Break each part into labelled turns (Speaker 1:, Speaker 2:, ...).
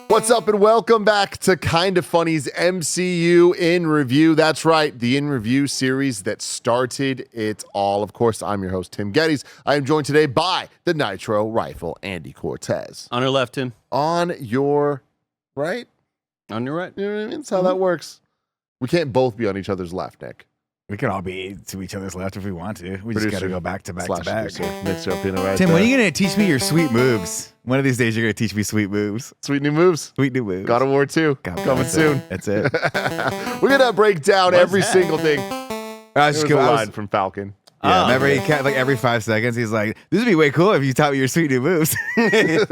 Speaker 1: What's up and welcome back to Kinda Funny's MCU in Review. That's right, the In Review series that started it all. Of course, I'm your host, Tim Geddes. I am joined today by the Nitro Rifle, Andy Cortez.
Speaker 2: On your left, Tim.
Speaker 1: On your right?
Speaker 2: On your right.
Speaker 1: You know what I mean? That's how that works. We can't both be on each other's left, Nick.
Speaker 3: We can all be to each other's left if we want to. We just got to go back to back to back.
Speaker 1: Tim,
Speaker 3: when are you going to teach me your sweet moves? One of these days, you're going to teach me sweet moves.
Speaker 1: Sweet new moves.
Speaker 3: Sweet new moves.
Speaker 1: God of War 2. Coming soon.
Speaker 3: That's it.
Speaker 1: We're going to break down every single thing.
Speaker 3: I was just
Speaker 1: a line from Falcon.
Speaker 3: Yeah, remember he kept, like every 5 seconds, he's like, this would be way cool if you taught me your sweet new moves.
Speaker 1: We're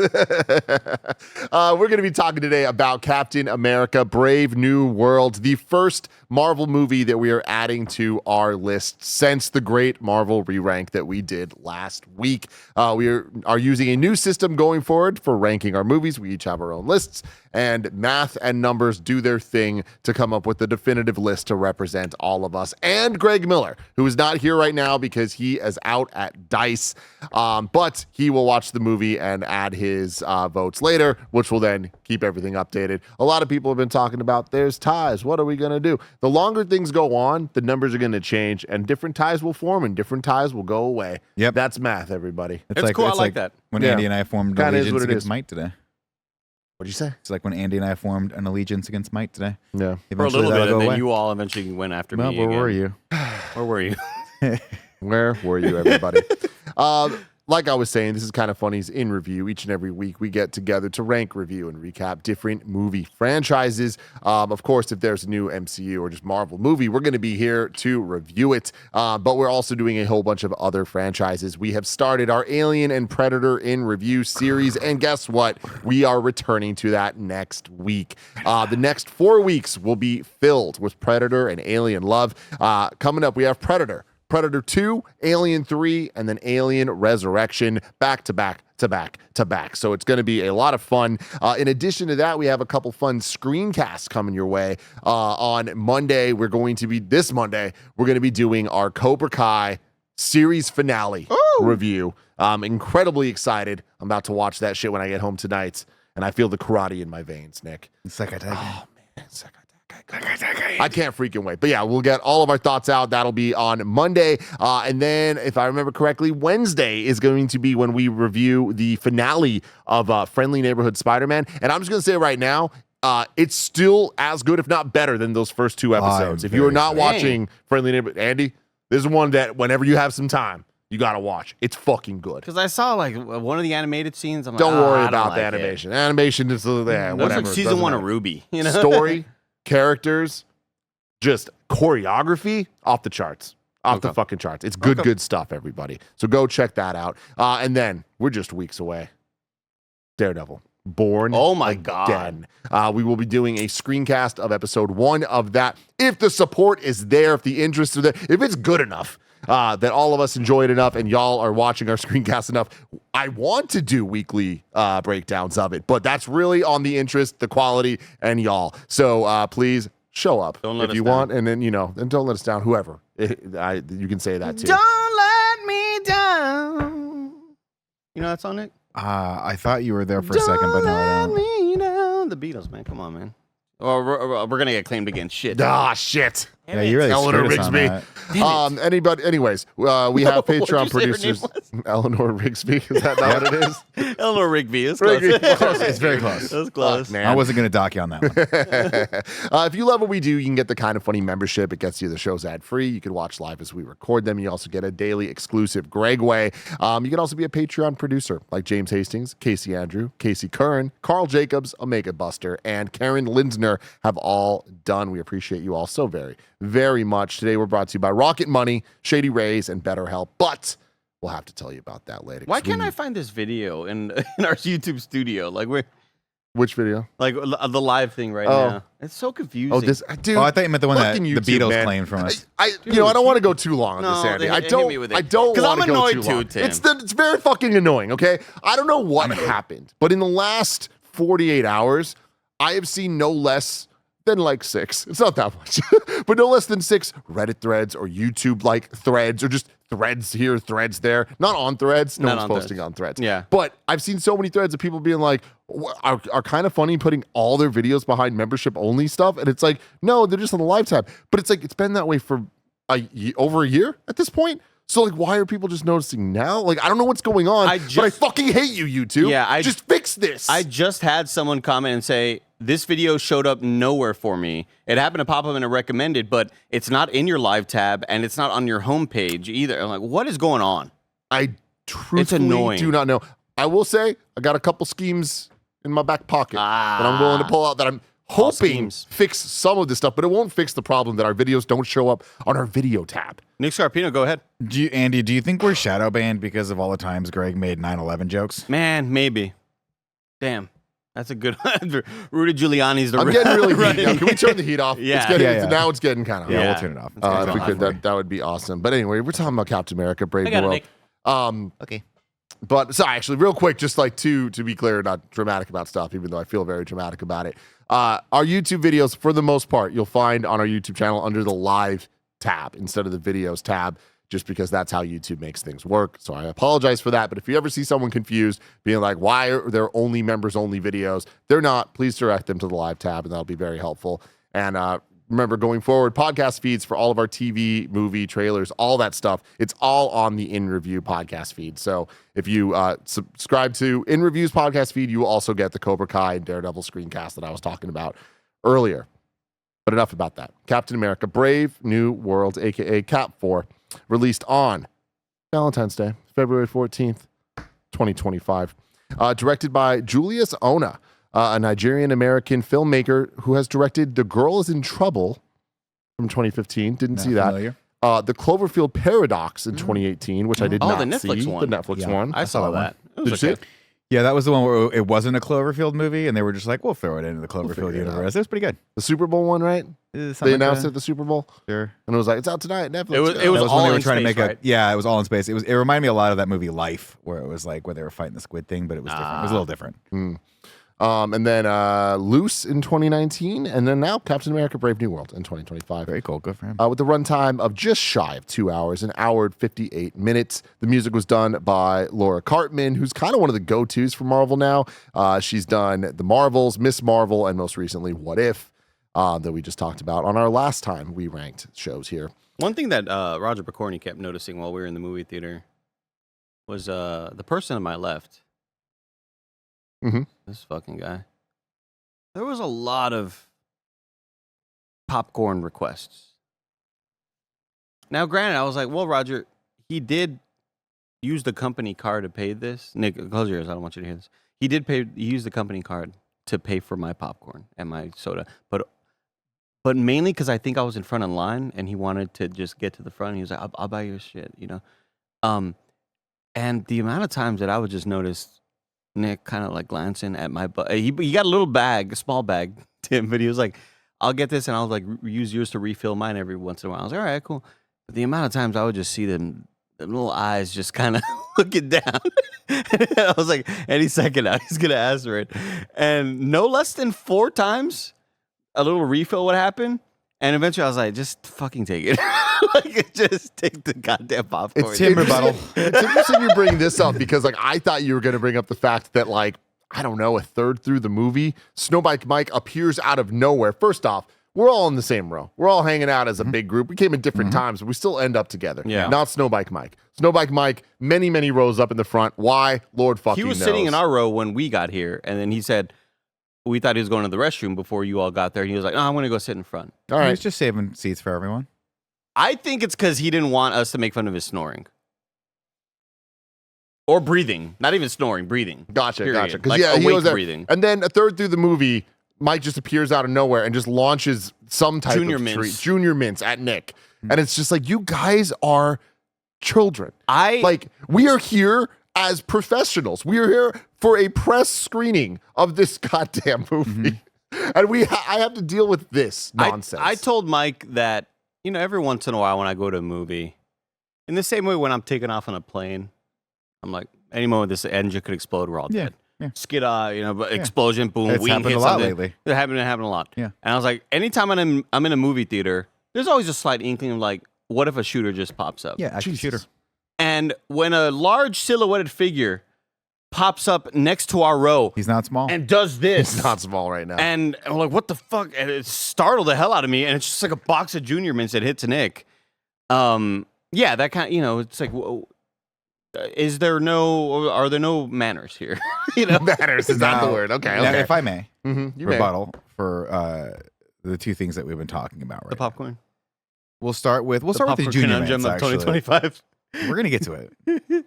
Speaker 1: going to be talking today about Captain America, Brave New World, the first Marvel movie that we are adding to our list since the great Marvel re-rank that we did last week. We are using a new system going forward for ranking our movies. We each have our own lists, and math and numbers do their thing to come up with the definitive list to represent all of us. And Greg Miller, who is not here right now because he is out at DICE, but he will watch the movie and add his votes later, which will then keep everything updated. A lot of people have been talking about there's ties. What are we going to do? The longer things go on, the numbers are going to change, and different ties will form and different ties will go away.
Speaker 3: Yep.
Speaker 1: That's math, everybody.
Speaker 2: It's cool. I like that.
Speaker 3: When Andy and I formed an allegiance against Mike today.
Speaker 1: What'd you say?
Speaker 3: It's like when Andy and I formed an allegiance against Mike today.
Speaker 1: Yeah.
Speaker 2: For a little bit, and then you all eventually went after me.
Speaker 3: Where were you?
Speaker 2: Where were you?
Speaker 1: Where were you, everybody? Like I was saying, this is Kinda Funny's In Review. Each and every week we get together to rank, review, and recap different movie franchises. Of course, if there's a new MCU or just Marvel movie, we're going to be here to review it. But we're also doing a whole bunch of other franchises. We have started our Alien and Predator In Review series, and guess what? We are returning to that next week. The next 4 weeks will be filled with Predator and Alien love. Coming up, we have Predator 2, Alien 3, and then Alien Resurrection back to back to back to back. So it's going to be a lot of fun. In addition to that, we have a couple fun screencasts coming your way. On Monday, this Monday, we're going to be doing our Cobra Kai series finale review. I'm incredibly excited. I'm about to watch that shit when I get home tonight, and I feel the karate in my veins, Nick. Oh, man, I can't freaking wait. But yeah, we'll get all of our thoughts out. That'll be on Monday. And then, if I remember correctly, Wednesday is going to be when we review the finale of Friendly Neighborhood Spider-Man. And I'm just going to say right now, it's still as good, if not better, than those first 2 episodes. If you are not watching Friendly Neighborhood, Andy, this is one that whenever you have some time, you got to watch. It's fucking good.
Speaker 2: Because I saw like one of the animated scenes. I'm like,
Speaker 1: don't worry about the animation. Animation is whatever.
Speaker 2: Like season 1 of Ruby. You know?
Speaker 1: Story, characters, just choreography off the charts. Off the fucking charts. It's good stuff, everybody. So go check that out. And then we're just weeks away. Daredevil. Born Again. We will be doing a screencast of episode 1 of that. If the support is there, if the interest is there, if it's good enough, that all of us enjoy it enough and y'all are watching our screencast enough, I want to do weekly breakdowns of it, but that's really on the interest, the quality, and y'all. So please show up if you want, and then, and don't let us down, whoever. You can say that too.
Speaker 2: Don't let me down. You know that song, Nick?
Speaker 3: I thought you were there for a second, but no, I don't.
Speaker 2: Me down. The Beatles, man. Come on, man. Or we're going to get claimed again. Shit.
Speaker 1: Shit.
Speaker 3: Yeah, you really
Speaker 1: Eleanor
Speaker 3: Rigsby.
Speaker 1: Anyways, we have Patreon producers. Eleanor Rigsby. Is that not what it is?
Speaker 2: Eleanor Rigby. It's close.
Speaker 3: It's very close.
Speaker 2: That's close.
Speaker 1: Man.
Speaker 3: I wasn't going to dock you on that one.
Speaker 1: If you love what we do, you can get the Kinda Funny membership. It gets you the shows ad-free. You can watch live as we record them. You also get a daily exclusive Greg Way. You can also be a Patreon producer like James Hastings, Casey Andrew, Casey Curran, Carl Jacobs, Omega Buster, and Karen Linsner have all done. We appreciate you all so very, very much. Today we're brought to you by Rocket Money, Shady Rays, and BetterHelp. But we'll have to tell you about that later.
Speaker 2: Why can't I find this video in our YouTube studio? Like
Speaker 1: Which video?
Speaker 2: like the live thing right
Speaker 1: Oh.
Speaker 2: now. It's so confusing.
Speaker 1: Oh, this dude.
Speaker 3: Oh, I thought you meant the one that
Speaker 1: fucking
Speaker 3: the
Speaker 1: YouTube,
Speaker 3: Beatles
Speaker 1: man.
Speaker 3: claimed from us.
Speaker 1: I don't want to go too long on
Speaker 2: No,
Speaker 1: this, Andy.
Speaker 2: they
Speaker 1: I
Speaker 2: hit
Speaker 1: don't.
Speaker 2: me with it.
Speaker 1: I don't
Speaker 2: 'Cause I'm
Speaker 1: want to go
Speaker 2: annoyed
Speaker 1: too long.
Speaker 2: too, Tim.
Speaker 1: It's very fucking annoying. Okay, I don't know what happened, but in the last 48 hours, I have seen no less than like 6. It's not that much, but no less than 6 Reddit threads or YouTube like threads or just threads here, threads there. Not on threads. No
Speaker 2: Not
Speaker 1: one's
Speaker 2: on
Speaker 1: posting
Speaker 2: threads.
Speaker 1: on threads.
Speaker 2: Yeah.
Speaker 1: But I've seen so many threads of people being like, are kind of funny putting all their videos behind membership only stuff. And it's like, no, they're just on the live tab. But it's like, it's been that way for over a year at this point. So like, why are people just noticing now? Like, I don't know what's going on, but I fucking hate you, YouTube.
Speaker 2: Yeah,
Speaker 1: just fix this.
Speaker 2: I just had someone comment and say, this video showed up nowhere for me. It happened to pop up in a recommended, but it's not in your live tab and it's not on your homepage either. I'm like, what is going on?
Speaker 1: I truthfully
Speaker 2: annoying.
Speaker 1: do not know. I will say, I got a couple schemes in my back pocket that I'm willing to pull out that I'm hoping fix some of this stuff, but it won't fix the problem that our videos don't show up on our video tab.
Speaker 2: Nick Scarpino, go ahead.
Speaker 3: Andy, do you think we're shadow banned because of all the times Greg made 9/11 jokes?
Speaker 2: Man, maybe. Damn. That's a good one. Rudy Giuliani's the
Speaker 1: I'm getting really heated. Now. Can we turn the heat off?
Speaker 2: Yeah.
Speaker 1: Now it's getting kind of hot.
Speaker 3: Yeah,
Speaker 2: Yeah.
Speaker 3: we'll turn it off.
Speaker 1: If we could, that would be awesome. But anyway, we're talking about Captain America, Brave
Speaker 2: I got
Speaker 1: New
Speaker 2: it,
Speaker 1: World.
Speaker 2: Nick.
Speaker 3: Okay.
Speaker 1: But sorry, actually, real quick, just like to be clear, not dramatic about stuff, even though I feel very dramatic about it. Our YouTube videos, for the most part, you'll find on our YouTube channel under the live tab instead of the videos tab, just because that's how YouTube makes things work. So I apologize for that. But if you ever see someone confused, being like, why are there only members only videos? They're not. Please direct them to the live tab, and that'll be very helpful. And remember, going forward, podcast feeds for all of our TV, movie, trailers, all that stuff, it's all on the In Review podcast feed. So if you subscribe to In Review's podcast feed, you will also get the Cobra Kai and Daredevil screencast that I was talking about earlier. But enough about that. Captain America, Brave New World, a.k.a. Cap 4, released on Valentine's Day, February 14th, 2025. Directed by Julius Ona, a Nigerian-American filmmaker who has directed The Girl is in Trouble from 2015. Didn't see that.
Speaker 3: Familiar.
Speaker 1: The Cloverfield Paradox in 2018, which I did not
Speaker 2: the Netflix
Speaker 1: see.
Speaker 2: one.
Speaker 1: The Netflix
Speaker 3: Yeah.
Speaker 1: one.
Speaker 2: I saw that. It was
Speaker 1: Did you see
Speaker 2: okay.
Speaker 1: it?
Speaker 3: Yeah, that was the one where it wasn't a Cloverfield movie, and they were just like, we'll throw it into the Cloverfield
Speaker 1: figure it out.
Speaker 3: universe. It was pretty good.
Speaker 1: The Super Bowl one, right? They announced it at the Super Bowl,
Speaker 3: Sure.
Speaker 1: and it was like, it's out tonight, Netflix.
Speaker 2: It was
Speaker 3: That was
Speaker 2: all
Speaker 3: when they were
Speaker 2: in
Speaker 3: trying to
Speaker 2: space,
Speaker 3: make
Speaker 2: right?
Speaker 3: Yeah, it was all in space. It reminded me a lot of that movie Life, where it was like where they were fighting the squid thing, but it was different. It was a little different.
Speaker 1: And then Loose in 2019, and then now Captain America Brave New World in 2025.
Speaker 3: Very cool. Good for him.
Speaker 1: With the runtime of just shy of 2 hours, an hour and 58 minutes. The music was done by Laura Cartman, who's kind of one of the go-tos for Marvel now. She's done The Marvels, Miss Marvel, and most recently What If, that we just talked about on our last time we ranked shows here.
Speaker 2: One thing that Roger Picorni kept noticing while we were in the movie theater was the person on my left.
Speaker 1: Mhm.
Speaker 2: This fucking guy. There was a lot of popcorn requests. Now, granted, I was like, well, Roger, he did use the company card to pay this. Nick, close your ears. I don't want you to hear this. He used the company card to pay for my popcorn and my soda. But mainly because I think I was in front of line and he wanted to just get to the front. And he was like, I'll buy your shit, you know? And the amount of times that I would just notice Nick kind of like glancing at my butt. He got a little bag, a small bag, Tim, but he was like, I'll get this and I'll like use yours to refill mine every once in a while. I was like, all right, cool. But the amount of times I would just see them little eyes just kind of looking down. I was like, any second now, he's going to ask for it. And no less than 4 times a little refill would happen. And eventually I was like, just fucking take it. Like, just take the goddamn popcorn.
Speaker 3: It's Tim rebuttal.
Speaker 1: It's interesting you bring this up because, like, I thought you were going to bring up the fact that, like, I don't know, a third through the movie, Snowbike Mike appears out of nowhere. First off, we're all in the same row. We're all hanging out as a big group. We came in different times, but we still end up together.
Speaker 2: Yeah.
Speaker 1: Not Snowbike Mike. Snowbike Mike, many, many rows up in the front. Why? Lord fucking
Speaker 2: He was
Speaker 1: knows.
Speaker 2: sitting in our row when we got here, and then he said, we thought he was going to the restroom before you all got there. And he was like, no, I'm going to go sit in front.
Speaker 1: All
Speaker 3: He's
Speaker 1: right.
Speaker 3: just saving seats for everyone.
Speaker 2: I think it's because he didn't want us to make fun of his snoring. Or breathing. Not even snoring, breathing.
Speaker 1: Gotcha.
Speaker 2: Period.
Speaker 1: Because,
Speaker 2: Like
Speaker 1: yeah, he
Speaker 2: awake
Speaker 1: was there.
Speaker 2: breathing.
Speaker 1: And then a third through the movie, Mike just appears out of nowhere and just launches some type
Speaker 2: Junior
Speaker 1: of
Speaker 2: mints.
Speaker 1: treat. Junior mints at Nick. And it's just like, you guys are children. We are here as professionals. We are here for a press screening of this goddamn movie. And I have to deal with this nonsense.
Speaker 2: I told Mike that, every once in a while when I go to a movie, in the same way when I'm taking off on a plane, I'm like, any moment this engine could explode, we're all dead.
Speaker 3: Yeah.
Speaker 2: Skid, explosion, boom,
Speaker 3: It's
Speaker 2: wing
Speaker 3: happened
Speaker 2: hit
Speaker 3: a lot
Speaker 2: something.
Speaker 3: lately.
Speaker 2: It happened a lot.
Speaker 3: Yeah.
Speaker 2: And I was like, anytime I'm in a movie theater, there's always a slight inkling of like, what if a shooter just pops up?
Speaker 3: Yeah, active shooter.
Speaker 2: And when a large silhouetted figure pops up next to our row,
Speaker 3: He's not small.
Speaker 2: and does this.
Speaker 1: It's not small right now.
Speaker 2: And I'm like, what the fuck? And it startled the hell out of me. And it's just like a box of Junior Mints that hits Nick. Yeah, that kind of, it's like, whoa, are there no manners here?
Speaker 1: Manners is not the
Speaker 3: Now-
Speaker 1: word. Okay,
Speaker 3: Now,
Speaker 1: okay.
Speaker 3: if I may,
Speaker 1: You may.
Speaker 3: rebuttal for the two things that we've been talking about right
Speaker 2: The popcorn.
Speaker 3: now. We'll start with the
Speaker 2: popcorn
Speaker 3: junior
Speaker 2: conundrum
Speaker 3: mints,
Speaker 2: of
Speaker 3: actually.
Speaker 2: 2025.
Speaker 3: We're gonna get to it.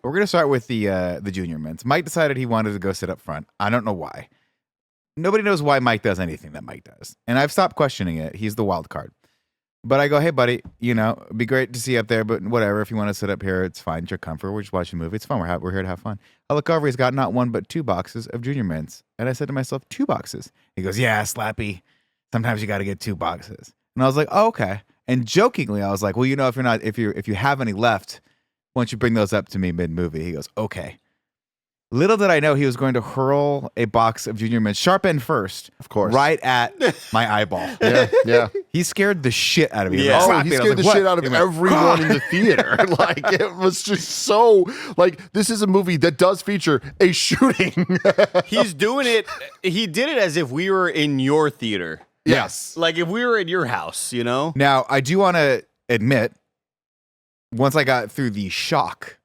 Speaker 3: We're gonna start with the junior mints. Mike decided he wanted to go sit up front. I don't know why. Nobody knows why Mike does anything that Mike does, and I've stopped questioning it. He's the wild card. But I go, hey buddy, it'd be great to see you up there, but whatever. If you want to sit up here, it's fine. It's your comfort. We're just watching a movie. It's fun. We're here to have fun. I look over. He's got not one but 2 boxes of junior mints, and I said to myself, 2 boxes. He goes, yeah, Slappy. Sometimes you got to get 2 boxes. And I was like, oh, okay. And jokingly, I was like, well, if you have any left, why don't you bring those up to me mid-movie? He goes, okay. Little did I know he was going to hurl a box of junior mints, sharp end first,
Speaker 1: Of course.
Speaker 3: right at my eyeball.
Speaker 1: Yeah.
Speaker 3: He scared the shit out of me.
Speaker 2: Yeah.
Speaker 3: He was
Speaker 1: Oh,
Speaker 3: slapping
Speaker 1: he
Speaker 3: it. I was
Speaker 1: scared the
Speaker 3: like,
Speaker 1: shit
Speaker 3: "What?"
Speaker 1: out of
Speaker 3: He went,
Speaker 1: everyone in the theater. It was just so, this is a movie that does feature a shooting.
Speaker 2: He's doing it. He did it as if we were in your theater.
Speaker 1: Yes.
Speaker 2: Like if we were at your house,
Speaker 3: Now, I do want to admit, once I got through the shock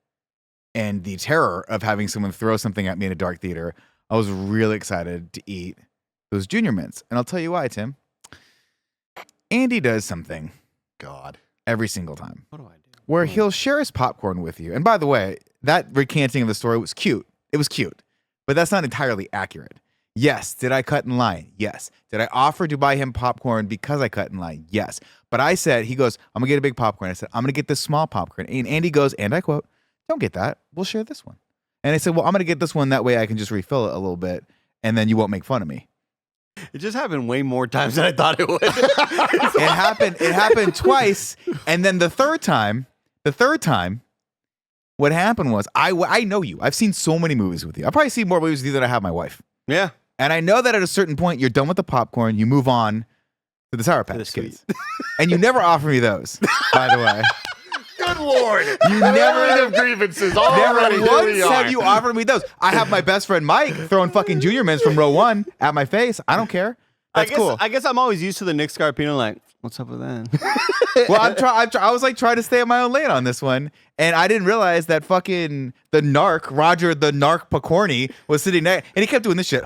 Speaker 3: and the terror of having someone throw something at me in a dark theater, I was really excited to eat those junior mints. And I'll tell you why, Tim. Andy does something
Speaker 1: God.
Speaker 3: every single time
Speaker 2: What do I do?
Speaker 3: where he'll share his popcorn with you. And by the way, that recanting of the story was cute. It was cute, but that's not entirely accurate. Yes. Did I cut in line? Yes. Did I offer to buy him popcorn because I cut in line? Yes. But I said, he goes, I'm going to get a big popcorn. I said, I'm going to get this small popcorn. And Andy goes, and I quote, don't get that. We'll share this one. And I said, well, I'm going to get this one. That way I can just refill it a little bit and then you won't make fun of me.
Speaker 2: It just happened way more times than I thought it would.
Speaker 3: It happened twice. And then the third time, what happened was, I know you. I've seen so many movies with you. I've probably seen more movies with you than I have my wife.
Speaker 2: Yeah.
Speaker 3: And I know that at a certain point, you're done with the popcorn. You move on to the Sour Patch Kids. And you never offer me those, by the way.
Speaker 1: Good Lord.
Speaker 3: You never
Speaker 1: have grievances already.
Speaker 3: Never once have you offered me those. I have my best friend Mike throwing fucking junior mints from row 1 at my face. I don't care. That's cool.
Speaker 2: I guess I'm always used to the Nick Scarpino, like, what's up with that?
Speaker 3: Well, I was like trying to stay in my own lane on this one, and I didn't realize that fucking the narc, Roger the narc Picorni, was sitting there, and he kept doing this shit.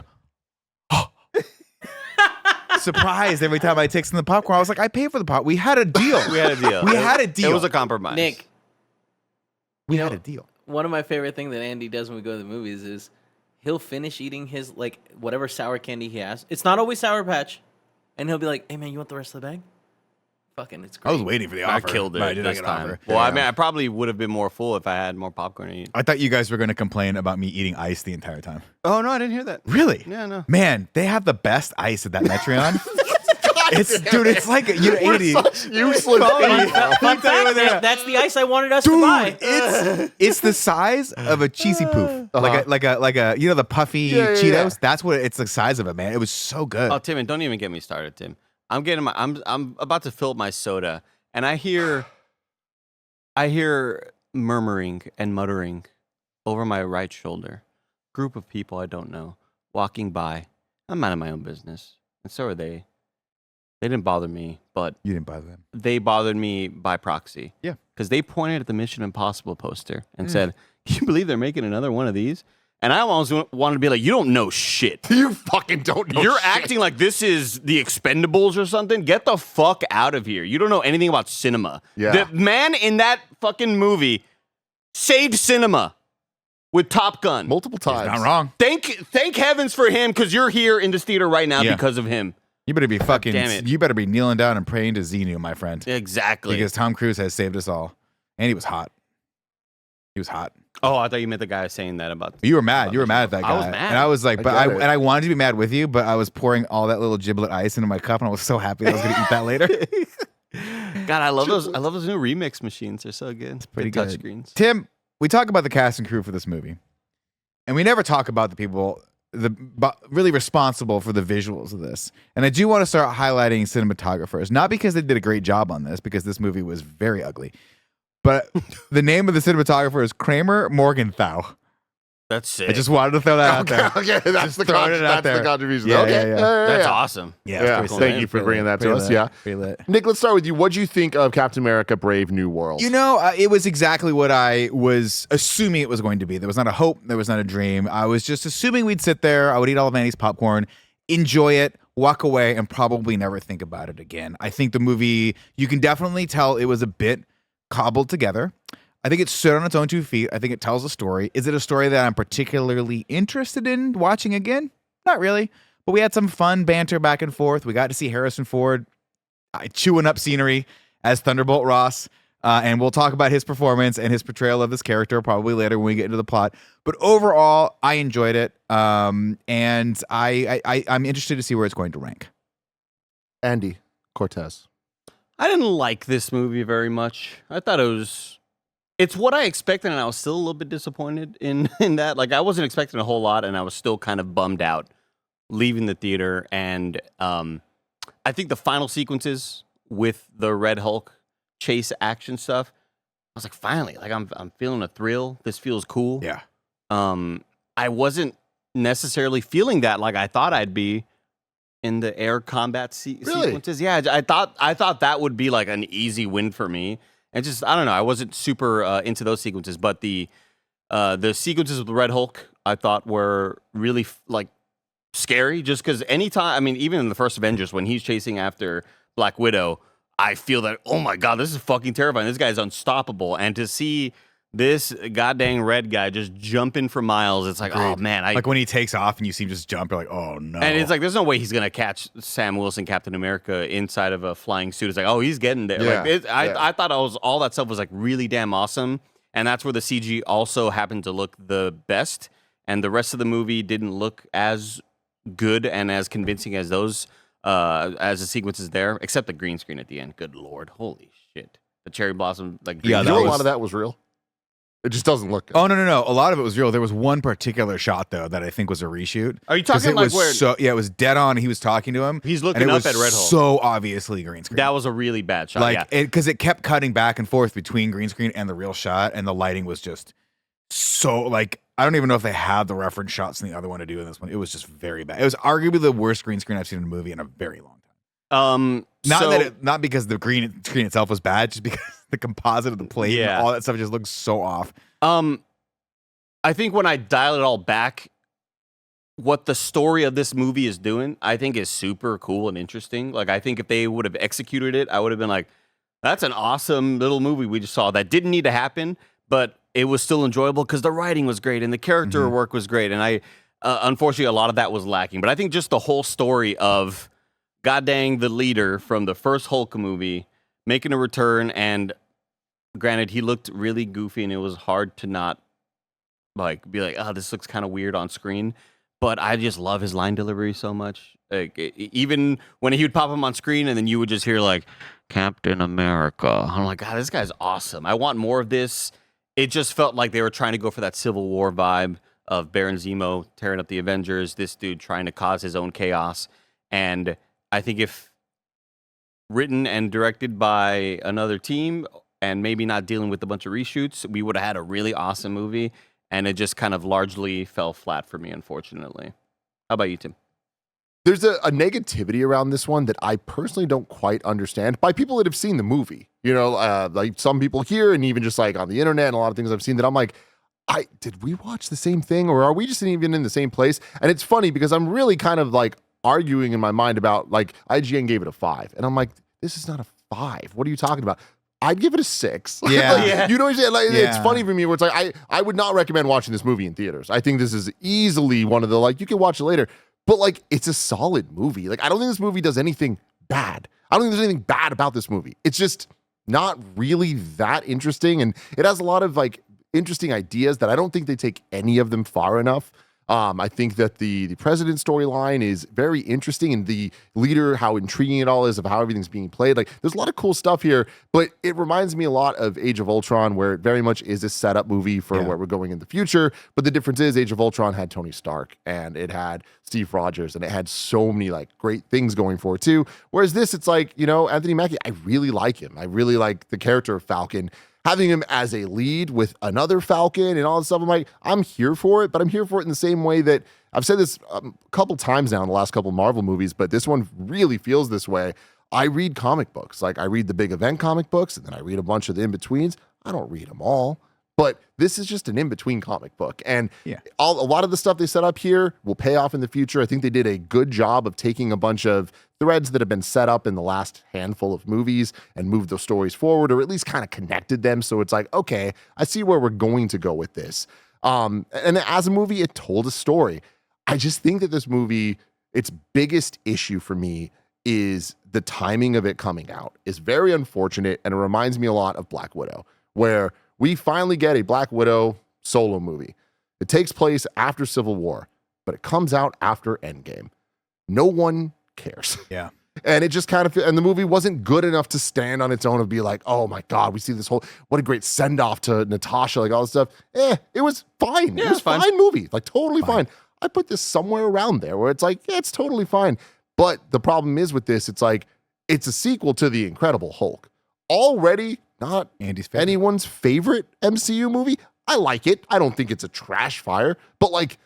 Speaker 3: Surprised every time I take some of the popcorn. I was like, I paid for the pop. We had a deal.
Speaker 2: We had a deal.
Speaker 3: We had a deal.
Speaker 2: It was a compromise.
Speaker 4: Nick,
Speaker 3: We had a deal.
Speaker 4: one of my favorite things that Andy does when we go to the movies is he'll finish eating his, like, whatever sour candy he has. It's not always Sour Patch. And he'll be like, hey, man, you want the rest of the bag? Fucking, it's great.
Speaker 3: I was waiting for the
Speaker 2: I
Speaker 3: offer.
Speaker 2: killed
Speaker 3: but I
Speaker 2: it
Speaker 3: did not
Speaker 2: this
Speaker 3: get
Speaker 2: time.
Speaker 3: offer.
Speaker 2: Well, I
Speaker 3: Yeah.
Speaker 2: mean, I probably would have been more full if I had more popcorn to eat.
Speaker 3: I thought you guys were going to complain about me eating ice the entire time.
Speaker 2: Oh, no, I didn't hear that.
Speaker 3: Really?
Speaker 2: Yeah, no.
Speaker 3: Man, they have the best ice at that Metreon. It's like you're 80.
Speaker 1: Such useless
Speaker 4: Fun
Speaker 1: people.
Speaker 4: fact, Nick, that's the ice I wanted us to buy.
Speaker 3: It's the size of a cheesy poof, like a the puffy
Speaker 1: Yeah,
Speaker 3: Cheetos.
Speaker 1: yeah.
Speaker 3: That's what it's the size of it, man. It was so good.
Speaker 2: Oh, Tim, and don't even get me started, Tim. I'm about to fill my soda, and I hear murmuring and muttering over my right shoulder. Group of people I don't know walking by. I'm minding my own business, and so are they. They didn't bother me, but
Speaker 3: You didn't bother them.
Speaker 2: they bothered me by proxy.
Speaker 3: Yeah.
Speaker 2: Because they pointed at the Mission Impossible poster and said, "Can you believe they're making another one of these?" And I almost wanted to be like, "You don't know shit.
Speaker 1: You fucking don't know
Speaker 2: You're
Speaker 1: shit.
Speaker 2: acting like this is the Expendables or something. Get the fuck out of here. You don't know anything about cinema."
Speaker 1: Yeah.
Speaker 2: The man in that fucking movie saved cinema with Top Gun.
Speaker 1: multiple times.
Speaker 3: Not wrong.
Speaker 2: Thank heavens for him, because you're here in this theater right now
Speaker 3: Yeah.
Speaker 2: because of him.
Speaker 3: You better be fucking.
Speaker 2: damn it.
Speaker 3: You better be kneeling down and praying to Xenu, my friend,
Speaker 2: Exactly.
Speaker 3: because Tom Cruise has saved us all, and he was hot. He was hot.
Speaker 2: Oh, I thought you meant the guy saying that about.
Speaker 3: You were mad.
Speaker 2: about
Speaker 3: You were
Speaker 2: the
Speaker 3: mad
Speaker 2: show.
Speaker 3: at that guy.
Speaker 2: I was mad.
Speaker 3: And I was like,
Speaker 1: I get it.
Speaker 3: and I wanted to be mad with you, but I was pouring all that little giblet ice into my cup, and I was so happy that I was going to eat that later.
Speaker 2: God, I love those. I love those new remix machines. They're so good. It's
Speaker 3: pretty
Speaker 2: touch
Speaker 3: good.
Speaker 2: screens.
Speaker 3: Tim, we talk about the cast and crew for this movie, and we never talk about the people really responsible for the visuals of this. And I do want to start highlighting cinematographers, not because they did a great job on this, because this movie was very ugly, but the name of the cinematographer is Kramer Morgenthau.
Speaker 2: That's sick.
Speaker 3: I just wanted to throw that out there.
Speaker 1: Okay, that's the
Speaker 3: throwing it out
Speaker 1: that's the
Speaker 3: there.
Speaker 1: contribution.
Speaker 3: Yeah,
Speaker 1: Okay,
Speaker 3: yeah.
Speaker 2: That's awesome.
Speaker 1: Yeah,
Speaker 3: it's pretty
Speaker 1: thank
Speaker 3: sick.
Speaker 1: you for
Speaker 3: Pretty
Speaker 1: bringing
Speaker 3: lit.
Speaker 1: that to us.
Speaker 3: Pretty
Speaker 1: Yeah,
Speaker 3: lit. Pretty lit.
Speaker 1: Nick, let's start with you. What do you think of Captain America: Brave New World?
Speaker 3: You know, it was exactly what I was assuming it was going to be. There was not a hope. There was not a dream. I was just assuming we'd sit there. I would eat all of Annie's popcorn, enjoy it, walk away, and probably never think about it again. I think the movie, you can definitely tell it was a bit cobbled together. I think it stood on its own 2 feet. I think it tells a story. Is it a story that I'm particularly interested in watching again? Not really. But we had some fun banter back and forth. We got to see Harrison Ford chewing up scenery as Thunderbolt Ross. And we'll talk about his performance and his portrayal of this character probably later when we get into the plot. But overall, I enjoyed it. And I'm interested to see where it's going to rank.
Speaker 1: Andy Cortez.
Speaker 2: I didn't like this movie very much. I thought it's what I expected, and I was still a little bit disappointed in that. Like, I wasn't expecting a whole lot, and I was still kind of bummed out leaving the theater. And I think the final sequences with the Red Hulk chase action stuff, I was like, finally, like I'm feeling a thrill. This feels cool.
Speaker 3: Yeah.
Speaker 2: I wasn't necessarily feeling that like I thought I'd be in the air combat sequences. Yeah, I thought that would be like an easy win for me. And just, I don't know, I wasn't super into those sequences, but the sequences with Red Hulk I thought were really like scary, just because anytime, I mean, even in the first Avengers when he's chasing after Black Widow, I feel that, oh my God, this is fucking terrifying. This guy's unstoppable. And to see this goddamn red guy just jumping for miles, it's like, oh man.
Speaker 3: Like when he takes off and you see him just jump, you're like, oh no.
Speaker 2: And it's like, there's no way he's going to catch Sam Wilson, Captain America, inside of a flying suit. It's like, oh, he's getting there.
Speaker 1: Yeah,
Speaker 2: Like, I thought all that stuff was like really damn awesome. And that's where the CG also happened to look the best. And the rest of the movie didn't look as good and as convincing as those, as the sequences there, except the green screen at the end. Good Lord. Holy shit. The cherry blossom, like, green
Speaker 3: Yeah,
Speaker 1: You
Speaker 3: that
Speaker 1: know, a
Speaker 3: was-
Speaker 1: lot of that was real. It just doesn't look good.
Speaker 3: Oh no! A lot of it was real. There was one particular shot though that I think was a reshoot.
Speaker 2: Are you
Speaker 3: 'Cause
Speaker 2: talking
Speaker 3: it
Speaker 2: like
Speaker 3: was
Speaker 2: where
Speaker 3: so? Yeah, it was dead on. He was talking to him.
Speaker 2: he's
Speaker 3: and
Speaker 2: looking
Speaker 3: it
Speaker 2: up
Speaker 3: was
Speaker 2: at Red Hulk?
Speaker 3: so obviously green screen.
Speaker 2: That was a really bad shot.
Speaker 3: like
Speaker 2: Yeah.
Speaker 3: because it kept cutting back and forth between green screen and the real shot, and the lighting was just so like I don't even know if they had the reference shots in the other one to do in this one. It was just very bad. It was arguably the worst green screen I've seen in a movie in a very long time. Not because the green screen itself was bad, just because the composite of the plate and all that stuff just looks so off.
Speaker 2: I think when I dial it all back, what the story of this movie is doing, I think is super cool and interesting. Like, I think if they would have executed it, I would have been like, that's an awesome little movie we just saw that didn't need to happen, but it was still enjoyable because the writing was great and the character work was great. And I, unfortunately, a lot of that was lacking. But I think just the whole story of god dang the leader from the first Hulk movie making a return, and granted, he looked really goofy and it was hard to not like be like, oh, this looks kind of weird on screen. But I just love his line delivery so much. Like, even when he would pop him on screen and then you would just hear like Captain America. I'm like, God, this guy's awesome. I want more of this. It just felt like they were trying to go for that Civil War vibe of Baron Zemo tearing up the Avengers, this dude trying to cause his own chaos. And I think if written and directed by another team and maybe not dealing with a bunch of reshoots, we would have had a really awesome movie. And it just kind of largely fell flat for me, unfortunately. How about you, Tim?
Speaker 1: There's a negativity around this one that I personally don't quite understand by people that have seen the movie. You know, like some people here and even just like on the internet and a lot of things I've seen that I'm like, did we watch the same thing or are we just even in the same place? And it's funny because I'm really kind of like arguing in my mind about like IGN gave it a 5. And I'm like, this is not a 5. What are you talking about? I'd give it a 6.
Speaker 3: Yeah.
Speaker 1: Like, you know what I'm saying? Like, it's
Speaker 3: Yeah.
Speaker 1: funny for me where it's like, I would not recommend watching this movie in theaters. I think this is easily one of the, like, you can watch it later, but like, it's a solid movie. Like, I don't think this movie does anything bad. I don't think there's anything bad about this movie. It's just not really that interesting. And it has a lot of like interesting ideas that I don't think they take any of them far enough. I think that the president storyline is very interesting, and the leader, how intriguing it all is of how everything's being played. Like, there's a lot of cool stuff here, but it reminds me a lot of Age of Ultron, where it very much is a setup movie for where we're going in the future. But the difference is Age of Ultron had Tony Stark, and it had Steve Rogers, and it had so many like great things going for it too. Whereas this, it's like, Anthony Mackie, I really like him. I really like the character of Falcon. Having him as a lead with another Falcon and all this stuff, I'm like, I'm here for it, but I'm here for it in the same way that I've said this a couple times now in the last couple Marvel movies, but this one really feels this way. I read comic books. Like, I read the big event comic books, and then I read a bunch of the in-betweens. I don't read them all, but this is just an in-between comic book. And a lot of the stuff they set up here will pay off in the future. I think they did a good job of taking a bunch of threads that have been set up in the last handful of movies and moved those stories forward, or at least kind of connected them. So it's like, okay, I see where we're going to go with this. And as a movie, it told a story. I just think that this movie, its biggest issue for me is the timing of it coming out is very unfortunate. And it reminds me a lot of Black Widow, where we finally get a Black Widow solo movie. It takes place after Civil War, but it comes out after Endgame. No one cares.
Speaker 3: Yeah.
Speaker 1: And it just kind of, and the movie wasn't good enough to stand on its own and be like, oh my God, we see this whole, what a great send off to Natasha, like all this stuff. It was fine.
Speaker 2: Yeah,
Speaker 1: it was fine movie, like totally fine. I put this somewhere around there where it's like, yeah, it's totally fine. But the problem is with this, it's like, it's a sequel to The Incredible Hulk. Already not
Speaker 3: Andy's favorite.
Speaker 1: Anyone's favorite MCU movie. I like it. I don't think it's a trash fire, but like,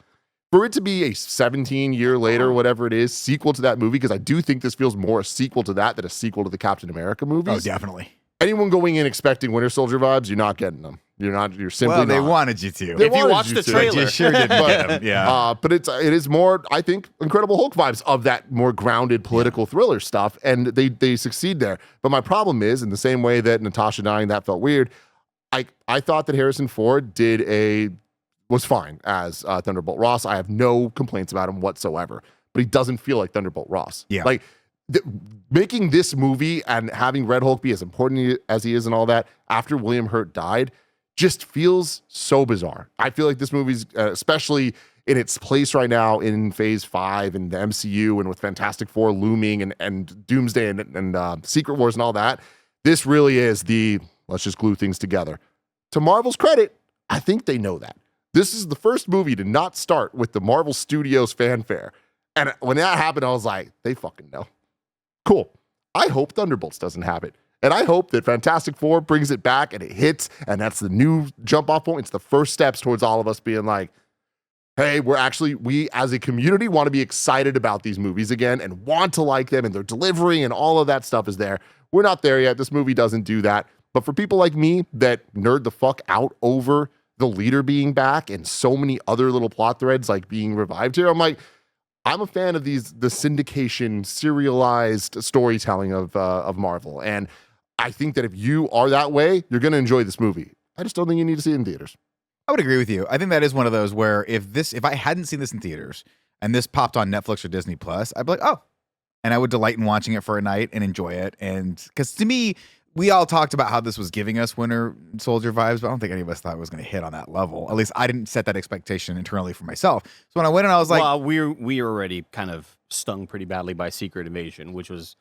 Speaker 1: for it to be a 17-year later, whatever it is, sequel to that movie, because I do think this feels more a sequel to that than a sequel to the Captain America movies.
Speaker 3: Oh, definitely.
Speaker 1: Anyone going in expecting Winter Soldier vibes, you're not getting them. You're simply
Speaker 3: Well, they
Speaker 1: not.
Speaker 3: wanted you to.
Speaker 1: They
Speaker 2: If you
Speaker 1: wanted
Speaker 2: watch
Speaker 1: you
Speaker 2: the
Speaker 1: to.
Speaker 2: trailer.
Speaker 3: But you sure didn't get them. Yeah.
Speaker 1: But it is more, I think, Incredible Hulk vibes of that more grounded political thriller stuff, and they succeed there. But my problem is, in the same way that Natasha dying, that felt weird, I thought that Harrison Ford was fine as Thunderbolt Ross. I have no complaints about him whatsoever, but he doesn't feel like Thunderbolt Ross.
Speaker 3: Yeah.
Speaker 1: Like, making this movie and having Red Hulk be as important as he is and all that after William Hurt died just feels so bizarre. I feel like this movie's, especially in its place right now in Phase 5 and the MCU and with Fantastic Four looming and Doomsday and Secret Wars and all that, this really is let's just glue things together. To Marvel's credit, I think they know that. This is the first movie to not start with the Marvel Studios fanfare. And when that happened, I was like, they fucking know. Cool. I hope Thunderbolts doesn't have it. And I hope that Fantastic Four brings it back and it hits, and that's the new jump off point. It's the first steps towards all of us being like, hey, we as a community want to be excited about these movies again and want to like them, and they're delivering, and all of that stuff is there. We're not there yet. This movie doesn't do that. But for people like me that nerd the fuck out over the leader being back and so many other little plot threads like being revived here, I'm like, I'm a fan of the syndication, serialized storytelling of Marvel. And I think that if you are that way, you're going to enjoy this movie. I just don't think you need to see it in theaters.
Speaker 3: I would agree with you. I think that is one of those where if I hadn't seen this in theaters and this popped on Netflix or Disney Plus, I'd be like, oh, and I would delight in watching it for a night and enjoy it. And because to me, we all talked about how this was giving us Winter Soldier vibes, but I don't think any of us thought it was going to hit on that level. At least I didn't set that expectation internally for myself. So when I went in, I was like,
Speaker 2: well, we were already kind of stung pretty badly by Secret Invasion, which was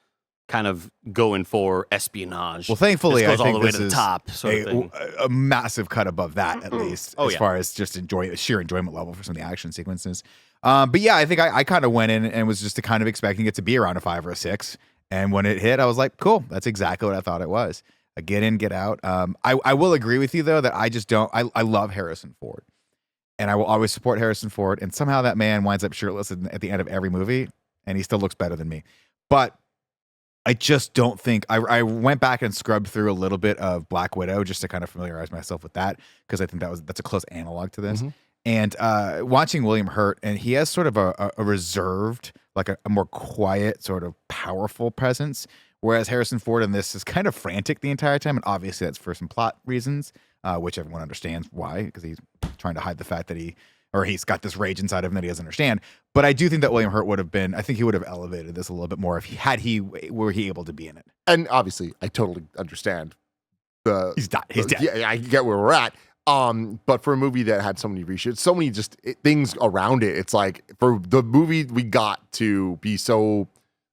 Speaker 2: kind of going for espionage.
Speaker 3: well, thankfully,
Speaker 2: This goes
Speaker 3: I think
Speaker 2: all the way
Speaker 3: this
Speaker 2: to the
Speaker 3: is
Speaker 2: top, sort of thing.
Speaker 3: a massive cut above that, at least,
Speaker 2: Oh,
Speaker 3: as
Speaker 2: yeah.
Speaker 3: far as just sheer enjoyment level for some of the action sequences. But yeah, I think I kind of went in and was just kind of expecting it to be around a 5 or a 6. And when it hit, I was like, cool, that's exactly what I thought it was. A get in, get out. I will agree with you, though, that I just don't. I love Harrison Ford. And I will always support Harrison Ford. And somehow that man winds up shirtless at the end of every movie. And he still looks better than me. But I just don't think. I went back and scrubbed through a little bit of Black Widow just to kind of familiarize myself with that. Because I think that's a close analog to this.
Speaker 1: Mhm.
Speaker 3: And watching William Hurt, and he has sort of a reserved, like a more quiet, sort of powerful presence. Whereas Harrison Ford in this is kind of frantic the entire time. And obviously that's for some plot reasons, which everyone understands why, because he's trying to hide the fact that he's got this rage inside of him that he doesn't understand. But I do think that William Hurt I think he would have elevated this a little bit more were he able to be in it.
Speaker 1: And obviously, I totally understand
Speaker 3: He's dead.
Speaker 1: Yeah, I get where we're at. But for a movie that had so many reshoots, so many things around it, it's like for the movie we got to be so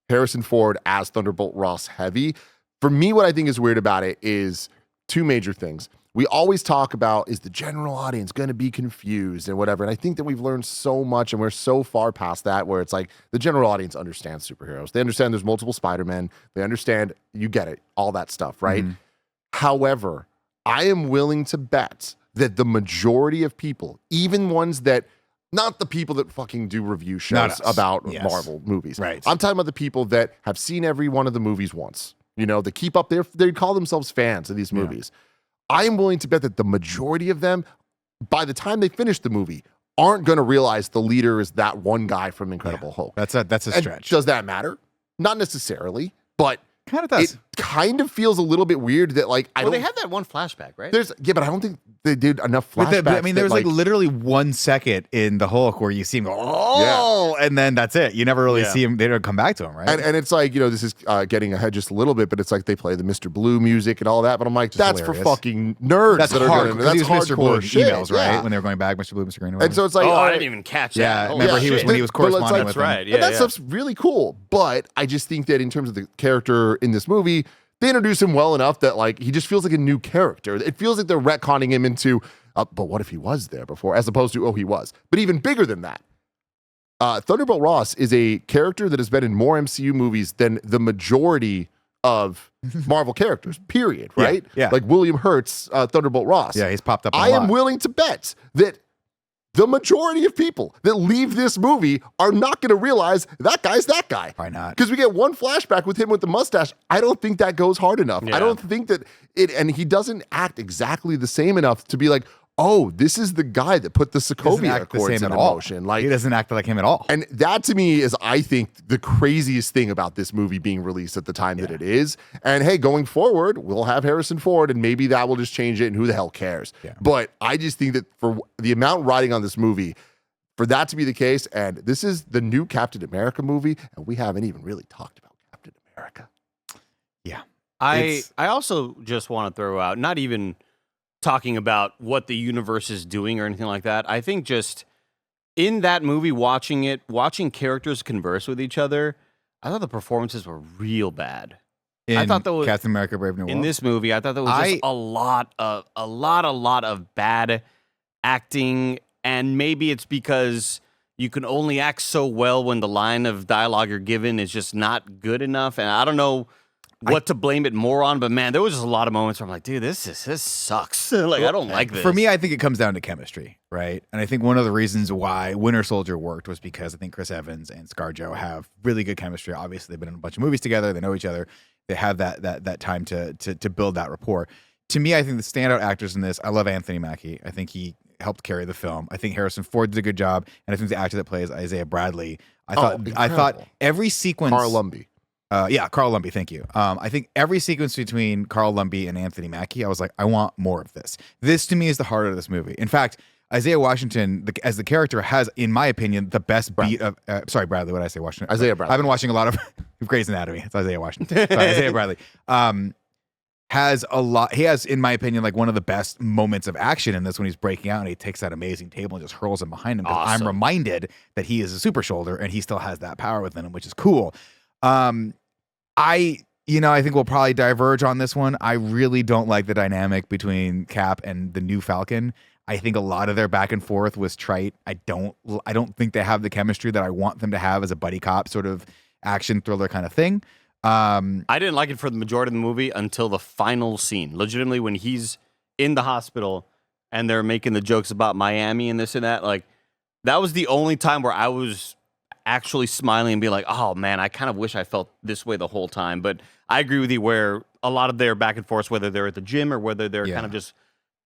Speaker 1: Harrison Ford as Thunderbolt Ross heavy. For me, what I think is weird about it is two major things. We always talk about, is the general audience going to be confused and whatever? And I think that we've learned so much and we're so far past that where it's like the general audience understands superheroes. They understand there's multiple Spider-Men. They understand, you get it, all that stuff, right? Mm-hmm. However, I am willing to bet that the majority of people, even ones that, not the people that fucking do review shows about Marvel movies.
Speaker 3: Right.
Speaker 1: I'm talking about the people that have seen every one of the movies once. You know, they keep up they call themselves fans of these movies. I am willing to bet that the majority of them, by the time they finish the movie, aren't going to realize the leader is that one guy from Incredible Hulk.
Speaker 3: That's a stretch.
Speaker 1: Does that matter? Not necessarily, but
Speaker 3: kind of does.
Speaker 1: It kind of feels a little bit weird that like
Speaker 2: they had that one flashback, right?
Speaker 1: But I don't think they did enough flashbacks.
Speaker 3: I mean, there was like literally 1 second in the Hulk where you see him go, and then that's it. You never really see him. They don't come back to him, right?
Speaker 1: And it's like, this is getting ahead just a little bit, but it's like they play the Mr. Blue music and all that. But I'm like, that's hilarious. For fucking nerds.
Speaker 3: That's hard. That's Mr. Blue
Speaker 1: shit.
Speaker 3: Emails, right? When they were going back, Mr. Blue, Mr. Green.
Speaker 1: And so it's like,
Speaker 2: I didn't even catch that.
Speaker 3: Yeah, remember when he was corresponding with him.
Speaker 2: Right.
Speaker 1: Yeah, and that stuff's really cool. But I just think that in terms of the character in this movie, they introduce him well enough that like he just feels like a new character. It feels like they're retconning him into, but what if he was there before, as opposed to, he was. But even bigger than that, Thunderbolt Ross is a character that has been in more MCU movies than the majority of Marvel characters, period, right?
Speaker 3: Yeah.
Speaker 1: Like William Hurt's Thunderbolt Ross.
Speaker 3: Yeah, he's popped up a
Speaker 1: I
Speaker 3: lot.
Speaker 1: am willing to bet that the majority of people that leave this movie are not going to realize that guy's that guy.
Speaker 3: Why not?
Speaker 1: Because we get one flashback with him with the mustache. I don't think that goes hard enough.
Speaker 2: Yeah.
Speaker 1: I don't think that and he doesn't act exactly the same enough to be like, this is the guy that put the Sokovia Accords in motion. Like,
Speaker 3: he doesn't act like him at all.
Speaker 1: And that to me is, I think, the craziest thing about this movie being released at the time that it is. And hey, going forward, we'll have Harrison Ford and maybe that will just change it and who the hell cares. Yeah. But I just think that for the amount riding on this movie, for that to be the case, and this is the new Captain America movie, and we haven't even really talked about Captain America.
Speaker 3: Yeah.
Speaker 2: I also just want to throw out, not even talking about what the universe is doing or anything like that. I think just in that movie, watching characters converse with each other, I thought the performances were real bad.
Speaker 3: I thought that was Captain America: Brave New World.
Speaker 2: In this movie, I thought that was just a lot of bad acting, and maybe it's because you can only act so well when the line of dialogue you're given is just not good enough, and I don't know what to blame it more on, but man, there was just a lot of moments where I'm like, dude, this sucks. Like, I don't like this.
Speaker 3: For me, I think it comes down to chemistry, right? And I think one of the reasons why Winter Soldier worked was because I think Chris Evans and ScarJo have really good chemistry. Obviously, they've been in a bunch of movies together. They know each other. They have that time to build that rapport. To me, I think the standout actors in this, I love Anthony Mackie. I think he helped carry the film. I think Harrison Ford did a good job, and I think the actor that plays Isaiah Bradley, I thought every sequence.
Speaker 1: Carl Lumbly.
Speaker 3: Carl Lumbly, thank you. I think every sequence between Carl Lumbly and Anthony Mackie, I was like, I want more of this. This, to me, is the heart of this movie. In fact, Isaiah Washington, as the character, has, in my opinion, the best beat of... sorry, Bradley, what did I say? Washington?
Speaker 1: Isaiah Bradley.
Speaker 3: I've been watching a lot of Grey's Anatomy. It's Isaiah Washington. Sorry, Isaiah Bradley. Has a lot... He has, in my opinion, like one of the best moments of action in this when he's breaking out and he takes that amazing table and just hurls him behind him. Awesome. I'm reminded that he is a super shoulder and he still has that power within him, which is cool. I think we'll probably diverge on this one. I really don't like the dynamic between Cap and the new Falcon. I think a lot of their back and forth was trite. I don't think they have the chemistry that I want them to have as a buddy cop sort of action thriller kind of thing.
Speaker 2: I didn't like it for the majority of the movie until the final scene. Legitimately, when he's in the hospital and they're making the jokes about Miami and this and that, like that was the only time where I was actually smiling and be like, oh man, I kind of wish I felt this way the whole time. But I agree with you where a lot of their back and forth, whether they're at the gym or whether they're kind of just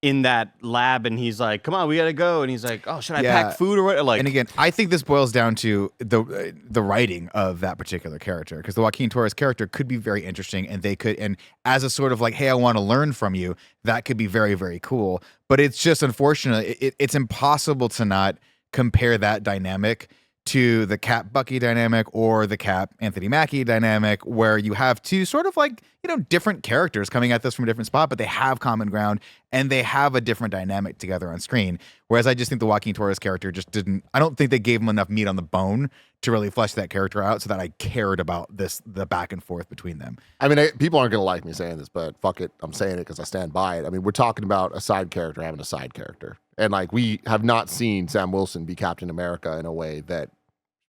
Speaker 2: in that lab and he's like, come on, we gotta go. And he's like, oh, should I pack food or what? Like,
Speaker 3: and again, I think this boils down to the writing of that particular character, because the Joaquin Torres character could be very interesting and as a sort of like, hey, I want to learn from you, that could be very, very cool. But it's just unfortunate. It's impossible to not compare that dynamic to the Cap Bucky dynamic or the Cap Anthony Mackie dynamic, where you have two sort of like, different characters coming at this from a different spot, but they have common ground and they have a different dynamic together on screen. Whereas I just think the Joaquin Torres character just didn't. I don't think they gave him enough meat on the bone to really flesh that character out, so that I cared about the back and forth between them.
Speaker 1: I mean, people aren't going to like me saying this, but fuck it. I'm saying it because I stand by it. I mean, we're talking about a side character having a side character. And like, we have not seen Sam Wilson be Captain America in a way that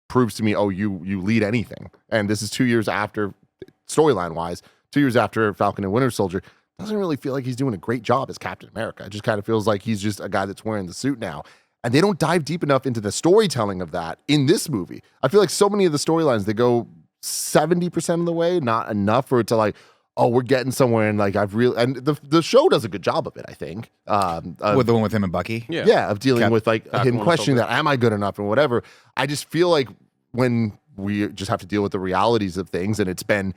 Speaker 1: proves to me, oh, you lead anything. And this is 2 years after, storyline wise, 2 years after Falcon and Winter Soldier. Doesn't really feel like he's doing a great job as Captain America. It just kind of feels like he's just a guy that's wearing the suit now. And they don't dive deep enough into the storytelling of that in this movie. I feel like so many of the storylines, they go 70% of the way, not enough for it to like, oh, we're getting somewhere. And like, and the show does a good job of it, I think.
Speaker 3: With the one with him and Bucky?
Speaker 1: Yeah, of dealing with like him questioning that, am I good enough and whatever. I just feel like when we just have to deal with the realities of things, and it's been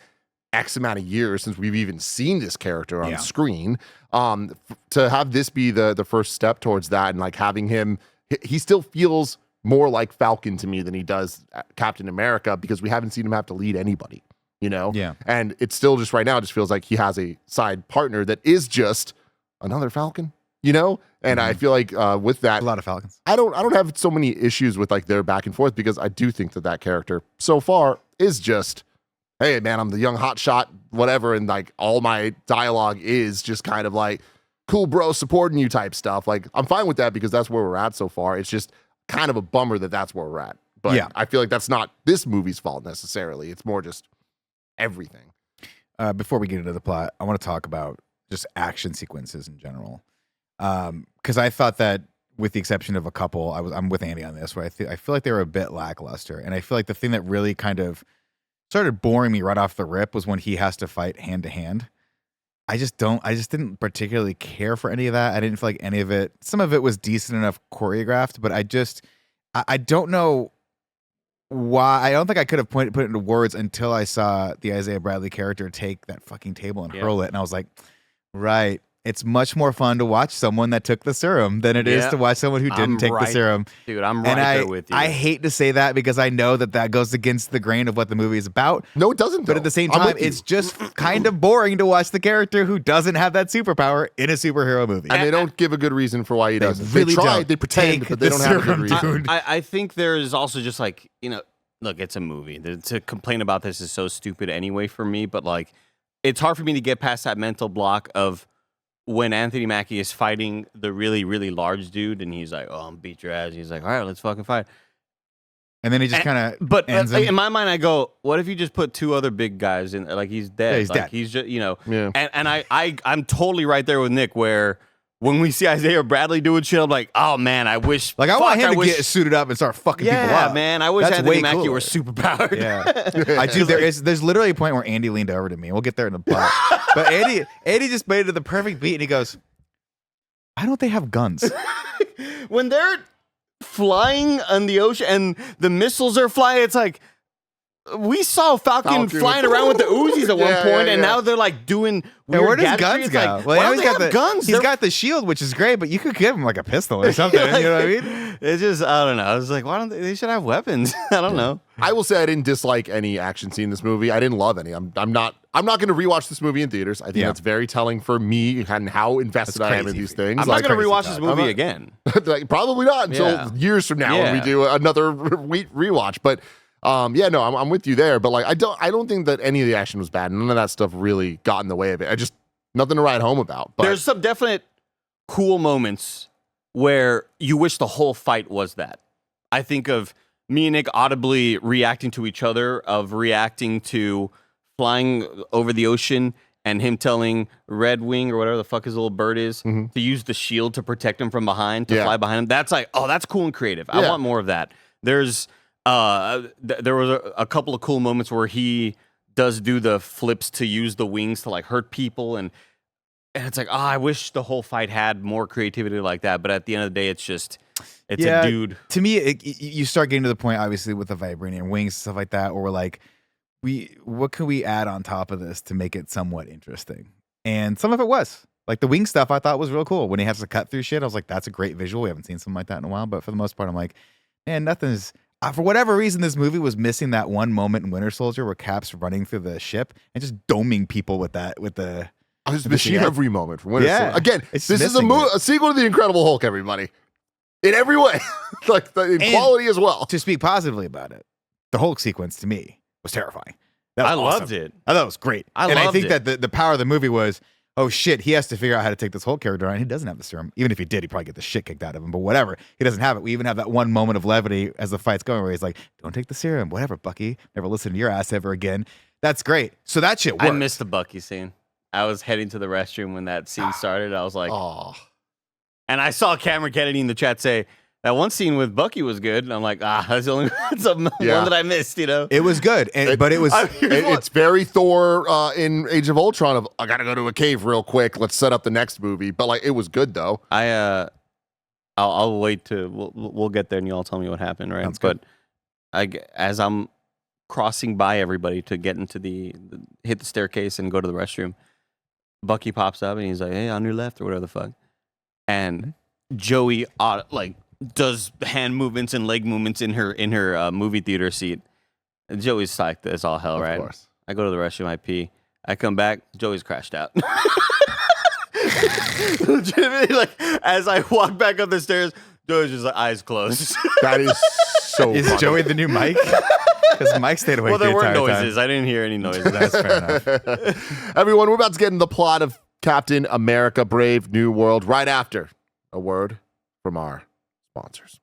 Speaker 1: X amount of years since we've even seen this character on screen, to have this be the first step towards that, and like having him, he still feels more like Falcon to me than he does Captain America, because we haven't seen him have to lead anybody, you know?
Speaker 3: Yeah.
Speaker 1: And it's still just right now, it just feels like he has a side partner that is just another Falcon, you know? And I feel like with that,
Speaker 3: A lot of Falcons.
Speaker 1: I don't have so many issues with like their back and forth, because I do think that character so far is just, hey man, I'm the young hotshot, whatever. And like all my dialogue is just kind of like, cool bro, supporting you type stuff. Like I'm fine with that because that's where we're at so far. It's just kind of a bummer that that's where we're at. But
Speaker 3: Yeah.
Speaker 1: I feel like that's not this movie's fault necessarily. It's more just everything.
Speaker 3: Before we get into the plot, I want to talk about just action sequences in general. Because I thought that, with the exception of a couple, I'm with Andy on this, where I feel like they were a bit lackluster. And I feel like the thing that really kind of started boring me right off the rip was when he has to fight hand to hand. I just didn't particularly care for any of that. I didn't feel like any of it. Some of it was decent enough choreographed, but I don't know why. I don't think I could have put it into words until I saw the Isaiah Bradley character take that fucking table and hurl it. And I was like, right. It's much more fun to watch someone that took the serum than it is to watch someone who didn't take the serum.
Speaker 2: Dude, I'm right there with you.
Speaker 3: I hate to say that because I know that goes against the grain of what the movie is about.
Speaker 1: No, it doesn't.
Speaker 3: But at the same time, it's just kind of boring to watch the character who doesn't have that superpower in a superhero movie.
Speaker 1: And they don't give a good reason for why he doesn't.
Speaker 3: really
Speaker 1: they try,
Speaker 3: don't.
Speaker 1: they pretend,
Speaker 3: Take
Speaker 1: but they
Speaker 3: the
Speaker 1: don't have a good
Speaker 3: serum,
Speaker 1: reason.
Speaker 3: dude.
Speaker 2: I think there's also just like, look, it's a movie. To complain about this is so stupid anyway for me, but like, it's hard for me to get past that mental block of when Anthony Mackie is fighting the really, really large dude, and he's like, "Oh, I'm beat your ass." He's like, "All right, let's fucking fight."
Speaker 3: And then he just kind of.
Speaker 2: But in my mind, I go, "What if you just put two other big guys in? Like he's dead.
Speaker 3: Yeah, he's
Speaker 2: like
Speaker 3: dead.
Speaker 2: he's just,
Speaker 1: Yeah.
Speaker 2: And I'm totally right there with Nick, where when we see Isaiah Bradley doing shit, I'm like, "Oh man, I wish."
Speaker 3: Like, I want him to get suited up and start fucking people up.
Speaker 2: Yeah, man, I wish
Speaker 3: That's
Speaker 2: Anthony
Speaker 3: way
Speaker 2: Mackie
Speaker 3: cooler.
Speaker 2: were superpowered.
Speaker 3: Yeah, I do. There's literally a point where Andy leaned over to me. We'll get there in the plot. But Andy just made it to the perfect beat, and he goes, "Why don't they have guns?"
Speaker 2: When they're flying on the ocean and the missiles are flying, it's like we saw Falcon flying around with the Uzis at one point, and now they're like doing weird
Speaker 3: where does
Speaker 2: gadgetry.
Speaker 3: guns
Speaker 2: It's
Speaker 3: go?
Speaker 2: like,
Speaker 3: Well,
Speaker 2: why
Speaker 3: now
Speaker 2: don't they have guns?
Speaker 3: He's got the shield, which is great, but you could give him like a pistol or something. You know what I mean?
Speaker 2: It's just, I don't know. I was like, why don't they should have weapons? I don't know.
Speaker 1: I will say I didn't dislike any action scene in this movie. I didn't love any. I'm not going to rewatch this movie in theaters. I think that's very telling for me and how invested I am in these things.
Speaker 2: I'm not going to rewatch this movie again.
Speaker 1: Like, probably not until years from now when we do another rewatch. But no, I'm with you there. But like, I don't think that any of the action was bad. None of that stuff really got in the way of it. I just nothing to write home about. But
Speaker 2: there's some definite cool moments where you wish the whole fight was that. I think of me and Nick audibly reacting to each other, of reacting to flying over the ocean and him telling Red Wing or whatever the fuck his little bird is to use the shield to protect him from behind, to fly behind him. That's like, oh, that's cool and creative. I want more of that. There's there was a couple of cool moments where he does do the flips to use the wings to like hurt people, and it's like, oh, I wish the whole fight had more creativity like that. But at the end of the day, it's a dude.
Speaker 3: To me, you start getting to the point, obviously, with the vibranium wings and stuff like that, where we're like, what can we add on top of this to make it somewhat interesting? And some of it was. Like the wing stuff I thought was real cool. When he has to cut through shit, I was like, that's a great visual. We haven't seen something like that in a while. But for the most part, I'm like, man, nothing's... for whatever reason, this movie was missing that one moment in Winter Soldier where Cap's running through the ship and just doming people with the...
Speaker 1: I was
Speaker 3: The
Speaker 1: missing
Speaker 3: machine-
Speaker 1: every moment from Winter
Speaker 3: Yeah,
Speaker 1: Soldier. Again,
Speaker 3: it's
Speaker 1: this is
Speaker 3: missing it.
Speaker 1: a sequel to The Incredible Hulk, everybody. In every way. Like in
Speaker 3: And-
Speaker 1: quality as well.
Speaker 3: To speak positively about it, the Hulk sequence to me was terrifying. That was
Speaker 2: I loved
Speaker 3: awesome.
Speaker 2: it.
Speaker 3: I thought it was great.
Speaker 2: I
Speaker 3: and I
Speaker 2: loved
Speaker 3: think
Speaker 2: it.
Speaker 3: that the power of the movie was, oh shit, he has to figure out how to take this Hulk character on. He doesn't have the serum. Even if he did, he'd probably get the shit kicked out of him. But whatever. He doesn't have it. We even have that one moment of levity as the fight's going where he's like, don't take the serum. Whatever, Bucky. Never listen to your ass ever again. That's great. So that shit worked.
Speaker 2: I missed the Bucky scene. I was heading to the restroom when that scene started. I was like,
Speaker 1: Oh.
Speaker 2: and I saw Cameron Kennedy in the chat say, that one scene with Bucky was good. And I'm like, that's the only that's the one that I missed, you know?
Speaker 3: It was good. But it was...
Speaker 1: It's very Thor in Age of Ultron of, I gotta go to a cave real quick. Let's set up the next movie. But like, it was good though.
Speaker 2: I'll wait to we'll get there and you all tell me what happened, right?
Speaker 3: Sounds
Speaker 2: But as I'm crossing by everybody to get into hit the staircase and go to the restroom, Bucky pops up and he's like, "Hey, on your left," or whatever the fuck. And Joey does hand movements and leg movements in her movie theater seat. And Joey's psyched as all hell, right?
Speaker 1: Of course.
Speaker 2: I go to the restroom, I pee. I come back, Joey's crashed out. Legitimately, like as I walk back up the stairs, Joey's just like eyes closed.
Speaker 1: That is so
Speaker 3: Is
Speaker 1: funny.
Speaker 3: Joey the new Mike? Because Mike stayed awake
Speaker 2: Well, there
Speaker 3: the
Speaker 2: weren't
Speaker 3: entire
Speaker 2: noises.
Speaker 3: time.
Speaker 2: I didn't hear any noises.
Speaker 3: That's fair enough.
Speaker 1: Everyone, we're about to get into the plot of Captain America Brave New World right after a word from our sponsors.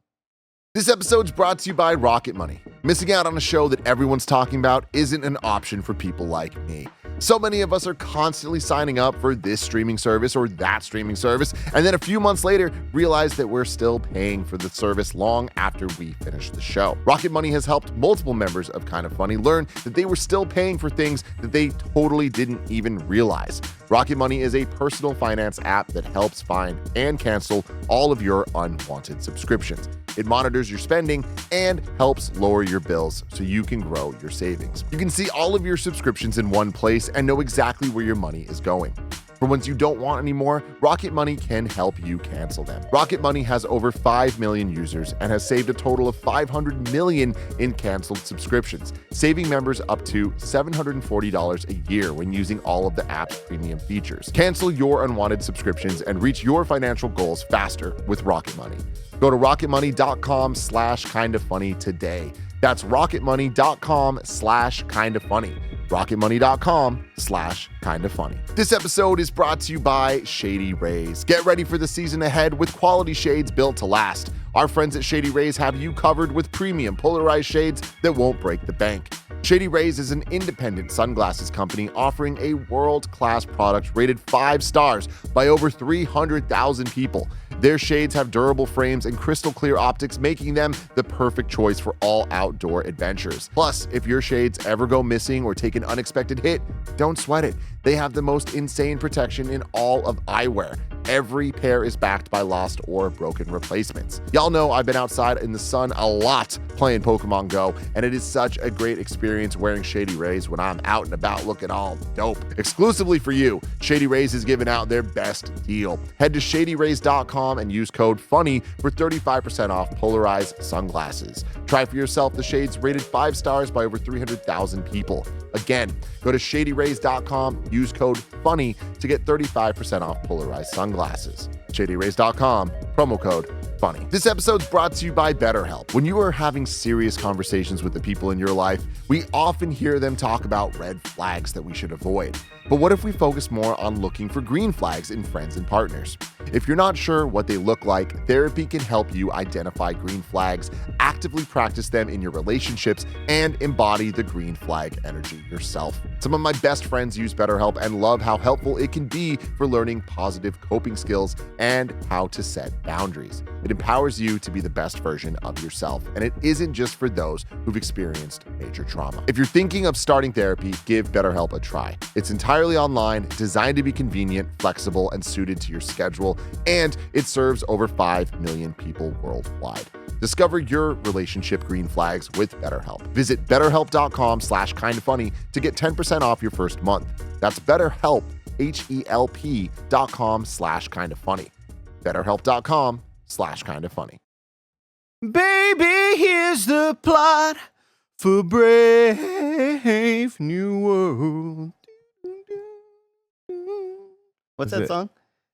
Speaker 1: This episode's brought to you by Rocket Money. Missing out on a show that everyone's talking about isn't an option for people like me. So many of us are constantly signing up for this streaming service or that streaming service, and then a few months later realize that we're still paying for the service long after we finish the show. Rocket Money has helped multiple members of Kind of Funny learn that they were still paying for things that they totally didn't even realize. Rocket Money is a personal finance app that helps find and cancel all of your unwanted subscriptions. It monitors your spending and helps lower your bills so you can grow your savings. You can see all of your subscriptions in one place and know exactly where your money is going. For ones you don't want anymore, Rocket Money can help you cancel them. Rocket Money has over 5 million users and has saved a total of $500 million in canceled subscriptions, saving members up to $740 a year when using all of the app's premium features. Cancel your unwanted subscriptions and reach your financial goals faster with Rocket Money. Go to rocketmoney.com/kindoffunny today. That's rocketmoney.com/kindoffunny. rocketmoney.com/kindoffunny. This episode is brought to you by Shady Rays. Get ready for the season ahead with quality shades built to last. Our friends at Shady Rays have you covered with premium polarized shades that won't break the bank. Shady Rays is an independent sunglasses company offering a world-class product rated 5 stars by over 300,000 people. Their shades have durable frames and crystal clear optics, making them the perfect choice for all outdoor adventures. Plus, if your shades ever go missing or take an unexpected hit, don't sweat it. They have the most insane protection in all of eyewear. Every pair is backed by lost or broken replacements. Y'all know I've been outside in the sun a lot playing Pokemon Go, and it is such a great experience wearing Shady Rays when I'm out and about looking all dope. Exclusively for you, Shady Rays is giving out their best deal. Head to shadyrays.com and use code FUNNY for 35% off polarized sunglasses. Try for yourself the shades rated 5 stars by over 300,000 people. Again, go to shadyrays.com, use code FUNNY to get 35% off polarized sunglasses. shadyrays.com, promo code FUNNY. This episode's brought to you by BetterHelp. When you are having serious conversations with the people in your life, we often hear them talk about red flags that we should avoid. But what if we focus more on looking for green flags in friends and partners? If you're not sure what they look like, therapy can help you identify green flags, actively practice them in your relationships, and embody the green flag energy yourself. Some of my best friends use BetterHelp and love how helpful it can be for learning positive coping skills and how to set boundaries. It empowers you to be the best version of yourself, and it isn't just for those who've experienced major trauma. If you're thinking of starting therapy, give BetterHelp a try. It's entirely online, designed to be convenient, flexible, and suited to your schedule, and it serves over 5 million people worldwide. Discover your relationship green flags with BetterHelp. Visit betterhelp.com/kindoffunny to get 10% off your first month. That's BetterHelp, HELP.com/kindoffunny. BetterHelp.com/kindoffunny.
Speaker 2: Baby, here's the plot for Brave New World. What's
Speaker 3: Is
Speaker 2: that
Speaker 3: it-
Speaker 2: song?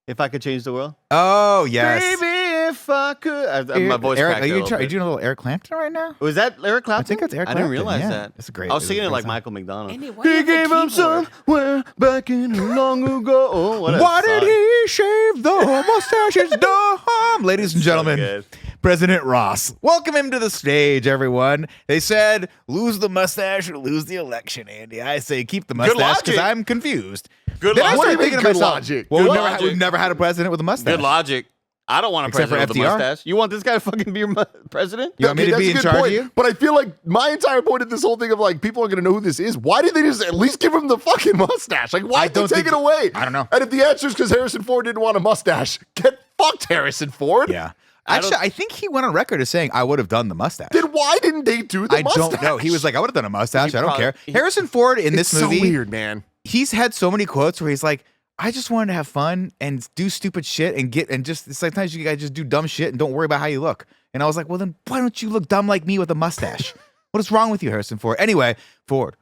Speaker 2: If I Could Change the World.
Speaker 3: Oh yes.
Speaker 2: Baby, if I could. My voice
Speaker 3: Eric,
Speaker 2: cracked.
Speaker 3: are
Speaker 2: a
Speaker 3: you
Speaker 2: little bit.
Speaker 3: doing a little Eric Clapton right now?
Speaker 2: Was that Eric Clapton?
Speaker 3: I think it's Eric
Speaker 2: I
Speaker 3: Clapton.
Speaker 2: didn't realize
Speaker 3: yeah.
Speaker 2: that.
Speaker 3: It's a great.
Speaker 2: I was
Speaker 3: it's a
Speaker 2: singing it
Speaker 3: great
Speaker 2: like
Speaker 3: song.
Speaker 2: Michael McDonald.
Speaker 4: Andy, why do you
Speaker 2: He
Speaker 4: have the
Speaker 2: gave him
Speaker 4: keyboard?
Speaker 2: somewhere back in long ago. Oh, what a
Speaker 3: Why did
Speaker 2: song.
Speaker 3: he shave the mustaches? Dumb, ladies and
Speaker 2: So
Speaker 3: gentlemen.
Speaker 2: good.
Speaker 3: President Ross. Welcome him to the stage, everyone. They said, lose the mustache or lose the election, Andy. I say keep the mustache because
Speaker 2: logic.
Speaker 3: I'm confused.
Speaker 2: Good
Speaker 3: Then I
Speaker 2: logic.
Speaker 3: started
Speaker 1: What do you
Speaker 3: thinking
Speaker 1: mean,
Speaker 3: to
Speaker 1: good
Speaker 3: myself,
Speaker 1: logic?
Speaker 3: well,
Speaker 2: Good
Speaker 3: we've
Speaker 2: logic.
Speaker 3: never had a president with a mustache.
Speaker 2: Good logic. I don't want a
Speaker 3: Except for
Speaker 2: president with a
Speaker 3: FDR.
Speaker 2: mustache. You want this guy to fucking be your president?
Speaker 3: You want me to
Speaker 1: that's
Speaker 3: be
Speaker 1: a
Speaker 3: in
Speaker 1: good
Speaker 3: charge
Speaker 1: point,
Speaker 3: of you?
Speaker 1: But I feel like my entire point of this whole thing of like people are going to know who this is. Why did they just at least give him the fucking mustache? Like, why
Speaker 3: I
Speaker 1: did they
Speaker 3: don't
Speaker 1: take
Speaker 3: think-
Speaker 1: it away?
Speaker 3: I don't know.
Speaker 1: And if the answer is because Harrison Ford didn't want a mustache, get fucked, Harrison Ford.
Speaker 3: Yeah. Actually, I think he went on record as saying, I would have done the mustache.
Speaker 1: Then why didn't they do the
Speaker 3: I
Speaker 1: mustache?
Speaker 3: don't know. He was like, I would have done a mustache.
Speaker 2: He
Speaker 3: I don't
Speaker 2: probably-
Speaker 3: care.
Speaker 2: he-
Speaker 3: Harrison Ford in
Speaker 1: it's
Speaker 3: this movie,
Speaker 1: so weird, man.
Speaker 3: he's had so many quotes where he's like, I just wanted to have fun and do stupid shit and just sometimes you guys just do dumb shit and don't worry about how you look. And I was like, well, then why don't you look dumb like me with a mustache? What is wrong with you, Harrison Ford? Anyway, Ford.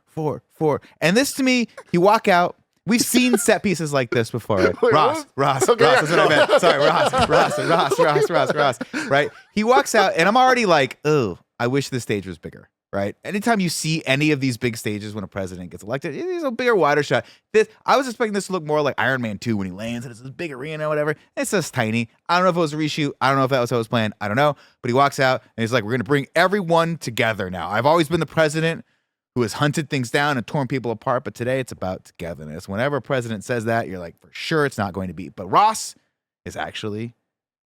Speaker 3: And this to me, you walk out. We've seen set pieces like this before. Right?
Speaker 1: Wait,
Speaker 3: Ross.
Speaker 1: Okay, yeah.
Speaker 3: That's what I meant. Sorry, Ross. Right? He walks out, and I'm already like, oh, I wish the stage was bigger. Right? Anytime you see any of these big stages when a president gets elected, it is a bigger, wider shot. I was expecting this to look more like Iron Man 2 when he lands and it's this big arena or whatever. It's just tiny. I don't know if it was a reshoot. I don't know if that was how it was planned. I don't know. But he walks out and he's like, we're going to bring everyone together now. I've always been the president who has hunted things down and torn people apart, but today it's about togetherness. Whenever a president says that, you're like, for sure it's not going to be. But Ross is actually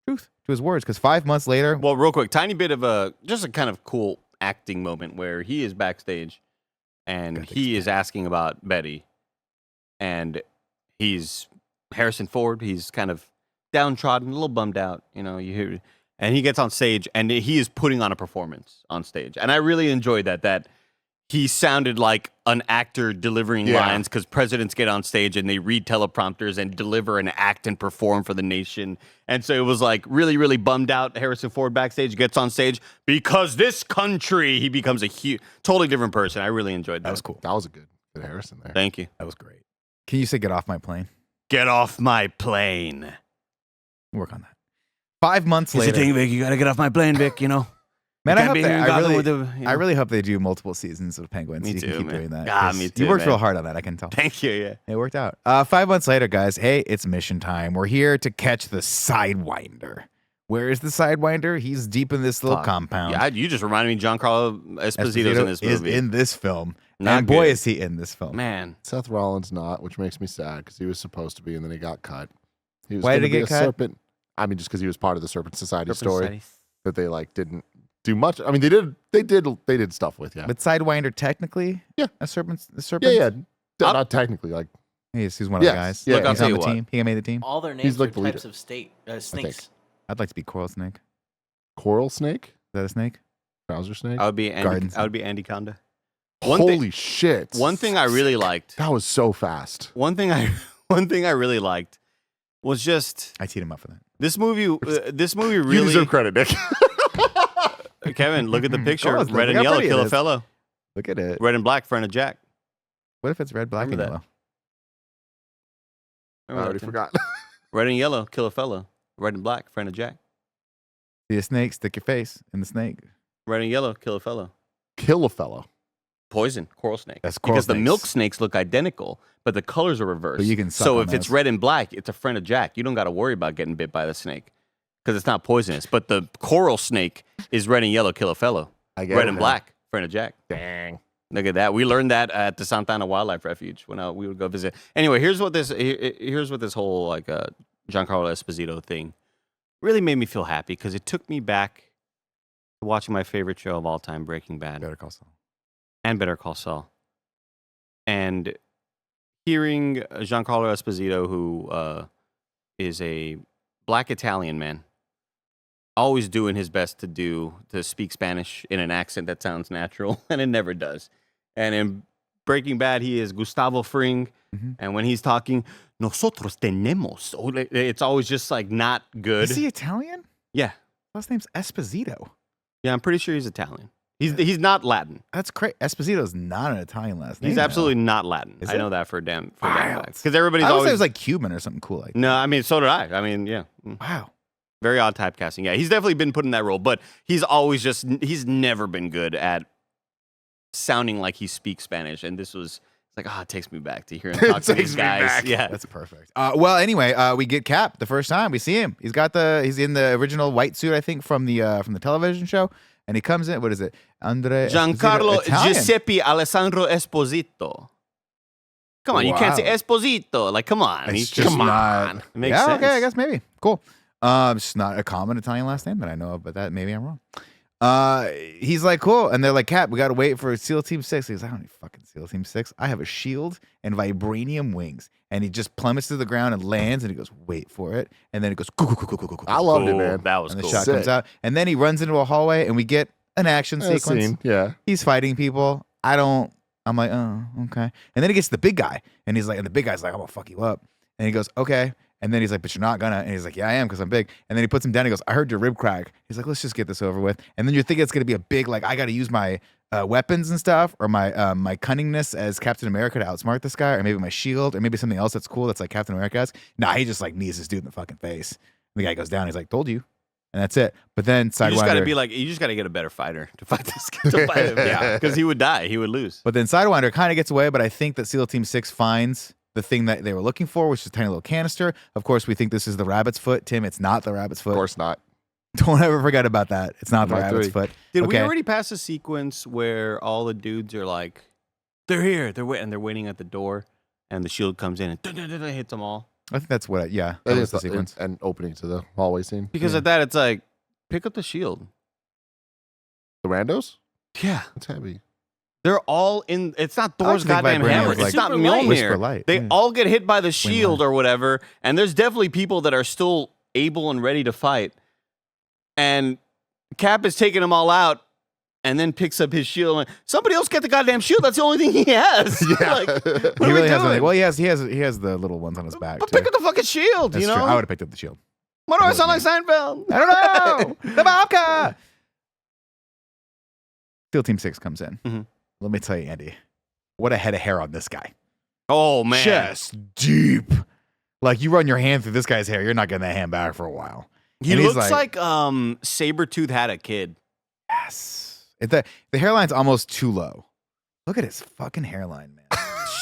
Speaker 3: truth to his words because 5 months later,
Speaker 2: Well, real quick, tiny bit of just a kind of cool acting moment where he is backstage and he is asking about Betty and he's Harrison Ford. He's kind of downtrodden, a little bummed out, you know, you hear, and he gets on stage and he is putting on a performance on stage. And I really enjoyed that he sounded like an actor delivering
Speaker 1: Yeah.
Speaker 2: lines because presidents get on stage and they read teleprompters and deliver and act and perform for the nation. And so it was like really, really bummed out. Harrison Ford backstage gets on stage because this country, he becomes a totally different person. I really enjoyed that.
Speaker 3: that was cool.
Speaker 1: That was a good Harrison there.
Speaker 2: Thank you.
Speaker 3: That was great. Can you say get off my plane?
Speaker 2: Get off my plane.
Speaker 3: We'll work on that. 5 months later.
Speaker 2: Vic. You got to get off my plane, Vic, you know.
Speaker 3: Man,
Speaker 2: You
Speaker 3: I
Speaker 2: can't
Speaker 3: hope
Speaker 2: be
Speaker 3: they,
Speaker 2: here in
Speaker 3: I
Speaker 2: Gotham
Speaker 3: really,
Speaker 2: with the, you
Speaker 3: I
Speaker 2: know.
Speaker 3: really hope they do multiple seasons of Penguins.
Speaker 2: Me
Speaker 3: so you
Speaker 2: too,
Speaker 3: can keep
Speaker 2: man.
Speaker 3: doing that.
Speaker 2: Ah,
Speaker 3: 'cause
Speaker 2: me
Speaker 3: You
Speaker 2: too,
Speaker 3: worked real
Speaker 2: man.
Speaker 3: hard on that, I can tell.
Speaker 2: Thank you, yeah.
Speaker 3: It worked out. 5 months later, guys, hey, it's mission time. We're here to catch the Sidewinder. Where is the Sidewinder? He's deep in this little
Speaker 2: Fuck.
Speaker 3: compound.
Speaker 2: Yeah, you just reminded me Giancarlo Esposito's in this
Speaker 3: is
Speaker 2: movie.
Speaker 3: in this film.
Speaker 2: Not
Speaker 3: and boy,
Speaker 2: good.
Speaker 3: is he in this film.
Speaker 2: Man.
Speaker 1: Seth Rollins not, which makes me sad because he was supposed to be and then he got cut. He was
Speaker 3: Why did
Speaker 1: gonna
Speaker 3: he
Speaker 1: be
Speaker 3: get
Speaker 1: a
Speaker 3: cut?
Speaker 1: serpent. I mean, just because he was part of the Serpent Society
Speaker 2: Serpent
Speaker 1: story
Speaker 2: Society.
Speaker 1: that they like didn't do much. I mean, they did stuff with, yeah.
Speaker 3: But Sidewinder, technically,
Speaker 1: Yeah.
Speaker 3: a serpent.
Speaker 1: Yeah. Not technically, like
Speaker 3: He's one of the
Speaker 1: Yes.
Speaker 3: guys.
Speaker 1: Yeah.
Speaker 2: Look, I'll
Speaker 3: He's
Speaker 2: tell
Speaker 3: on
Speaker 2: you
Speaker 3: the
Speaker 2: what.
Speaker 3: team. He made the team.
Speaker 4: All their names
Speaker 1: like
Speaker 4: are
Speaker 1: the leader,
Speaker 4: types of snakes.
Speaker 3: I'd like to be Coral Snake.
Speaker 1: coral snake,
Speaker 3: Is that a snake?
Speaker 1: trouser snake.
Speaker 2: I would be
Speaker 3: Garden
Speaker 2: Andy Conda.
Speaker 1: Holy shit!
Speaker 2: One thing I really liked.
Speaker 1: That was so fast.
Speaker 2: One thing I really liked was just
Speaker 3: I teed him up for that.
Speaker 2: this movie. This movie
Speaker 1: You
Speaker 2: really.
Speaker 1: deserve credit, Nick.
Speaker 2: Kevin, look at the picture.
Speaker 3: Oh, look
Speaker 2: Red and
Speaker 3: how
Speaker 2: yellow,
Speaker 3: pretty it
Speaker 2: kill a
Speaker 3: is.
Speaker 2: fellow.
Speaker 3: Look at it.
Speaker 2: Red and black, friend of Jack.
Speaker 3: What if it's red, black, and
Speaker 2: Remember that.
Speaker 3: yellow?
Speaker 1: I
Speaker 2: Remember
Speaker 1: already
Speaker 2: that, Tim?
Speaker 1: forgot.
Speaker 2: Red and yellow, kill a fellow. Red and black, friend of Jack.
Speaker 3: See a snake, stick your face in the snake.
Speaker 2: Red and yellow, kill a fellow.
Speaker 1: Kill a fellow.
Speaker 2: Poison, coral snake.
Speaker 3: That's coral
Speaker 2: because the
Speaker 3: snakes.
Speaker 2: milk snakes look identical, but the colors are reversed.
Speaker 3: But you can suck
Speaker 2: so
Speaker 3: on
Speaker 2: if it's
Speaker 3: those.
Speaker 2: red and black, it's a friend of Jack. You don't got to worry about getting bit by the snake because it's not poisonous. But the coral snake is red and yellow, kill a fellow.
Speaker 1: I get
Speaker 2: Red
Speaker 1: it
Speaker 2: and
Speaker 1: now.
Speaker 2: black, friend of Jack.
Speaker 1: Dang.
Speaker 2: Look at that. We learned that at the Santa Ana Wildlife Refuge when we would go visit. Anyway, here's what this whole like Giancarlo Esposito thing really made me feel happy because it took me back to watching my favorite show of all time, Breaking Bad,
Speaker 3: Better Call Saul.
Speaker 2: and Better Call Saul, and hearing Giancarlo Esposito, who is a black Italian man, always doing his best to speak Spanish in an accent that sounds natural, and it never does. And in Breaking Bad, he is Gustavo Fring,
Speaker 3: Mhm.
Speaker 2: and when he's talking, nosotros tenemos, it's always just like not good.
Speaker 3: Is he Italian?
Speaker 2: Yeah,
Speaker 3: Last name's Esposito.
Speaker 2: yeah, I'm pretty sure he's Italian. He's not Latin.
Speaker 3: That's crazy. Esposito's not an Italian last name.
Speaker 2: He's absolutely not Latin.
Speaker 3: Is
Speaker 2: I
Speaker 3: it?
Speaker 2: know that for a damn
Speaker 3: Wild.
Speaker 2: fact. Because everybody's
Speaker 3: I always
Speaker 2: always
Speaker 3: say it was like Cuban or something cool like that.
Speaker 2: no. I mean, so did I. I mean, yeah.
Speaker 3: Wow.
Speaker 2: Very odd typecasting. Yeah, he's definitely been put in that role, but he's never been good at sounding like he speaks Spanish. And this was it's like, it takes me back to hear him talk to these guys. Yeah.
Speaker 3: That's perfect. Well, anyway, we get Cap the first time we see him. He's in the original white suit, I think, from the television show. And he comes in. What is it? Andre
Speaker 2: Giancarlo
Speaker 3: Esposito, Italian.
Speaker 2: Giuseppe Alessandro Esposito. Come on, you can't say
Speaker 3: Wow.
Speaker 2: Esposito. Like, come on.
Speaker 3: It's just
Speaker 2: Come
Speaker 3: not-
Speaker 2: on. It makes
Speaker 3: Yeah,
Speaker 2: sense.
Speaker 3: okay, I guess maybe. Cool. It's not a common Italian last name that I know of, but that maybe I'm wrong. He's like, cool. And they're like, Cap, we got to wait for SEAL Team 6. He goes, I don't need fucking SEAL Team 6. I have a shield and vibranium wings. And he just plummets to the ground and lands, and he goes, wait for it. And then it goes,
Speaker 1: I loved it,
Speaker 2: Cool.
Speaker 1: man.
Speaker 2: That was
Speaker 3: and the
Speaker 2: cool.
Speaker 3: shot
Speaker 1: Sick.
Speaker 3: comes out. And then he runs into a hallway, and we get an action sequence.
Speaker 1: Scene. Yeah.
Speaker 3: He's fighting people. I'm like, oh, okay. And then he gets to the big guy, and he's like, and the big guy's like, I'm gonna fuck you up. And he goes, okay. And then he's like, but you're not gonna. And he's like, yeah, I am, because I'm big. And then he puts him down. He goes, I heard your rib crack. He's like, let's just get this over with. And then you're thinking it's gonna be a big, like, I gotta use my weapons and stuff, or my my cunningness as Captain America to outsmart this guy, or maybe my shield, or maybe something else that's cool that's like Captain America has. Nah, he just like knees this dude in the fucking face. And the guy goes down. He's like, told you. And that's it. But then
Speaker 2: You just gotta
Speaker 3: Sidewinder.
Speaker 2: be like, you just gotta get a better fighter to fight this guy. To fight him. Yeah, because he would die. He would lose.
Speaker 3: But then Sidewinder kind of gets away, but I think that SEAL Team 6 finds the thing that they were looking for, which is a tiny little canister. Of course, we think this is the rabbit's foot. Tim, it's not the rabbit's
Speaker 1: Of
Speaker 3: foot.
Speaker 1: course not.
Speaker 3: Don't ever forget about that. It's not the
Speaker 1: Number
Speaker 3: rabbit's
Speaker 1: 3.
Speaker 3: foot.
Speaker 2: Did we
Speaker 3: Okay.
Speaker 2: already pass a sequence where all the dudes are like, they're here, they're waiting at the door, and the shield comes in and hits them all?
Speaker 3: I think that's what, yeah.
Speaker 1: That
Speaker 3: That was
Speaker 1: is
Speaker 3: the sequence.
Speaker 1: an opening to the hallway scene.
Speaker 2: Because at that, it's like, pick up the shield.
Speaker 1: The randos?
Speaker 2: Yeah.
Speaker 1: It's heavy.
Speaker 2: They're all in. It's not Thor's
Speaker 3: think
Speaker 2: goddamn
Speaker 3: vibranium
Speaker 2: hammer.
Speaker 3: is
Speaker 2: It's
Speaker 3: like
Speaker 2: not
Speaker 4: super light.
Speaker 3: Whisper
Speaker 2: Mjolnir.
Speaker 3: light.
Speaker 2: They
Speaker 3: yeah.
Speaker 2: all get hit by the shield
Speaker 3: light.
Speaker 2: or whatever, and there's definitely people that are still able and ready to fight. And Cap is taking them all out, and then picks up his shield. And somebody else get the goddamn shield. That's the only thing he has.
Speaker 1: Yeah.
Speaker 2: Like, what
Speaker 3: He
Speaker 2: are we
Speaker 3: really has
Speaker 2: doing?
Speaker 3: nothing. Well, he has the little ones on his back.
Speaker 2: But
Speaker 3: too.
Speaker 2: pick up the fucking shield.
Speaker 3: That's
Speaker 2: you know.
Speaker 3: true. I would have picked up the shield.
Speaker 2: Why do I
Speaker 3: That
Speaker 2: sound like
Speaker 3: was
Speaker 2: Seinfeld?
Speaker 3: I don't know. The Babka. SEAL Team 6 comes in.
Speaker 2: Mhm.
Speaker 3: Let me tell you, Andy, what a head of hair on this guy.
Speaker 2: Oh man.
Speaker 3: Just deep. Like, you run your hand through this guy's hair, you're not getting that hand back for a while.
Speaker 2: He
Speaker 3: And he's
Speaker 2: looks like Sabretooth had a kid.
Speaker 3: Yes. The hairline's almost too low. Look at his fucking hairline, man.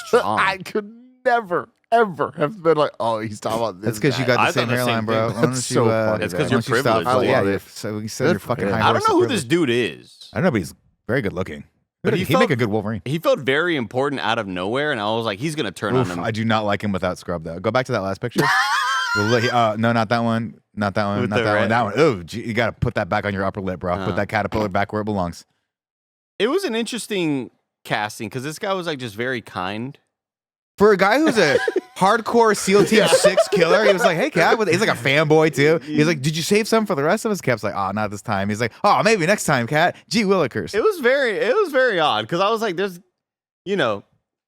Speaker 2: Strong.
Speaker 1: I could never, ever have been like, oh, he's talking about this.
Speaker 3: That's because you
Speaker 1: guy.
Speaker 3: got the
Speaker 2: I
Speaker 3: same
Speaker 2: thought the same
Speaker 3: hairline, bro.
Speaker 2: thing.
Speaker 3: Why don't
Speaker 1: That's
Speaker 3: you,
Speaker 1: so funny,
Speaker 2: That's 'cause
Speaker 1: man.
Speaker 2: you're
Speaker 3: why don't you stop-
Speaker 2: privileged.
Speaker 1: I
Speaker 3: yeah,
Speaker 1: love
Speaker 3: you
Speaker 1: it.
Speaker 3: so you said
Speaker 1: Good
Speaker 3: you're
Speaker 1: for
Speaker 3: fucking
Speaker 1: him.
Speaker 3: high
Speaker 2: I don't
Speaker 3: horse
Speaker 2: know
Speaker 3: of
Speaker 2: who this
Speaker 3: privilege.
Speaker 2: dude is.
Speaker 3: I don't know, but he's very good looking.
Speaker 2: But
Speaker 3: He'd
Speaker 2: he
Speaker 3: make
Speaker 2: felt-
Speaker 3: a good Wolverine.
Speaker 2: He felt very important out of nowhere, and I was like, he's gonna turn
Speaker 3: Oof,
Speaker 2: on him.
Speaker 3: I do not like him without scrub, though. Go back to that last picture. No, not that one. Not that one.
Speaker 2: With
Speaker 3: Not
Speaker 2: the
Speaker 3: that one.
Speaker 2: red-
Speaker 3: That one. Oh, you got to put that back on your upper lip, bro.
Speaker 2: Uh-huh.
Speaker 3: Put that caterpillar back where it belongs.
Speaker 2: It was an interesting casting because this guy was like just very kind.
Speaker 3: For a guy who's a hardcore SEAL Team 6 killer, he was like, hey, Cap. He's like a fanboy, too. He's like, did you save some for the rest of us? Cap's like, oh, not this time. He's like, oh, maybe next time, Cat. Gee willikers.
Speaker 2: It was very odd because I was like, there's,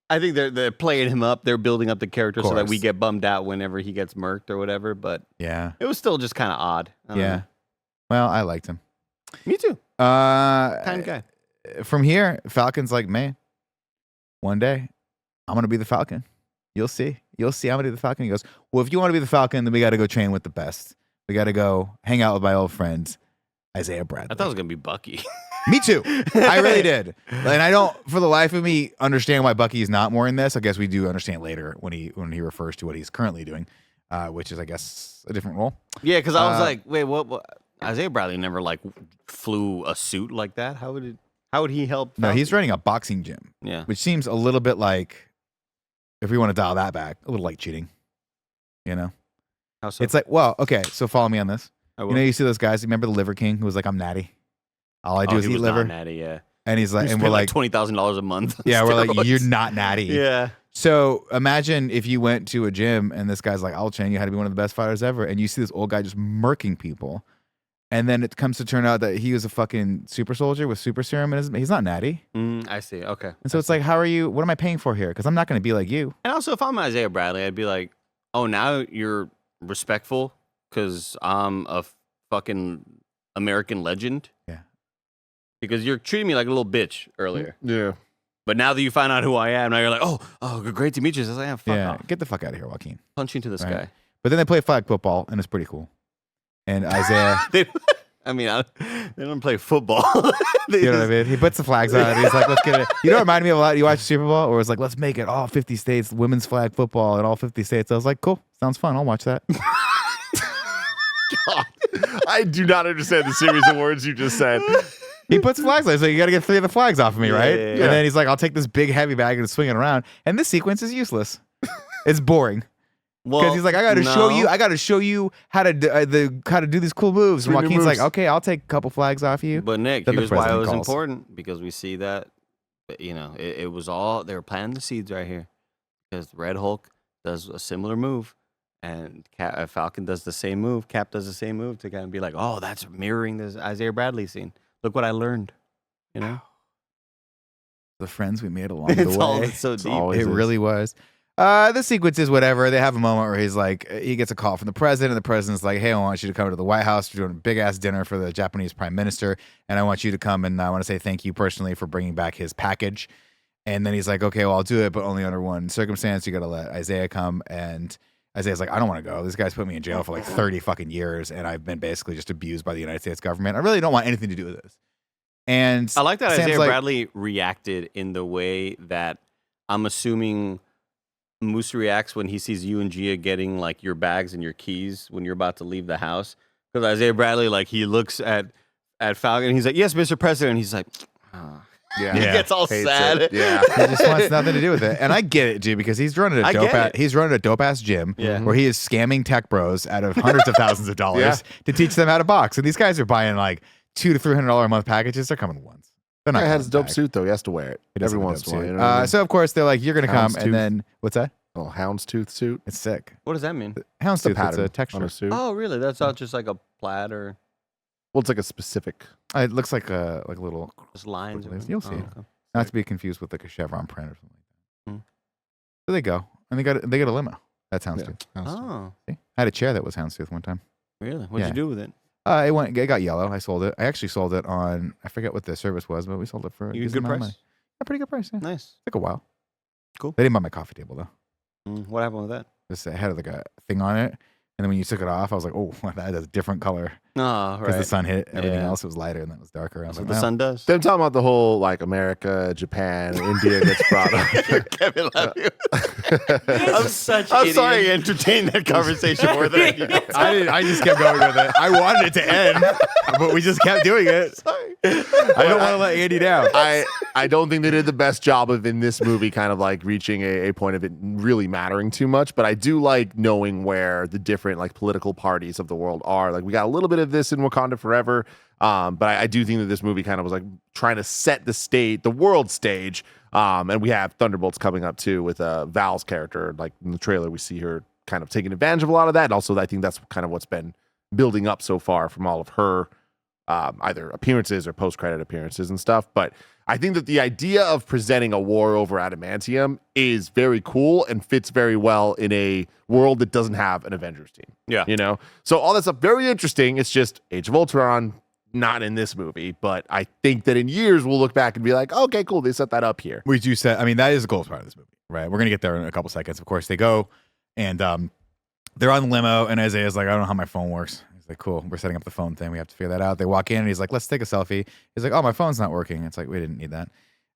Speaker 2: I think they're playing him up. They're building up the character so that we
Speaker 3: Course.
Speaker 2: get bummed out whenever he gets murked or whatever. But
Speaker 3: Yeah.
Speaker 2: it was still just kind of odd. I don't
Speaker 3: Yeah.
Speaker 2: know.
Speaker 3: Well, I liked him.
Speaker 2: Me too. Kind
Speaker 3: Kind
Speaker 2: guy.
Speaker 3: From here, Falcon's like, man, one day I'm going to be the Falcon. You'll see. You'll see I'm going to be the Falcon. He goes, well, if you want to be the Falcon, then we got to go train with the best. We got to go hang out with my old friend, Isaiah Bradley.
Speaker 2: I thought it was gonna be Bucky.
Speaker 3: Me too. I really did. And I don't, for the life of me, understand why Bucky is not more in this. I guess we do understand later when he refers to what he's currently doing, which is, I guess, a different role.
Speaker 2: Yeah, because I was
Speaker 3: Uh,
Speaker 2: like, wait, what? Isaiah Bradley never like flew a suit like that. How would he help?
Speaker 3: No, he's
Speaker 2: Falcon?
Speaker 3: running a boxing gym,
Speaker 2: Yeah.
Speaker 3: which seems a little bit like, if we want to dial that back, a little like cheating. You know?
Speaker 2: How so?
Speaker 3: It's like, well, okay, so follow me on this.
Speaker 2: I
Speaker 3: You
Speaker 2: will.
Speaker 3: know, you see those guys, remember the Liver King who was like, I'm natty. All I do is
Speaker 2: he
Speaker 3: eat
Speaker 2: was
Speaker 3: liver.
Speaker 2: not natty, yeah.
Speaker 3: And he's like,
Speaker 2: He
Speaker 3: and
Speaker 2: spent
Speaker 3: we're like,
Speaker 2: $20,000 a month. on
Speaker 3: yeah, we're like,
Speaker 2: steroids.
Speaker 3: you're not natty.
Speaker 2: Yeah.
Speaker 3: So imagine if you went to a gym and this guy's like, I'll train you how to be one of the best fighters ever. And you see this old guy just murking people. And then it comes to turn out that he was a fucking super soldier with super serum. And he's not natty.
Speaker 2: I see. Okay.
Speaker 3: And so it's like, how are you? What am I paying for here? Because I'm not going to be like you.
Speaker 2: And also, if I'm Isaiah Bradley, I'd be like, oh, now you're respectful because I'm a fucking American legend.
Speaker 3: Yeah.
Speaker 2: because you're treating me like a little bitch earlier.
Speaker 1: Yeah.
Speaker 2: But now that you find out who I am, now you're like, oh, great to meet you. I was like, fuck off.
Speaker 3: Get the fuck out of here, Joaquin.
Speaker 2: Punch you to the sky.
Speaker 3: But then they play flag football, and it's pretty cool. And Isaiah,
Speaker 2: they don't play football.
Speaker 3: you know what I mean? He puts the flags on. And he's like, let's get it. You know what reminded me of a lot? You watch the Super Bowl? Where it's like, let's make it all 50 states, women's flag football in all 50 states. I was like, cool. Sounds fun. I'll watch that.
Speaker 1: God, I do not understand the series of words you just said.
Speaker 3: He puts flags on. So you got to get 3 of the flags off of me, right?
Speaker 2: Yeah.
Speaker 3: And then he's like, I'll take this big heavy bag and swing it around. And this sequence is useless. It's boring. Because he's like, I got to show you how to do these cool moves. And Joaquin's like, okay, I'll take a couple flags off you.
Speaker 2: But Nick,
Speaker 3: Then the
Speaker 2: here's why it
Speaker 3: president
Speaker 2: was
Speaker 3: calls.
Speaker 2: important, because we see that, it was all, they were planting the seeds right here. Because Red Hulk does a similar move, and Falcon does the same move. Cap does the same move to kind of be like, oh, that's mirroring this Isaiah Bradley scene. Look what I learned,
Speaker 3: The friends we made along the
Speaker 2: It's
Speaker 3: way.
Speaker 2: it's so deep.
Speaker 3: It really was. The sequence is whatever. They have a moment where he's like, he gets a call from the president, and the president's like, hey, I want you to come to the White House. We're doing a big ass dinner for the Japanese prime minister, and I want you to come, and I want to say thank you personally for bringing back his package. And then he's like, okay, well, I'll do it, but only under one circumstance. You got to let Isaiah come. And Isaiah's like, I don't want to go. This guy's put me in jail for like 30 fucking years, and I've been basically just abused by the United States government. I really don't want anything to do with this. And
Speaker 2: I like that
Speaker 3: Sam's
Speaker 2: Isaiah
Speaker 3: like,
Speaker 2: Bradley reacted in the way that I'm assuming Moose reacts when he sees you and Gia getting like your bags and your keys when you're about to leave the house. Because Isaiah Bradley, like, he looks at Falcon and he's like, yes, Mr. President. And he's like,
Speaker 1: Yeah.
Speaker 2: he gets all
Speaker 1: Hates
Speaker 2: sad.
Speaker 1: it. Yeah.
Speaker 3: he just wants nothing to do with it. And I get it, G, because he's running a dope ass gym where he is scamming tech bros out of hundreds of thousands of dollars to teach them how to box. And these guys are buying like $200 to $300 a month packages. They're coming once. They're not.
Speaker 1: He has
Speaker 3: coming
Speaker 1: his dope
Speaker 3: back.
Speaker 1: suit though. He has to wear it
Speaker 3: He does
Speaker 1: every
Speaker 3: have a
Speaker 1: once
Speaker 3: dope
Speaker 1: in a while.
Speaker 3: suit.
Speaker 1: You know what I mean?
Speaker 3: So of course they're like, you're gonna come,
Speaker 1: Houndstooth.
Speaker 3: and then what's that?
Speaker 1: Oh, houndstooth suit.
Speaker 3: It's sick.
Speaker 2: What does that mean?
Speaker 3: Houndstooth. It's
Speaker 1: Pattern
Speaker 3: a
Speaker 1: on
Speaker 3: texture.
Speaker 1: a suit.
Speaker 2: Oh, really? That's not just like a plaid or
Speaker 1: Well, it's like a specific.
Speaker 3: It looks like a little,
Speaker 2: just lines. or-
Speaker 3: You'll see.
Speaker 2: okay.
Speaker 3: not to be confused with like a chevron print or something like that.
Speaker 2: Hmm.
Speaker 3: So they go and they get a limo. That's Houndstooth.
Speaker 1: Houndstooth.
Speaker 2: Oh,
Speaker 3: See? I had a chair that was Houndstooth one time.
Speaker 2: really? What'd
Speaker 3: Yeah.
Speaker 2: you do with it?
Speaker 3: It got yellow. I sold it. I actually sold it on, I forget what the service was, but we sold it for a
Speaker 2: You
Speaker 3: decent
Speaker 2: good
Speaker 3: amount of
Speaker 2: price?
Speaker 3: money. A pretty good price. Yeah.
Speaker 2: Nice.
Speaker 3: Took a while.
Speaker 2: Cool.
Speaker 3: They didn't buy my coffee table though.
Speaker 2: What happened with that?
Speaker 3: This had like a thing on it, and then when you took it off, I was like, oh, that is a different color
Speaker 2: Oh,
Speaker 3: because the
Speaker 2: right.
Speaker 3: sun hit everything
Speaker 2: Yeah.
Speaker 3: else. It was lighter and that was darker. I was
Speaker 2: That's what
Speaker 3: like,
Speaker 2: the
Speaker 3: well,
Speaker 2: sun does.
Speaker 1: They're talking about the whole like America, Japan, India gets brought up.
Speaker 2: Kevin Love.
Speaker 4: I'm such
Speaker 2: I'm
Speaker 4: idiot.
Speaker 2: sorry I entertained that conversation more than I need.
Speaker 3: I didn't. I just kept going with it. I wanted it to end, but we just kept doing it.
Speaker 2: Sorry.
Speaker 3: I don't want to let Andy down.
Speaker 1: I don't think they did the best job of in this movie kind of like reaching a point of it really mattering too much, but I do like knowing where the different like political parties of the world are. Like we got a little bit of this in Wakanda Forever, but I do think that this movie kind of was like trying to set the world stage, and we have Thunderbolts coming up too with Val's character. Like in the trailer we see her kind of taking advantage of a lot of that, and also I think that's kind of what's been building up so far from all of her either appearances or post-credit appearances and stuff. But I think that the idea of presenting a war over adamantium is very cool and fits very well in a world that doesn't have an Avengers team.
Speaker 2: Yeah.
Speaker 1: You know? So all that stuff, very interesting. It's just Age of Ultron, not in this movie. But I think that in years we'll look back and be like, okay, cool, they set that up here.
Speaker 3: Which you said, I mean, that is the coolest part of this movie, right? We're gonna get there in a couple seconds. Of course, they go and they're on the limo, and Isaiah's like, I don't know how my phone works. He's like, cool, we're setting up the phone thing. We have to figure that out. They walk in, and he's like, let's take a selfie. He's like, oh, my phone's not working. It's like, we didn't need that.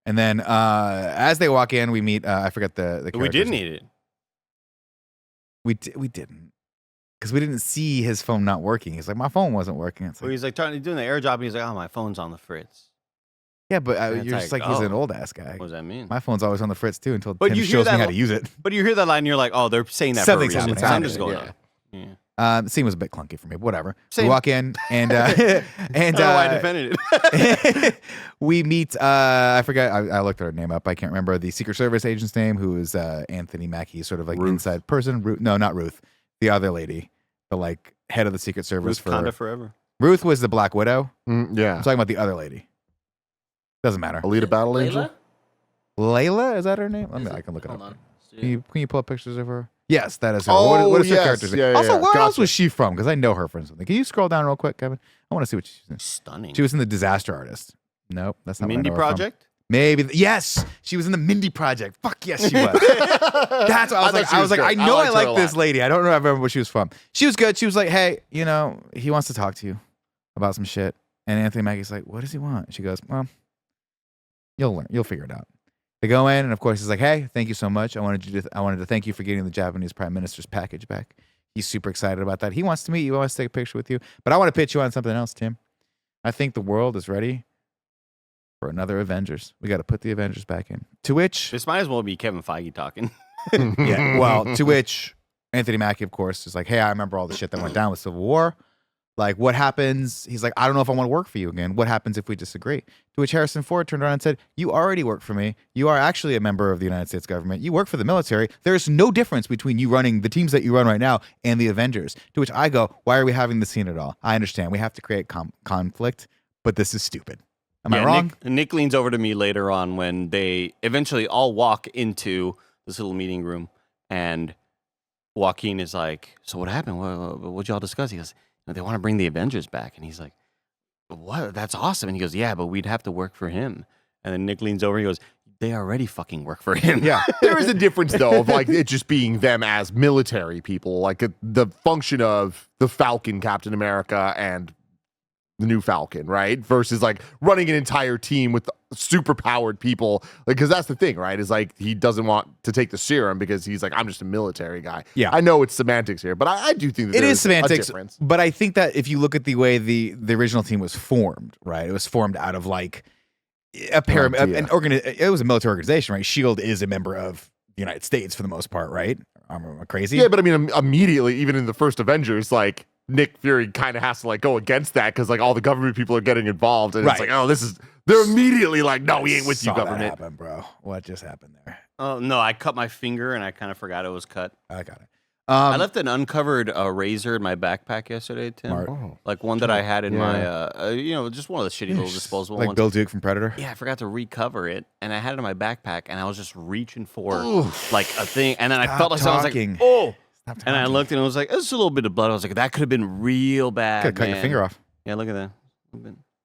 Speaker 3: And then as they walk in, we meet, I forget the
Speaker 2: We
Speaker 3: characters.
Speaker 2: did need it.
Speaker 3: We didn't. Because we didn't see his phone not working. He's like, my phone wasn't working. It's
Speaker 2: Well,
Speaker 3: like,
Speaker 2: he's like doing the air job, and he's like, "Oh, my phone's on the fritz."
Speaker 3: yeah, but
Speaker 2: And it's
Speaker 3: you're just
Speaker 2: like,
Speaker 3: like, he's an
Speaker 2: oh.
Speaker 3: old ass guy.
Speaker 2: What does that mean?
Speaker 3: My phone's always on the fritz too until
Speaker 2: But
Speaker 3: Tim
Speaker 2: you hear
Speaker 3: shows me
Speaker 2: that
Speaker 3: how
Speaker 2: lo-
Speaker 3: to use it.
Speaker 2: But you hear that line, and you're like, "Oh, they're saying that
Speaker 3: Something's
Speaker 2: for a reason.
Speaker 3: happening.
Speaker 2: Something's going
Speaker 1: Yeah.
Speaker 2: on." Yeah.
Speaker 3: The scene was a bit clunky for me, but whatever.
Speaker 2: Same.
Speaker 3: We walk in and
Speaker 2: I don't know why I defended it.
Speaker 3: we meet I forget I looked her name up. I can't remember the Secret Service agent's name, who is Anthony Mackie, sort of like
Speaker 1: Ruth.
Speaker 3: inside person. Ruth, no, not Ruth. The other lady, the like head of the Secret Service
Speaker 2: Wakanda forever.
Speaker 3: Ruth was the Black Widow.
Speaker 1: Yeah.
Speaker 3: I'm talking about the other lady. Doesn't matter.
Speaker 1: Alita Battle Angel?
Speaker 4: Layla?
Speaker 3: Layla, is that her name?
Speaker 4: Is
Speaker 3: I
Speaker 4: it?
Speaker 3: can look it
Speaker 4: Hold
Speaker 3: up.
Speaker 4: on.
Speaker 3: Can you pull up pictures of her? Yes, that is her.
Speaker 1: Oh,
Speaker 3: what is her
Speaker 1: yes.
Speaker 3: character's name?
Speaker 1: Yeah, yeah,
Speaker 3: Also,
Speaker 1: yeah.
Speaker 3: where else
Speaker 1: Gotcha.
Speaker 3: was she from? Because I know her from something. Can you scroll down real quick, Kevin? I want to see what she's in.
Speaker 2: Stunning.
Speaker 3: She was in The Disaster Artist. Nope, that's not what I
Speaker 2: Mindy
Speaker 3: know her from.
Speaker 2: Project.
Speaker 3: Maybe yes, she was in the Mindy Project. Fuck yes, she was. That's what I was like. I was like, I know I
Speaker 1: liked her a
Speaker 3: like this
Speaker 1: lot.
Speaker 3: lady. I don't remember where she was from. She was good. She was like, hey, he wants to talk to you about some shit. And Anthony Mackie's like, what does he want? She goes, well, you'll learn. You'll figure it out. They go in, and of course he's like, hey, thank you so much. I wanted to thank you for getting the Japanese Prime Minister's package back. He's super excited about that. He wants to meet you. He wants to take a picture with you. But I want to pitch you on something else, Tim. I think the world is ready for another Avengers. We got to put the Avengers back in. To which,
Speaker 2: This might as well be Kevin Feige talking.
Speaker 3: yeah, well, to which Anthony Mackie, of course, is like, hey, I remember all the shit that went down with Civil War. Like, what happens? He's like, I don't know if I want to work for you again. What happens if we disagree? To which Harrison Ford turned around and said, you already work for me. You are actually a member of the United States government. You work for the military. There's no difference between you running the teams that you run right now and the Avengers. To which I go, why are we having this scene at all? I understand. We have to create conflict, but this is stupid. Am I wrong?
Speaker 2: Nick leans over to me later on when they eventually all walk into this little meeting room, and Joaquin is like, so what happened? What'd y'all discuss? He goes, they want to bring the Avengers back. And he's like, what? That's awesome. And he goes, yeah, but we'd have to work for him. And then Nick leans over and he goes, they already fucking work for him.
Speaker 3: Yeah.
Speaker 1: There is a difference, though, of like it just being them as military people, like the function of the Falcon, Captain America, and the new Falcon, right? Versus like running an entire team with super powered people. Like, because that's the thing, right? Is like he doesn't want to take the serum because he's like, I'm just a military guy.
Speaker 3: Yeah.
Speaker 1: I know it's semantics here, but I do think that
Speaker 3: It
Speaker 1: there's
Speaker 3: is semantics,
Speaker 1: a difference.
Speaker 3: but I think that if you look at the way the original team was formed, right? It was formed out of like a pyramid, it was a military organization, right? SHIELD is a member of the United States for the most part, right? Am I crazy?
Speaker 1: Yeah, but I mean, immediately, even in the first Avengers, like Nick Fury kind of has to like go against that because like all the government people are getting involved, and it's like, oh, they're immediately like, no, we ain't with you, government.
Speaker 3: That happen, bro. What just happened there?
Speaker 2: Oh, no, I cut my finger and I kind of forgot it was cut.
Speaker 3: I got it.
Speaker 2: I left an uncovered razor in my backpack yesterday, Tim.
Speaker 3: Smart.
Speaker 2: Like one that I had in
Speaker 1: Yeah.
Speaker 2: my, just one of the shitty little disposable
Speaker 3: like
Speaker 2: ones.
Speaker 3: Bill Duke from Predator.
Speaker 2: Yeah, I forgot to recover it, and I had it in my backpack, and I was just reaching for
Speaker 1: Oof.
Speaker 2: like a thing, and then I
Speaker 3: Stop
Speaker 2: felt like I was like,
Speaker 3: talking.
Speaker 2: oh,
Speaker 3: Stop
Speaker 2: and I
Speaker 3: talking.
Speaker 2: looked and it was like, it's a little bit of blood. I was like, that could have been real bad.
Speaker 3: Could cut your
Speaker 2: man.
Speaker 3: finger off.
Speaker 2: Yeah, look at that.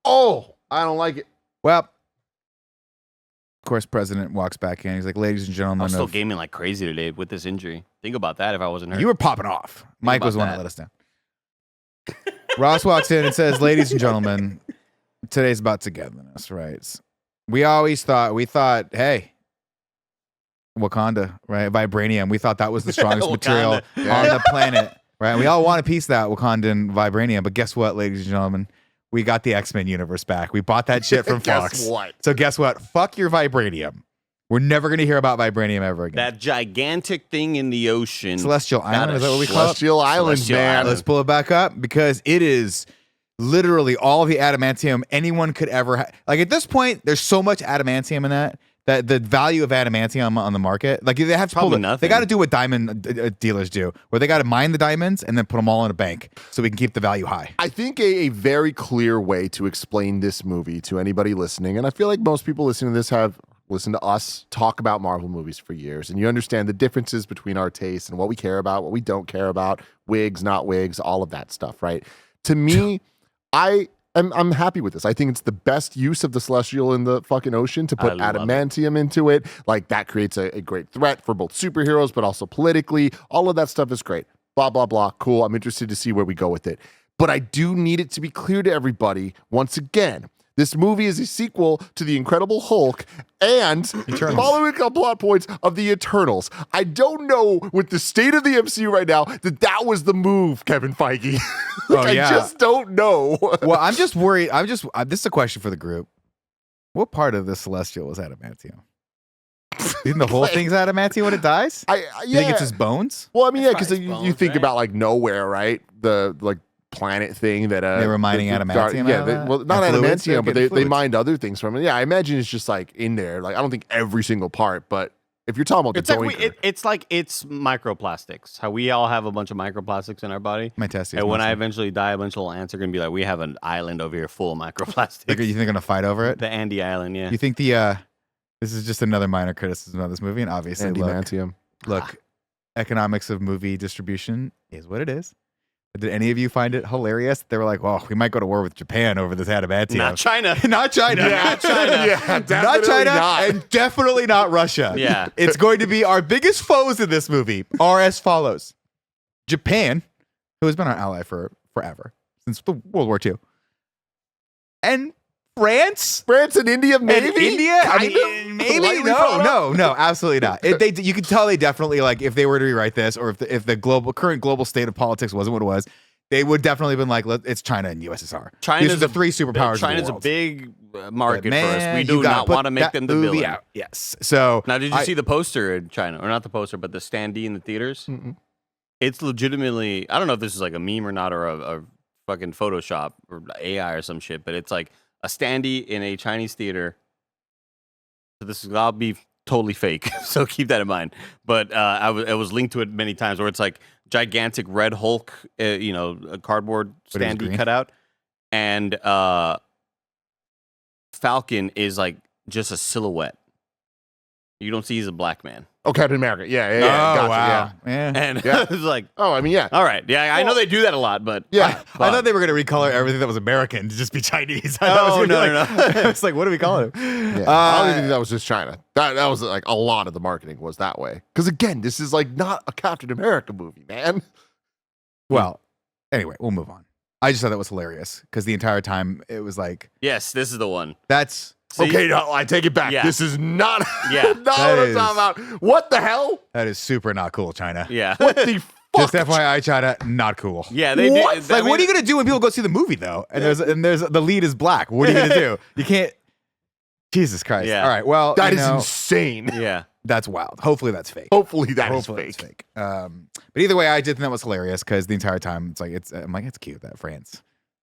Speaker 1: Oh, I don't like it.
Speaker 3: Well, of course, President walks back in. He's like, ladies and
Speaker 2: I
Speaker 3: gentlemen,
Speaker 2: was still gaming like crazy today with this injury. Think about that if I wasn't hurt.
Speaker 3: you were popping off. Mike
Speaker 2: about
Speaker 3: was the one that
Speaker 2: that.
Speaker 3: let us down. Ross walks in and says, ladies and gentlemen, today's about togetherness, right? We thought, hey, Wakanda, right? Vibranium. We thought that was the strongest material on the planet, right? We all want a piece of that Wakandan vibranium, but guess what, ladies and gentlemen? We got the X-Men universe back. We bought that shit from Fox.
Speaker 1: Guess what?
Speaker 3: So guess what? Fuck your vibranium. We're never going to hear about vibranium ever again.
Speaker 2: that gigantic thing in the ocean.
Speaker 3: Celestial Island, is that what we call it?
Speaker 1: Celestial Islands,
Speaker 2: Celestial
Speaker 1: man.
Speaker 2: Island.
Speaker 3: Let's pull it back up because it is literally all the adamantium anyone could ever like at this point, there's so much adamantium in that the value of adamantium on the market, like they have to
Speaker 2: Probably
Speaker 3: pull
Speaker 2: nothing.
Speaker 3: they got to do what diamond dealers do, where they got to mine the diamonds and then put them all in a bank so we can keep the value high.
Speaker 1: I think a very clear way to explain this movie to anybody listening, and I feel like most people listening to this have listened to us talk about Marvel movies for years, and you understand the differences between our tastes and what we care about, what we don't care about, wigs, not wigs, all of that stuff, right? To me, I'm happy with this. I think it's the best use of the Celestial in the fucking ocean to put
Speaker 2: I love
Speaker 1: adamantium into it. Like that creates a great threat for both superheroes, but also politically. All of that stuff is great. Blah, blah, blah. Cool. I'm interested to see where we go with it. But I do need it to be clear to everybody, once again, this movie is a sequel to The Incredible Hulk and following a plot points of The Eternals. I don't know with the state of the MCU right now that was the move, Kevin Feige. I just don't know.
Speaker 3: Well, I'm just worried. This is a question for the group. What part of the Celestial was adamantium? Isn't the whole thing's adamantium when it dies? You think it's his bones?
Speaker 1: Well, I mean, yeah, because
Speaker 4: probably
Speaker 1: you
Speaker 4: bones,
Speaker 1: think
Speaker 4: right?
Speaker 1: about like Nowhere, right? The like planet thing that
Speaker 3: They were mining adamantium
Speaker 1: Yeah,
Speaker 3: out of that?
Speaker 1: well, not
Speaker 3: And fluids?
Speaker 1: adamantium, but
Speaker 3: Okay,
Speaker 1: they
Speaker 3: fluids.
Speaker 1: mined other things from it. Yeah, I imagine it's just like in there. Like I don't think every single part, but if you're talking about
Speaker 2: It's
Speaker 1: the
Speaker 2: like
Speaker 1: doinker,
Speaker 2: it's microplastics. How we all have a bunch of microplastics in our body.
Speaker 3: My testes.
Speaker 2: And when I
Speaker 3: mostly.
Speaker 2: eventually die, a bunch of little ants are gonna be like, we have an island over here full of microplastics.
Speaker 3: You think they're gonna fight over it?
Speaker 2: The Andy Island, yeah.
Speaker 3: You think this is just another minor criticism of this movie, and obviously,
Speaker 1: adamantium.
Speaker 3: look, economics of movie distribution is what it is. Did any of you find it hilarious? They were like, "Well, we might go to war with Japan over this adamantium."
Speaker 2: Not China.
Speaker 3: Not China.
Speaker 2: Not China.
Speaker 1: Yeah,
Speaker 3: Not
Speaker 1: definitely
Speaker 3: China,
Speaker 1: not.
Speaker 3: and definitely not Russia.
Speaker 2: Yeah.
Speaker 3: It's going to be our biggest foes in this movie are as follows: Japan, who has been our ally for forever since the World War II, and France.
Speaker 1: France and India, maybe?
Speaker 3: And India? I
Speaker 1: Kind
Speaker 3: mean,
Speaker 1: of?
Speaker 3: maybe
Speaker 1: Lightly thought up?
Speaker 3: no, absolutely not. You can tell they definitely like if they were to rewrite this, or if the current global state of politics wasn't what it was, they would definitely have been like, it's China and USSR. These are the three superpowers.
Speaker 2: China's
Speaker 3: of
Speaker 2: a
Speaker 3: the world.
Speaker 2: big market
Speaker 3: But,
Speaker 2: for us.
Speaker 3: man,
Speaker 2: We
Speaker 3: you
Speaker 2: do
Speaker 3: gotta
Speaker 2: not
Speaker 3: put
Speaker 2: want to make
Speaker 3: that
Speaker 2: them the
Speaker 3: movie
Speaker 2: villain.
Speaker 3: out. Yes. So
Speaker 2: Now, did you see the poster in China, or not the poster, but the standee in the theaters?
Speaker 1: Mm-mm.
Speaker 2: It's legitimately. I don't know if this is like a meme or not, or a fucking Photoshop or AI or some shit, but it's like a standee in a Chinese theater. So this is I'll be totally fake, so keep that in mind. But I was linked to it many times where it's like gigantic red Hulk, a cardboard
Speaker 3: But it was
Speaker 2: standee
Speaker 3: green?
Speaker 2: cut out, and Falcon is like just a silhouette. You don't see he's a black man,
Speaker 1: Oh, Captain America. Yeah,
Speaker 3: oh
Speaker 1: gotcha.
Speaker 3: wow,
Speaker 1: Yeah.
Speaker 3: yeah.
Speaker 2: and
Speaker 1: Yeah.
Speaker 2: it's like,
Speaker 1: Oh, I mean, yeah.
Speaker 2: all right, yeah, I know they do that a lot, but
Speaker 1: Yeah.
Speaker 3: I thought they were going to recolor everything that was American to just be Chinese. I
Speaker 2: Oh,
Speaker 3: thought it was gonna be
Speaker 2: no,
Speaker 3: like,
Speaker 2: no.
Speaker 3: I was like, what do we call it?
Speaker 1: Yeah. I don't even think that was just China. That was like a lot of the marketing was that way. Because again, this is like not a Captain America movie, man.
Speaker 3: Well, anyway, we'll move on. I just thought that was hilarious because the entire time it was like,
Speaker 2: yes, this is the one.
Speaker 3: that's
Speaker 2: See?
Speaker 1: Okay, no, I take it back.
Speaker 2: Yeah.
Speaker 1: This is not,
Speaker 2: Yeah.
Speaker 1: not what
Speaker 3: That
Speaker 1: I'm
Speaker 3: is-
Speaker 1: talking about. What the hell?
Speaker 3: that is super not cool, China.
Speaker 2: Yeah,
Speaker 1: What the fuck?
Speaker 3: Just FYI, China, not cool.
Speaker 2: yeah, they
Speaker 1: What?
Speaker 2: do.
Speaker 3: Like, what are you gonna do when people go see the movie though? And there's the lead is black. What are you gonna do? You can't. Jesus Christ.
Speaker 2: Yeah.
Speaker 3: All right. Well,
Speaker 1: That
Speaker 3: you
Speaker 1: is
Speaker 3: know,
Speaker 1: insane.
Speaker 2: Yeah,
Speaker 3: that's wild. Hopefully that's fake.
Speaker 1: Hopefully that is
Speaker 3: Hopefully
Speaker 1: fake.
Speaker 3: it's fake. But either way, I did think that was hilarious because the entire time I'm like, it's cute that France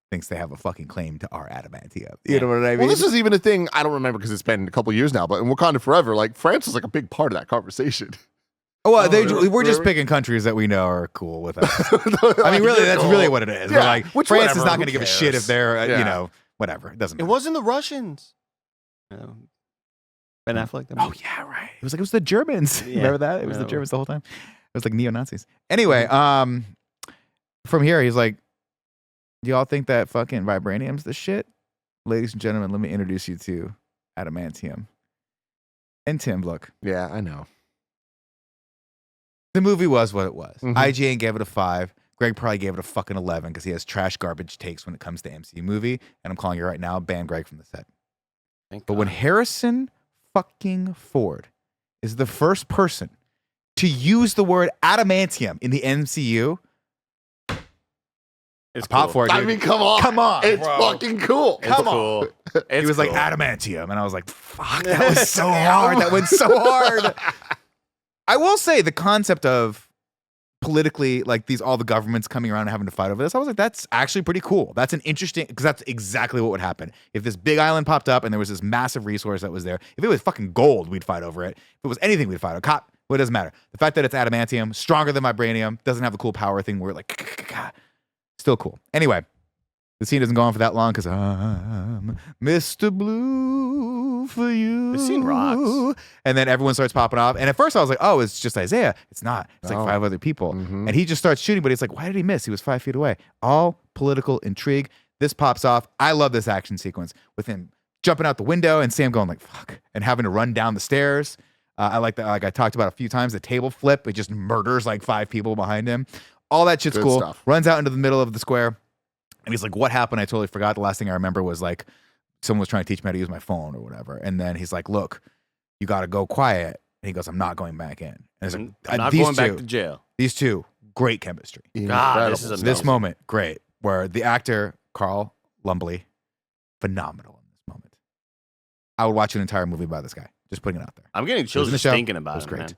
Speaker 3: thinks they have a fucking claim to our adamantium. You know what I mean?
Speaker 1: Well, this is even a thing I don't remember because it's been a couple years now, but in Wakanda Forever, like France was like a big part of that conversation.
Speaker 3: well,
Speaker 1: really?
Speaker 3: we're just
Speaker 1: Really?
Speaker 3: picking countries that we know are cool with us. I mean, really, that's really what it is. We're
Speaker 1: Yeah,
Speaker 3: like,
Speaker 1: which
Speaker 3: France
Speaker 1: whatever,
Speaker 3: is not
Speaker 1: who
Speaker 3: going to give a
Speaker 1: cares?
Speaker 3: shit if they're,
Speaker 1: Yeah.
Speaker 3: whatever. It doesn't
Speaker 2: it
Speaker 3: matter.
Speaker 2: wasn't the Russians. No. Ben Affleck.
Speaker 3: Oh yeah, right. It was the Germans.
Speaker 2: Yeah.
Speaker 3: Remember that? It was the
Speaker 2: No.
Speaker 3: Germans the whole time. It was like neo Nazis. Anyway, from here he's like, do y'all think that fucking vibranium's the shit? Ladies and gentlemen, let me introduce you to adamantium. And Tim, look,
Speaker 1: Yeah, I know.
Speaker 3: the movie was what it was.
Speaker 1: Mhm.
Speaker 3: IGN gave it a 5. Greg probably gave it a fucking 11 because he has trash garbage takes when it comes to MCU movie. And I'm calling you right now, ban Greg from the set.
Speaker 2: Thank
Speaker 3: But
Speaker 2: God.
Speaker 3: when Harrison fucking Ford is the first person to use the word adamantium in the MCU,
Speaker 2: it's
Speaker 3: pop
Speaker 2: cool.
Speaker 3: for it.
Speaker 1: I
Speaker 3: dude.
Speaker 1: mean, come on.
Speaker 3: Come on,
Speaker 1: It's
Speaker 3: bro.
Speaker 1: fucking cool.
Speaker 2: It's
Speaker 3: Come on.
Speaker 2: cool.
Speaker 3: He
Speaker 2: It's
Speaker 3: was like
Speaker 2: cool.
Speaker 3: adamantium, and I was like, "Fuck, that was so hard. That went so hard." I will say the concept of politically, like all the governments coming around and having to fight over this, I was like, that's actually pretty cool. That's an interesting, because that's exactly what would happen if this big island popped up and there was this massive resource that was there. If it was fucking gold, we'd fight over it. If it was anything, we'd fight over. Cop, well, it doesn't matter. The fact that it's adamantium, stronger than vibranium, doesn't have the cool power thing where like, still cool. Anyway. The scene doesn't go on for that long because I'm Mr. Blue for you.
Speaker 2: The scene rocks.
Speaker 3: And then everyone starts popping off. And at first I was like, oh, it's just Isaiah. It's not. It's like
Speaker 1: No.
Speaker 3: 5 other people.
Speaker 1: Mhm.
Speaker 3: And he just starts shooting, but he's like, why did he miss? He was 5 feet away. All political intrigue. This pops off. I love this action sequence with him jumping out the window and Sam going like, fuck, and having to run down the stairs. I like that. Like I talked about a few times, the table flip. It just murders like 5 people behind him. All that shit's
Speaker 1: Good
Speaker 3: cool.
Speaker 1: stuff.
Speaker 3: Runs out into the middle of the square. And he's like, what happened? I totally forgot. The last thing I remember was like someone was trying to teach me how to use my phone or whatever. And then he's like, look, you got to go quiet. And he goes, I'm not going back in. And it's like,
Speaker 2: I'm not
Speaker 3: these
Speaker 2: going back
Speaker 3: two-
Speaker 2: to jail.
Speaker 3: These two, great chemistry.
Speaker 2: God, this is
Speaker 1: Incredible.
Speaker 3: This
Speaker 2: amazing.
Speaker 3: moment, great. Where the actor, Carl Lumbly, phenomenal in this moment. I would watch an entire movie by this guy. Just putting it out there.
Speaker 2: I'm getting chills
Speaker 3: in the
Speaker 2: just
Speaker 3: show.
Speaker 2: thinking
Speaker 3: It
Speaker 2: about
Speaker 3: was
Speaker 2: it.
Speaker 3: great.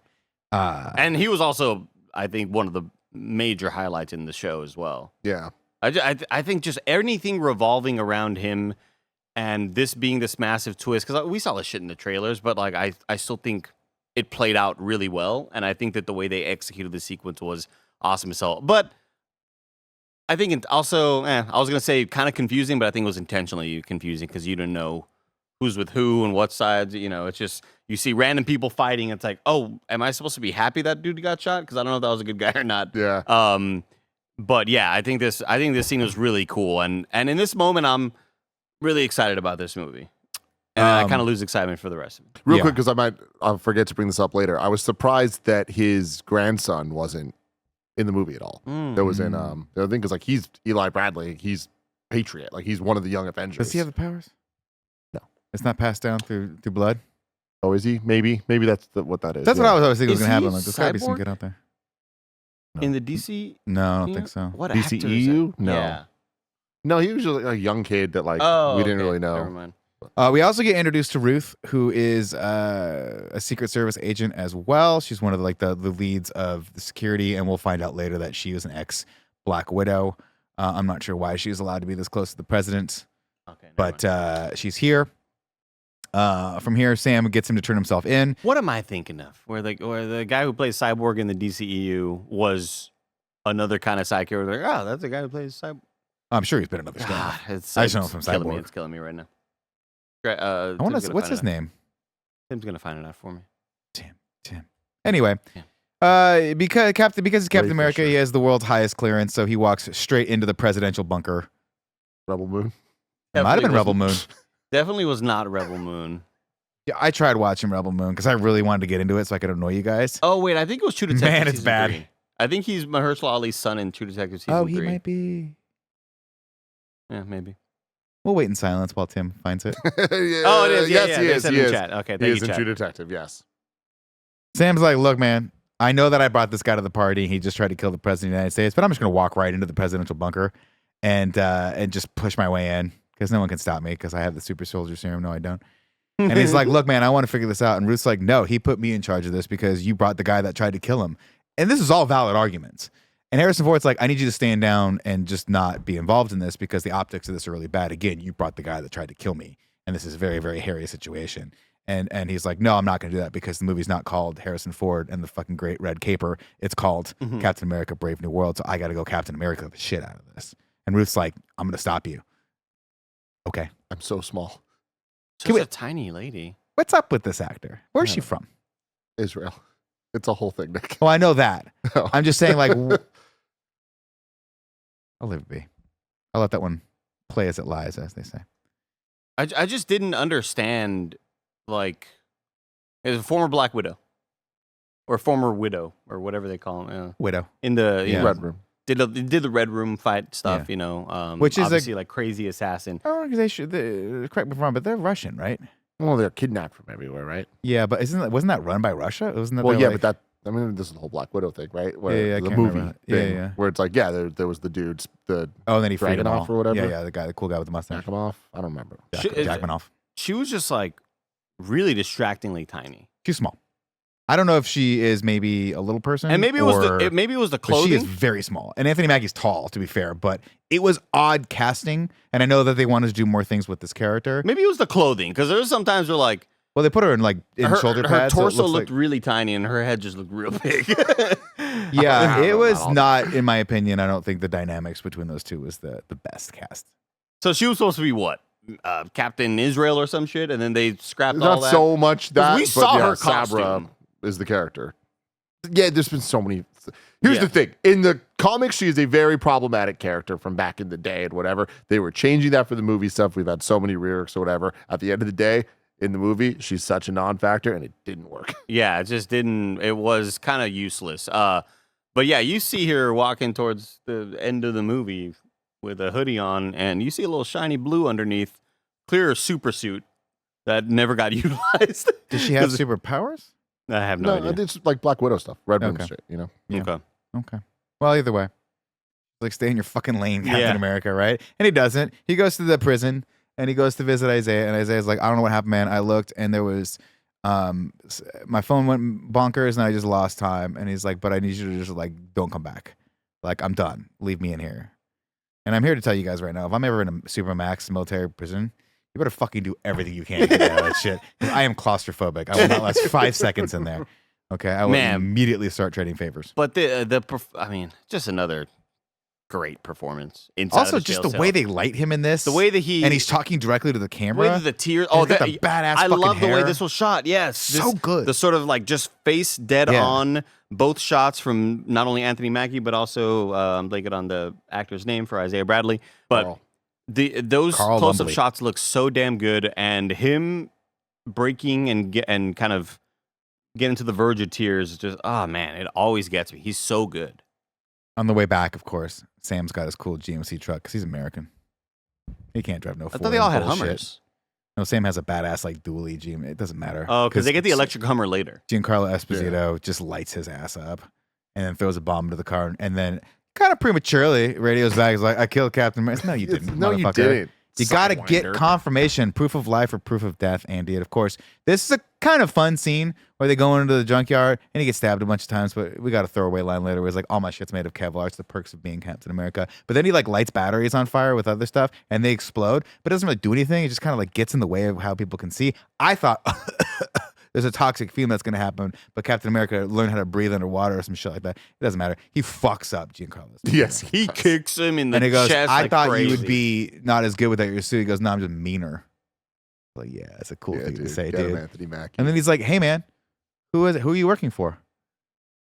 Speaker 2: Man. And he was also, I think, one of the major highlights in the show as well.
Speaker 1: Yeah.
Speaker 2: I think just anything revolving around him and this being this massive twist, because we saw this shit in the trailers, but like I still think it played out really well. And I think that the way they executed the sequence was awesome as hell. But I think it also, I was going to say kind of confusing, but I think it was intentionally confusing because you didn't know who's with who and what sides. You know, it's just, you see random people fighting. It's like, oh, am I supposed to be happy that dude got shot? Because I don't know if that was a good guy or not.
Speaker 1: Yeah.
Speaker 2: But yeah, I think this scene was really cool, and in this moment, I'm really excited about this movie, and I kind of lose excitement for the rest of it.
Speaker 1: Real quick, because I'll forget to bring this up later. I was surprised that his grandson wasn't in the movie at all. That was in the other thing, because like he's Eli Bradley, he's Patriot, like he's one of the Young Avengers.
Speaker 3: Does he have the powers?
Speaker 1: No,
Speaker 3: it's not passed down through blood.
Speaker 1: Oh, is he? Maybe that's what that is.
Speaker 3: That's what I was always thinking was gonna
Speaker 2: Is he
Speaker 3: happen. Like, there's gotta be some
Speaker 2: cyborg?
Speaker 3: good out there.
Speaker 2: In the DC,
Speaker 3: No, I don't think so.
Speaker 2: What actor is
Speaker 1: DCEU?
Speaker 2: that?
Speaker 1: No.
Speaker 2: Yeah.
Speaker 1: No, he was just like a young kid that like we didn't really know.
Speaker 2: Never mind.
Speaker 3: We also get introduced to Ruth, who is a Secret Service agent as well. She's one of the leads of the security, and we'll find out later that she was an ex-Black Widow. I'm not sure why she's allowed to be this close to the president, but she's here. From here, Sam gets him to turn himself in.
Speaker 2: What am I thinking of? Where the guy who plays Cyborg in the DCEU was another kind of side character. Like, that's the guy who plays Cyborg.
Speaker 3: I'm sure he's been in other stuff.
Speaker 2: I
Speaker 3: just know from
Speaker 2: killing me.
Speaker 3: Cyborg.
Speaker 2: It's killing me right now.
Speaker 3: I wonder what's his name.
Speaker 2: Tim's gonna find it out for me.
Speaker 3: Tim. Anyway, because he's Captain America, he has the world's highest clearance, so he walks straight into the presidential bunker.
Speaker 1: Rebel Moon.
Speaker 3: It might have been Rebel Moon.
Speaker 2: Definitely was not Rebel Moon.
Speaker 3: Yeah, I tried watching Rebel Moon because I really wanted to get into it so I could annoy you guys.
Speaker 2: Oh wait, I think it was True Detective.
Speaker 3: Man, it's
Speaker 2: season
Speaker 3: bad.
Speaker 2: 3. I think he's Mahershala Ali's son in True Detective season 3.
Speaker 3: He might be.
Speaker 2: Yeah, maybe.
Speaker 3: We'll wait in silence while Tim finds it.
Speaker 2: Oh, it is.
Speaker 1: Yes, he is.
Speaker 2: In
Speaker 1: He is.
Speaker 2: chat. Okay,
Speaker 1: He
Speaker 2: thank
Speaker 1: is
Speaker 2: you,
Speaker 1: in
Speaker 2: chat.
Speaker 1: True Detective. Yes.
Speaker 3: Sam's like, look, man, I know that I brought this guy to the party. He just tried to kill the president of the United States, but I'm just going to walk right into the presidential bunker and just push my way in because no one can stop me because I have the super soldier serum. No, I don't. And he's like, look, man, I want to figure this out. And Ruth's like, no, he put me in charge of this because you brought the guy that tried to kill him. And this is all valid arguments. And Harrison Ford's like, I need you to stand down and just not be involved in this because the optics of this are really bad. Again, you brought the guy that tried to kill me. And this is a very, very hairy situation. And he's like, no, I'm not going to do that because the movie's not called Harrison Ford and the fucking Great Red Caper. It's called Captain America Brave New World. So I got to go Captain America the shit out of this. And Ruth's like, I'm going to stop you. Okay.
Speaker 1: I'm so small.
Speaker 2: She's a tiny lady.
Speaker 3: What's up with this actor? Where's she from?
Speaker 1: Israel. It's a whole thing, Nick.
Speaker 3: Well, I know that.
Speaker 1: No.
Speaker 3: I'm just saying, like, I'll leave it be. I'll let that one play as it lies, as they say.
Speaker 2: I just didn't understand, like, as a former Black Widow. Or former Widow, or whatever they call him.
Speaker 3: Widow.
Speaker 2: In the
Speaker 1: Red Room.
Speaker 2: Did the Red Room fight stuff,
Speaker 3: Yeah.
Speaker 2: you know.
Speaker 3: Which is
Speaker 2: obviously like crazy assassin.
Speaker 3: Our organization, correct me if I'm wrong, but they're Russian, right?
Speaker 1: Well, they're kidnapped from everywhere, right?
Speaker 3: Yeah, but wasn't that run by Russia? Wasn't that
Speaker 1: Well,
Speaker 3: their,
Speaker 1: yeah,
Speaker 3: like-
Speaker 1: but this is the whole Black Widow thing, right? Where
Speaker 3: Yeah, I
Speaker 1: the
Speaker 3: can't
Speaker 1: movie
Speaker 3: remember. Yeah,
Speaker 1: thing,
Speaker 3: yeah.
Speaker 1: where it's like, there was the dudes, the
Speaker 3: Oh, and then he freed them
Speaker 1: Dragunov
Speaker 3: all.
Speaker 1: or whatever?
Speaker 3: Yeah, the cool guy with the mustache.
Speaker 1: Yakimov. I don't remember.
Speaker 3: Jackmanoff.
Speaker 2: She was just like really distractingly tiny.
Speaker 3: She's small. I don't know if she is maybe a little person,
Speaker 2: And maybe it was the
Speaker 3: but she is
Speaker 2: clothing.
Speaker 3: very small. And Anthony Mackie's tall, to be fair, but it was odd casting. And I know that they wanted to do more things with this character.
Speaker 2: Maybe it was the clothing because there was sometimes where like
Speaker 3: Well, they put her in shoulder
Speaker 2: her
Speaker 3: pads. so it
Speaker 2: torso
Speaker 3: looks
Speaker 2: looked
Speaker 3: like-
Speaker 2: really tiny and her head just looked real big.
Speaker 3: Yeah,
Speaker 1: I
Speaker 3: it
Speaker 1: don't
Speaker 3: was
Speaker 1: know.
Speaker 3: not, in my opinion. I don't think the dynamics between those two was the best cast.
Speaker 2: So she was supposed to be what? Captain Israel or some shit, and then they scrapped
Speaker 1: Not
Speaker 2: all that.
Speaker 1: so much that,
Speaker 2: we
Speaker 1: but
Speaker 2: saw
Speaker 1: yeah,
Speaker 2: her
Speaker 1: Sabra
Speaker 2: costume.
Speaker 1: is the character. Yeah, there's been so many. Here's
Speaker 2: Yeah.
Speaker 1: the thing. In the comics, she is a very problematic character from back in the day and whatever. They were changing that for the movie stuff. We've had so many reworks or whatever. At the end of the day, in the movie, she's such a non-factor, and it didn't work.
Speaker 2: Yeah, it just didn't. It was kind of useless. But yeah, you see her walking towards the end of the movie with a hoodie on, and you see a little shiny blue underneath, clear super suit that never got utilized.
Speaker 3: Does she have superpowers?
Speaker 2: I have no
Speaker 1: No,
Speaker 2: idea.
Speaker 1: it's like Black Widow stuff. Red Room
Speaker 3: Okay.
Speaker 1: shit, you know?
Speaker 3: Yeah.
Speaker 2: Okay.
Speaker 3: Okay. Well, either way, like stay in your fucking lane, Captain
Speaker 2: Yeah.
Speaker 3: America, right? And he doesn't. He goes to the prison and he goes to visit Isaiah, and Isaiah's like, I don't know what happened, man. I looked and there was, my phone went bonkers and I just lost time. And he's like, but I need you to just like, don't come back. Like, I'm done. Leave me in here. And I'm here to tell you guys right now, if I'm ever in a Supermax military prison, you better fucking do everything you can to get out of that shit. 'Cause I am claustrophobic. I will not last 5 seconds in there. Okay, I will
Speaker 2: Man.
Speaker 3: immediately start trading favors.
Speaker 2: But I mean, just another great performance. Inside
Speaker 3: Also,
Speaker 2: of a
Speaker 3: just
Speaker 2: jail
Speaker 3: the way
Speaker 2: cell.
Speaker 3: they light him in this,
Speaker 2: The way that he
Speaker 3: and he's talking directly to the
Speaker 2: the
Speaker 3: camera.
Speaker 2: way that the tears.
Speaker 3: He's
Speaker 2: Oh,
Speaker 3: got
Speaker 2: that
Speaker 3: the badass.
Speaker 2: I
Speaker 3: fucking
Speaker 2: love the way
Speaker 3: hair.
Speaker 2: this was shot. Yes,
Speaker 3: So good.
Speaker 2: The sort of like just face dead
Speaker 3: Yeah.
Speaker 2: on. Both shots from not only Anthony Mackie but also I'm blanking on the actor's name for Isaiah Bradley. But
Speaker 1: Carl.
Speaker 2: those
Speaker 3: Carl
Speaker 2: close-up
Speaker 3: Lumbly.
Speaker 2: shots look so damn good, and him breaking and kind of getting to the verge of tears. Just man, it always gets me. He's so good.
Speaker 3: On the way back, of course, Sam's got his cool GMC truck because he's American. He can't drive no.
Speaker 2: I thought they all had
Speaker 3: bullshit.
Speaker 2: Hummers.
Speaker 3: No, Sam has a badass like dually GM. It doesn't matter.
Speaker 2: Oh, because they get the electric Hummer later.
Speaker 3: Giancarlo Esposito just lights his ass up and then throws a bomb into the car and then kind of prematurely radios back. Is like, "I killed Captain America." No, you didn't.
Speaker 1: No, you
Speaker 3: motherfucker.
Speaker 1: didn't.
Speaker 3: You got to get
Speaker 1: Sidewinder.
Speaker 3: confirmation, proof of life or proof of death, Andy. And of course, this is a kind of fun scene where they go into the junkyard and he gets stabbed a bunch of times, but we got a throwaway line later where he's like, all my shit's made of Kevlar. It's the perks of being Captain America. But then he like lights batteries on fire with other stuff and they explode, but it doesn't really do anything. It just kind of like gets in the way of how people can see. I thought there's a toxic fume that's going to happen, but Captain America learned how to breathe underwater or some shit like that. It doesn't matter. He fucks up Giancarlo.
Speaker 1: Yes,
Speaker 2: He kicks him in the
Speaker 3: And he goes,
Speaker 2: chest.
Speaker 3: I
Speaker 2: like
Speaker 3: thought
Speaker 2: crazy.
Speaker 3: you would be not as good without your suit. He goes, no, I'm just meaner. Like, yeah, it's a cool
Speaker 1: Yeah,
Speaker 3: thing
Speaker 1: dude.
Speaker 3: to say,
Speaker 1: Get him,
Speaker 3: dude.
Speaker 1: Anthony Mackie.
Speaker 3: And then he's like, hey, man, who are you working for?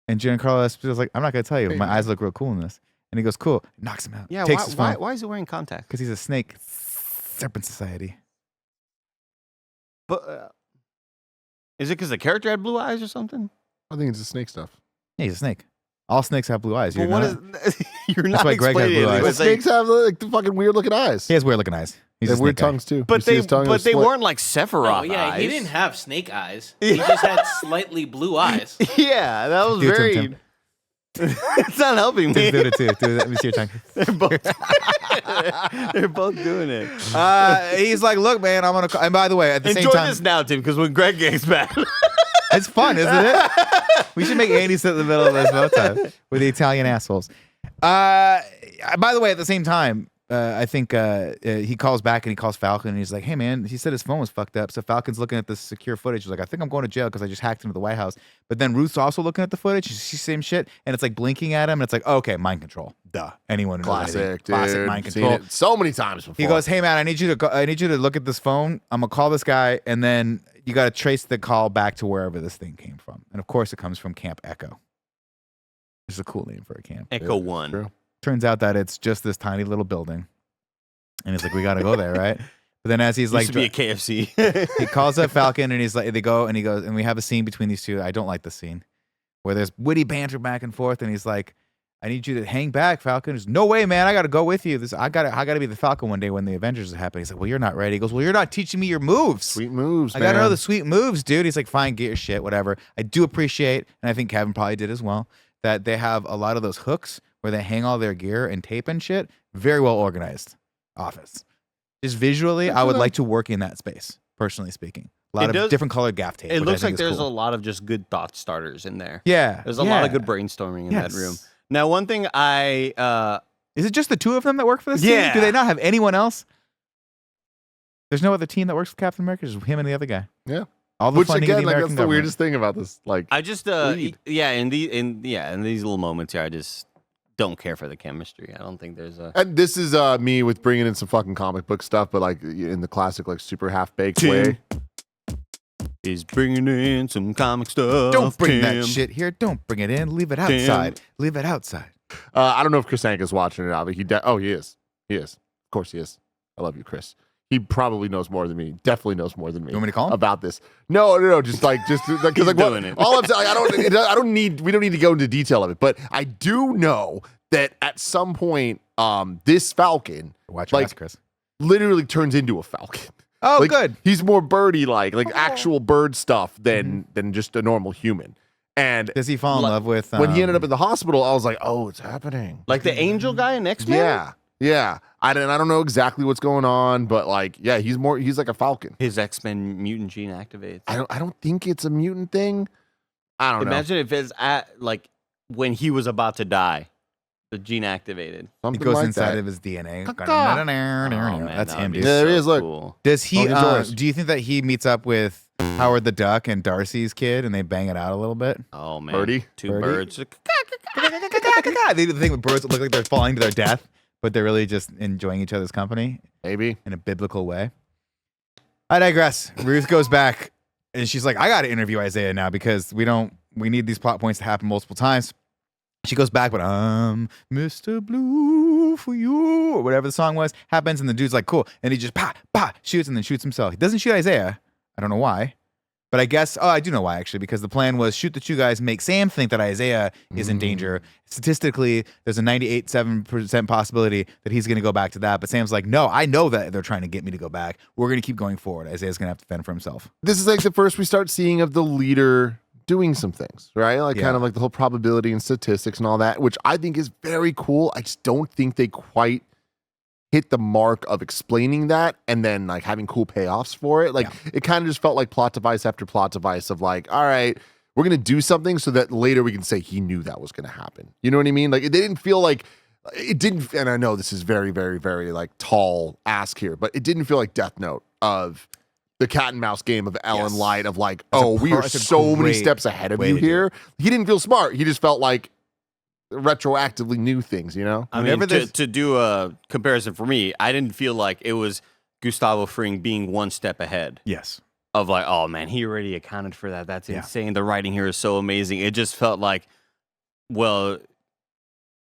Speaker 3: And Giancarlo Esposito's like, I'm not going to tell you.
Speaker 1: Hey,
Speaker 3: My
Speaker 1: man.
Speaker 3: eyes look real cool in this. And he goes, cool. Knocks him out.
Speaker 2: Yeah,
Speaker 3: Takes his phone.
Speaker 2: why is he wearing contacts?
Speaker 3: Because he's a snake. Serpent Society.
Speaker 2: But is it because the character had blue eyes or something?
Speaker 1: I think it's the snake stuff.
Speaker 3: Yeah, he's a snake. All snakes have blue eyes.
Speaker 2: Well,
Speaker 3: You're
Speaker 2: what
Speaker 3: not-
Speaker 2: is? You're not
Speaker 3: why Greg has
Speaker 2: explaining
Speaker 3: blue
Speaker 2: it.
Speaker 3: eyes.
Speaker 2: It
Speaker 1: But
Speaker 2: was like-
Speaker 1: snakes have like the fucking weird looking eyes.
Speaker 3: He has weird looking eyes. He's
Speaker 1: They
Speaker 3: a
Speaker 1: have weird
Speaker 3: snake guy.
Speaker 1: tongues too. You
Speaker 2: But
Speaker 1: see
Speaker 2: they
Speaker 1: his tongue, it was
Speaker 2: but they
Speaker 1: split.
Speaker 2: weren't like Sephiroth
Speaker 4: Oh yeah,
Speaker 2: eyes.
Speaker 4: he didn't have snake eyes. He just had slightly blue eyes.
Speaker 2: Yeah, that was
Speaker 3: Do it to him,
Speaker 2: very.
Speaker 3: Tim.
Speaker 2: It's not helping me.
Speaker 3: Do it too. Do that. Let me see your tongue.
Speaker 2: They're both doing it.
Speaker 3: He's like, look, man, I'm gonna. And by the way, at the
Speaker 2: Enjoy
Speaker 3: same time,
Speaker 2: this now, Tim, because when Greg gets back,
Speaker 3: it's fun, isn't it? We should make Andy sit in the middle of this both time with the Italian assholes. By the way, at the same time, I think he calls back and he calls Falcon and he's like, hey, man, he said his phone was fucked up. So Falcon's looking at the secure footage. He's like, I think I'm going to jail because I just hacked into the White House. But then Ruth's also looking at the footage. She's same shit. And it's like blinking at him. And it's like, okay, mind control. Duh. Anyone who knows anything.
Speaker 1: Classic, dude.
Speaker 3: Classic mind
Speaker 1: Seen
Speaker 3: control.
Speaker 1: it so many times before.
Speaker 3: He goes, hey, man, I need you to look at this phone. I'm going to call this guy. And then you got to trace the call back to wherever this thing came from. And of course, it comes from Camp Echo. It's a cool name for a camp.
Speaker 2: Echo One.
Speaker 1: True.
Speaker 3: Turns out that it's just this tiny little building. And he's like, we got to go there, right? But then as he's like,
Speaker 2: Used to be a KFC.
Speaker 3: he calls up Falcon and he's like, they go and he goes, and we have a scene between these two. I don't like the scene where there's witty banter back and forth. And he's like, I need you to hang back, Falcon. There's no way, man. I got to go with you. I got to be the Falcon one day when the Avengers happen. He's like, well, you're not ready. He goes, well, you're not teaching me your moves.
Speaker 1: Sweet moves,
Speaker 3: I
Speaker 1: man.
Speaker 3: got to know the sweet moves, dude. He's like, fine, get your shit, whatever. I do appreciate, and I think Kevin probably did as well, that they have a lot of those hooks where they hang all their gear and tape and shit. Very well organized office. Just visually, I would like to work in that space, personally speaking. A lot of different colored gaff tape.
Speaker 2: It
Speaker 3: which I
Speaker 2: looks
Speaker 3: think
Speaker 2: like
Speaker 3: is
Speaker 2: there's
Speaker 3: cool.
Speaker 2: a lot of just good thought starters in there.
Speaker 3: Yeah.
Speaker 2: There's a lot of good brainstorming in that room.
Speaker 3: Yes.
Speaker 2: Now, one thing I
Speaker 3: Is it just the two of them that work for this team?
Speaker 2: Yeah.
Speaker 3: Do they not have anyone else? There's no other team that works for Captain America, just him and the other guy.
Speaker 1: Yeah.
Speaker 3: All the
Speaker 1: Which
Speaker 3: funding of
Speaker 1: again,
Speaker 3: the
Speaker 1: like
Speaker 3: American
Speaker 1: that's the
Speaker 3: government.
Speaker 1: weirdest thing about this. Like,
Speaker 2: I just
Speaker 1: Lead.
Speaker 2: in these little moments here, I just don't care for the chemistry. I don't think there's a
Speaker 1: and this is me with bringing in some fucking comic book stuff, but like in the classic, like super half baked
Speaker 2: Tim.
Speaker 1: way.
Speaker 2: is bringing in some comic stuff.
Speaker 3: Don't bring that
Speaker 2: Tim.
Speaker 3: shit here. Don't bring it in. Leave it outside. Leave it outside.
Speaker 1: I don't know if Chris Anka's watching it now, but he is. He is. Of course he is. I love you, Chris. He probably knows more than me. Definitely knows more than me.
Speaker 3: You want me to call him?
Speaker 1: about this? No. Just because
Speaker 2: He's
Speaker 1: like
Speaker 2: doing it.
Speaker 1: all I'm saying, we don't need to go into detail of it, but I do know that at some point, this Falcon
Speaker 3: Watch your
Speaker 1: like
Speaker 3: ass, Chris.
Speaker 1: literally turns into a Falcon.
Speaker 3: Oh,
Speaker 1: Like,
Speaker 3: good.
Speaker 1: He's more birdie like actual bird stuff than just a normal human. And
Speaker 3: Does he fall in love with?
Speaker 1: when he ended up in the hospital, I was like, oh, it's happening.
Speaker 2: Like the angel guy in X-Men?
Speaker 1: Yeah. I don't know exactly what's going on, but like, yeah, he's like a Falcon.
Speaker 2: His X-Men mutant gene activates.
Speaker 1: I don't think it's a mutant thing. I don't know.
Speaker 2: Imagine if it's at like when he was about to die, the gene activated.
Speaker 1: Something
Speaker 3: It goes
Speaker 1: like
Speaker 3: inside
Speaker 1: that.
Speaker 3: of his DNA.
Speaker 2: Oh, man,
Speaker 3: That's
Speaker 2: that would
Speaker 3: him,
Speaker 2: be
Speaker 3: dude.
Speaker 1: Yeah, there he is, look.
Speaker 2: cool.
Speaker 3: Does he?
Speaker 1: Logan Torres.
Speaker 3: Do you think that he meets up with Howard the Duck and Darcy's kid, and they bang it out a little bit?
Speaker 2: Oh man,
Speaker 1: Birdie?
Speaker 2: two
Speaker 3: Birdie?
Speaker 2: birds.
Speaker 3: They do the thing with birds that look like they're falling to their death, but they're really just enjoying each other's company
Speaker 1: Maybe.
Speaker 3: in a biblical way. I digress. Ruth goes back and she's like, I got to interview Isaiah now because we need these plot points to happen multiple times. She goes back, but I'm Mr. Blue for you, or whatever the song was, happens, and the dude's like, cool. And he just shoots and then shoots himself. He doesn't shoot Isaiah. I don't know why. But I guess, I do know why, actually, because the plan was shoot the two guys, make Sam think that Isaiah is in danger. Statistically, there's a 98.7% possibility that he's going to go back to that. But Sam's like, no, I know that they're trying to get me to go back. We're going to keep going forward. Isaiah's going to have to fend for himself.
Speaker 1: This is like the first we start seeing of the leader doing some things, right? Like kind of like the whole probability and statistics and all that, which I think is very cool. I just don't think they quite hit the mark of explaining that and then like having cool payoffs for it. Like it kind of just felt like plot device after plot device of like, all right, we're going to do something so that later we can say he knew that was going to happen. You know what I mean? Like it didn't feel like it didn't, and I know this is very, very, very like tall ask here, but it didn't feel like Death Note of the cat and mouse game of Ellen Light of like, we are so many steps ahead of you here. He didn't feel smart. He just felt like retroactively knew things, you know?
Speaker 2: I mean, to do a comparison for me, I didn't feel like it was Gustavo Fring being one step ahead.
Speaker 3: Yes.
Speaker 2: Of like, oh man, he already accounted for that. That's insane. The writing here is so amazing. It just felt like, well,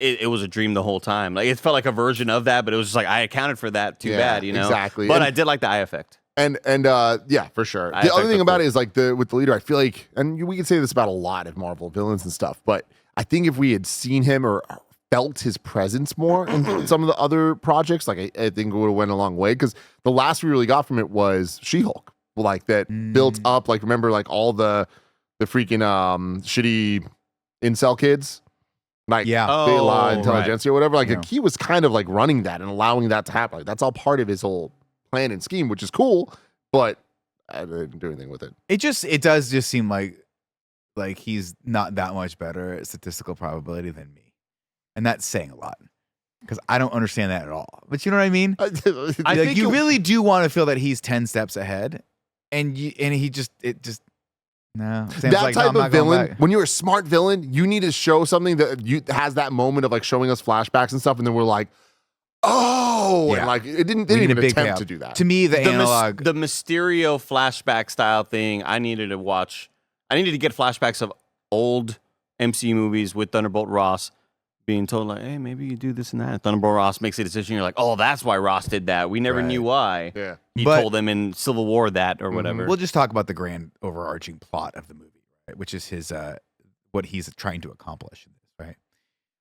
Speaker 2: it was a dream the whole time. Like it felt like a version of that, but it was just like, I accounted for that. Too bad, you know?
Speaker 1: Exactly.
Speaker 2: But I did like the eye effect.
Speaker 1: And yeah, for sure. The other thing about it is like with the leader, I feel like, and we can say this about a lot of Marvel villains and stuff, but I think if we had seen him or felt his presence more in some of the other projects, like I think it would have went a long way, because the last we really got from it was She-Hulk, like that built up, like remember like all the freaking shitty incel kids, like Bela Intelligentsia or whatever, like he was kind of like running that and allowing that to happen. Like that's all part of his whole plan and scheme, which is cool, but I didn't do anything with it.
Speaker 3: It does just seem like he's not that much better at statistical probability than me. And that's saying a lot because I don't understand that at all. But you know what I mean? I think you really do want to feel that he's 10 steps ahead and he just no. Sam's
Speaker 1: that
Speaker 3: like,
Speaker 1: type
Speaker 3: no,
Speaker 1: of villain, when you're a smart villain, you need to show something that has that moment of like showing us flashbacks and stuff, and then we're like, and like it didn't even attempt to do that.
Speaker 3: To me, the analog,
Speaker 2: the Mysterio flashback style thing, I needed to watch. I needed to get flashbacks of old MCU movies with Thunderbolt Ross being told like, hey, maybe you do this and that. And Thunderbolt Ross makes a decision. You're like, oh, that's why Ross did that. We never knew why. Yeah, he told them in Civil War that or whatever.
Speaker 3: We'll just talk about the grand overarching plot of the movie, right? Which is his what he's trying to accomplish, right?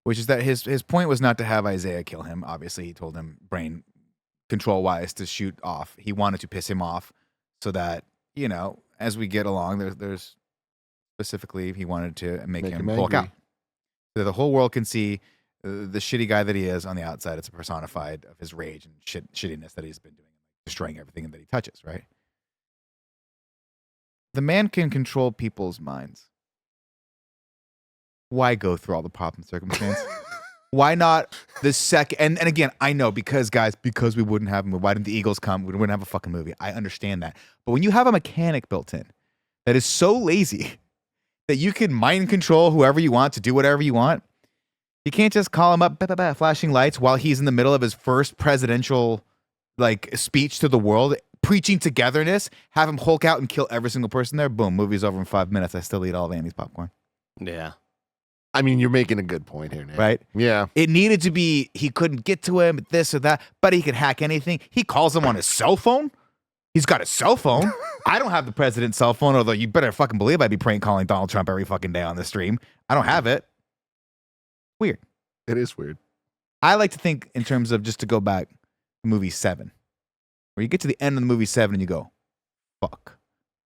Speaker 3: Which is that his point was not to have Isaiah kill him. Obviously, he told him brain control wise to shoot off. He wanted to piss him off so that, you know, as we get along, there's specifically he wanted to make him walk out. So the whole world can see the shitty guy that he is on the outside. It's a personified of his rage and shittiness that he's been doing, destroying everything that he touches, right? The man can control people's minds. Why go through all the pomp and circumstance? Why not the second? And again, I know because we wouldn't have him. Why didn't the Eagles come? We wouldn't have a fucking movie. I understand that. But when you have a mechanic built in that is so lazy that you can mind control whoever you want to do whatever you want, you can't just call him up, flashing lights while he's in the middle of his first presidential like speech to the world, preaching togetherness, have him Hulk out and kill every single person there. Boom, movie's over in 5 minutes. I still eat all of Andy's popcorn.
Speaker 2: Yeah.
Speaker 1: I mean, you're making a good point here, Nick.
Speaker 3: Right?
Speaker 1: Yeah.
Speaker 3: It needed to be, he couldn't get to him, this or that, but he could hack anything. He calls him on his cell phone. He's got a cell phone. I don't have the president's cell phone, although you better fucking believe I'd be prank calling Donald Trump every fucking day on the stream. I don't have it. Weird.
Speaker 1: It is weird.
Speaker 3: I like to think in terms of, just to go back, movie 7, where you get to the end of the movie 7 and you go, fuck,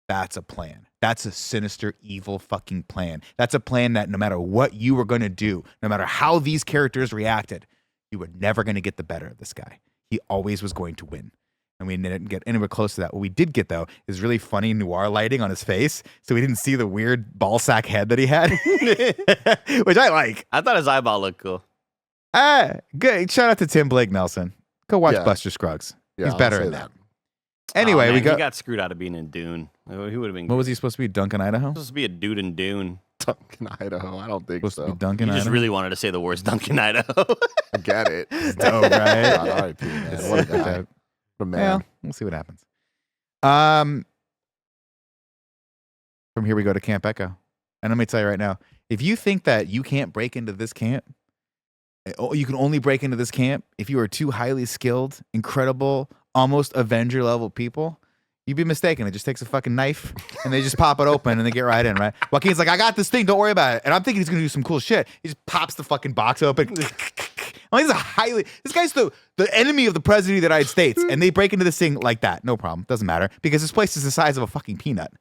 Speaker 3: that's a plan. That's a sinister, evil fucking plan. That's a plan that no matter what you were going to do, no matter how these characters reacted, you were never going to get the better of this guy. He always was going to win. And we didn't get anywhere close to that. What we did get, though, is really funny noir lighting on his face. So we didn't see the weird ball sack head that he had, which I like.
Speaker 2: I thought his eyeball looked cool.
Speaker 3: Good. Shout out to Tim Blake Nelson. Go watch Buster Scruggs. He's better at that. Anyway,
Speaker 2: man,
Speaker 3: he
Speaker 2: got screwed out of being in Dune. He would have been.
Speaker 3: What was he supposed to be? Duncan, Idaho?
Speaker 2: Supposed to be a dude in Dune.
Speaker 1: Duncan, Idaho. I don't think
Speaker 3: Supposed to
Speaker 1: so.
Speaker 3: be Duncan.
Speaker 2: You just
Speaker 3: Idaho?
Speaker 2: really wanted to say the words Duncan, Idaho.
Speaker 1: I get it.
Speaker 3: dope, right?
Speaker 1: God, R.I.P., man. What a guy. What a man.
Speaker 3: Well, we'll see what happens. From here we go to Camp Echo. And let me tell you right now, if you think that you can't break into this camp, you can only break into this camp if you are two highly skilled, incredible, almost Avenger level people, you'd be mistaken. It just takes a fucking knife and they just pop it open and they get right in, right? Joaquin's like, I got this thing, don't worry about it. And I'm thinking he's gonna do some cool shit. He just pops the fucking box open. This guy's the enemy of the president of the United States, and they break into this thing like that. No problem. Doesn't matter. Because this place is the size of a fucking peanut,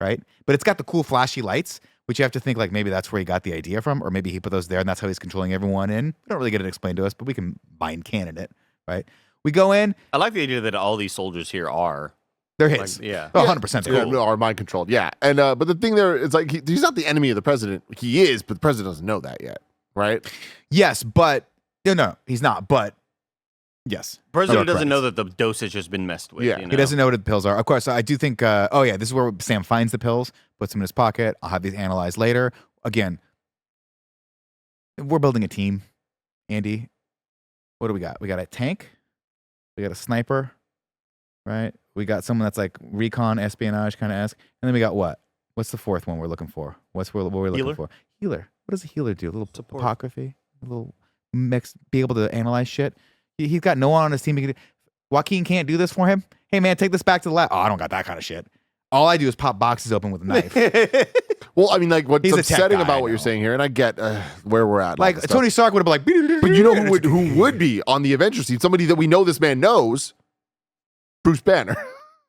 Speaker 3: right? But it's got the cool flashy lights, which you have to think like maybe that's where he got the idea from, or maybe he put those there and that's how he's controlling everyone in. We don't really get it explained to us, but we can mind canon it, right? We go in.
Speaker 2: I like the idea that all these soldiers here are.
Speaker 3: They're his.
Speaker 2: Like, yeah.
Speaker 3: Oh, 100%
Speaker 1: Yeah,
Speaker 3: cool.
Speaker 1: no, are mind controlled. Yeah. And but the thing there is like he's not the enemy of the president. He is, but the president doesn't know that yet, right?
Speaker 3: Yes, but no, he's not. But yes,
Speaker 2: President
Speaker 3: You're
Speaker 2: doesn't
Speaker 3: correct.
Speaker 2: know that the dosage has been messed with.
Speaker 1: Yeah.
Speaker 2: You know?
Speaker 3: He doesn't know what the pills are. Of course, I do think, this is where Sam finds the pills, puts them in his pocket. I'll have these analyzed later. Again, we're building a team, Andy. What do we got? We got a tank. We got a sniper, right? We got someone that's like recon, espionage kind of esque. And then we got what? What's the fourth one we're looking for? What we're looking
Speaker 2: Healer?
Speaker 3: for? Healer. What does a healer do? A little
Speaker 2: Support.
Speaker 3: topography, a little mix, be able to analyze shit. He's got no one on his team. Joaquin can't do this for him. Hey, man, take this back to the lab. Oh, I don't got that kind of shit. All I do is pop boxes open with a knife.
Speaker 1: Well, I mean, like what's
Speaker 3: He's a tech
Speaker 1: upsetting
Speaker 3: guy,
Speaker 1: about
Speaker 3: I
Speaker 1: what you're
Speaker 3: know.
Speaker 1: saying here, and I get where we're at. and all
Speaker 3: Like
Speaker 1: this stuff.
Speaker 3: Tony Stark would have been like,
Speaker 1: But you know who would be on the Avengers team? Somebody that we know this man knows, Bruce Banner.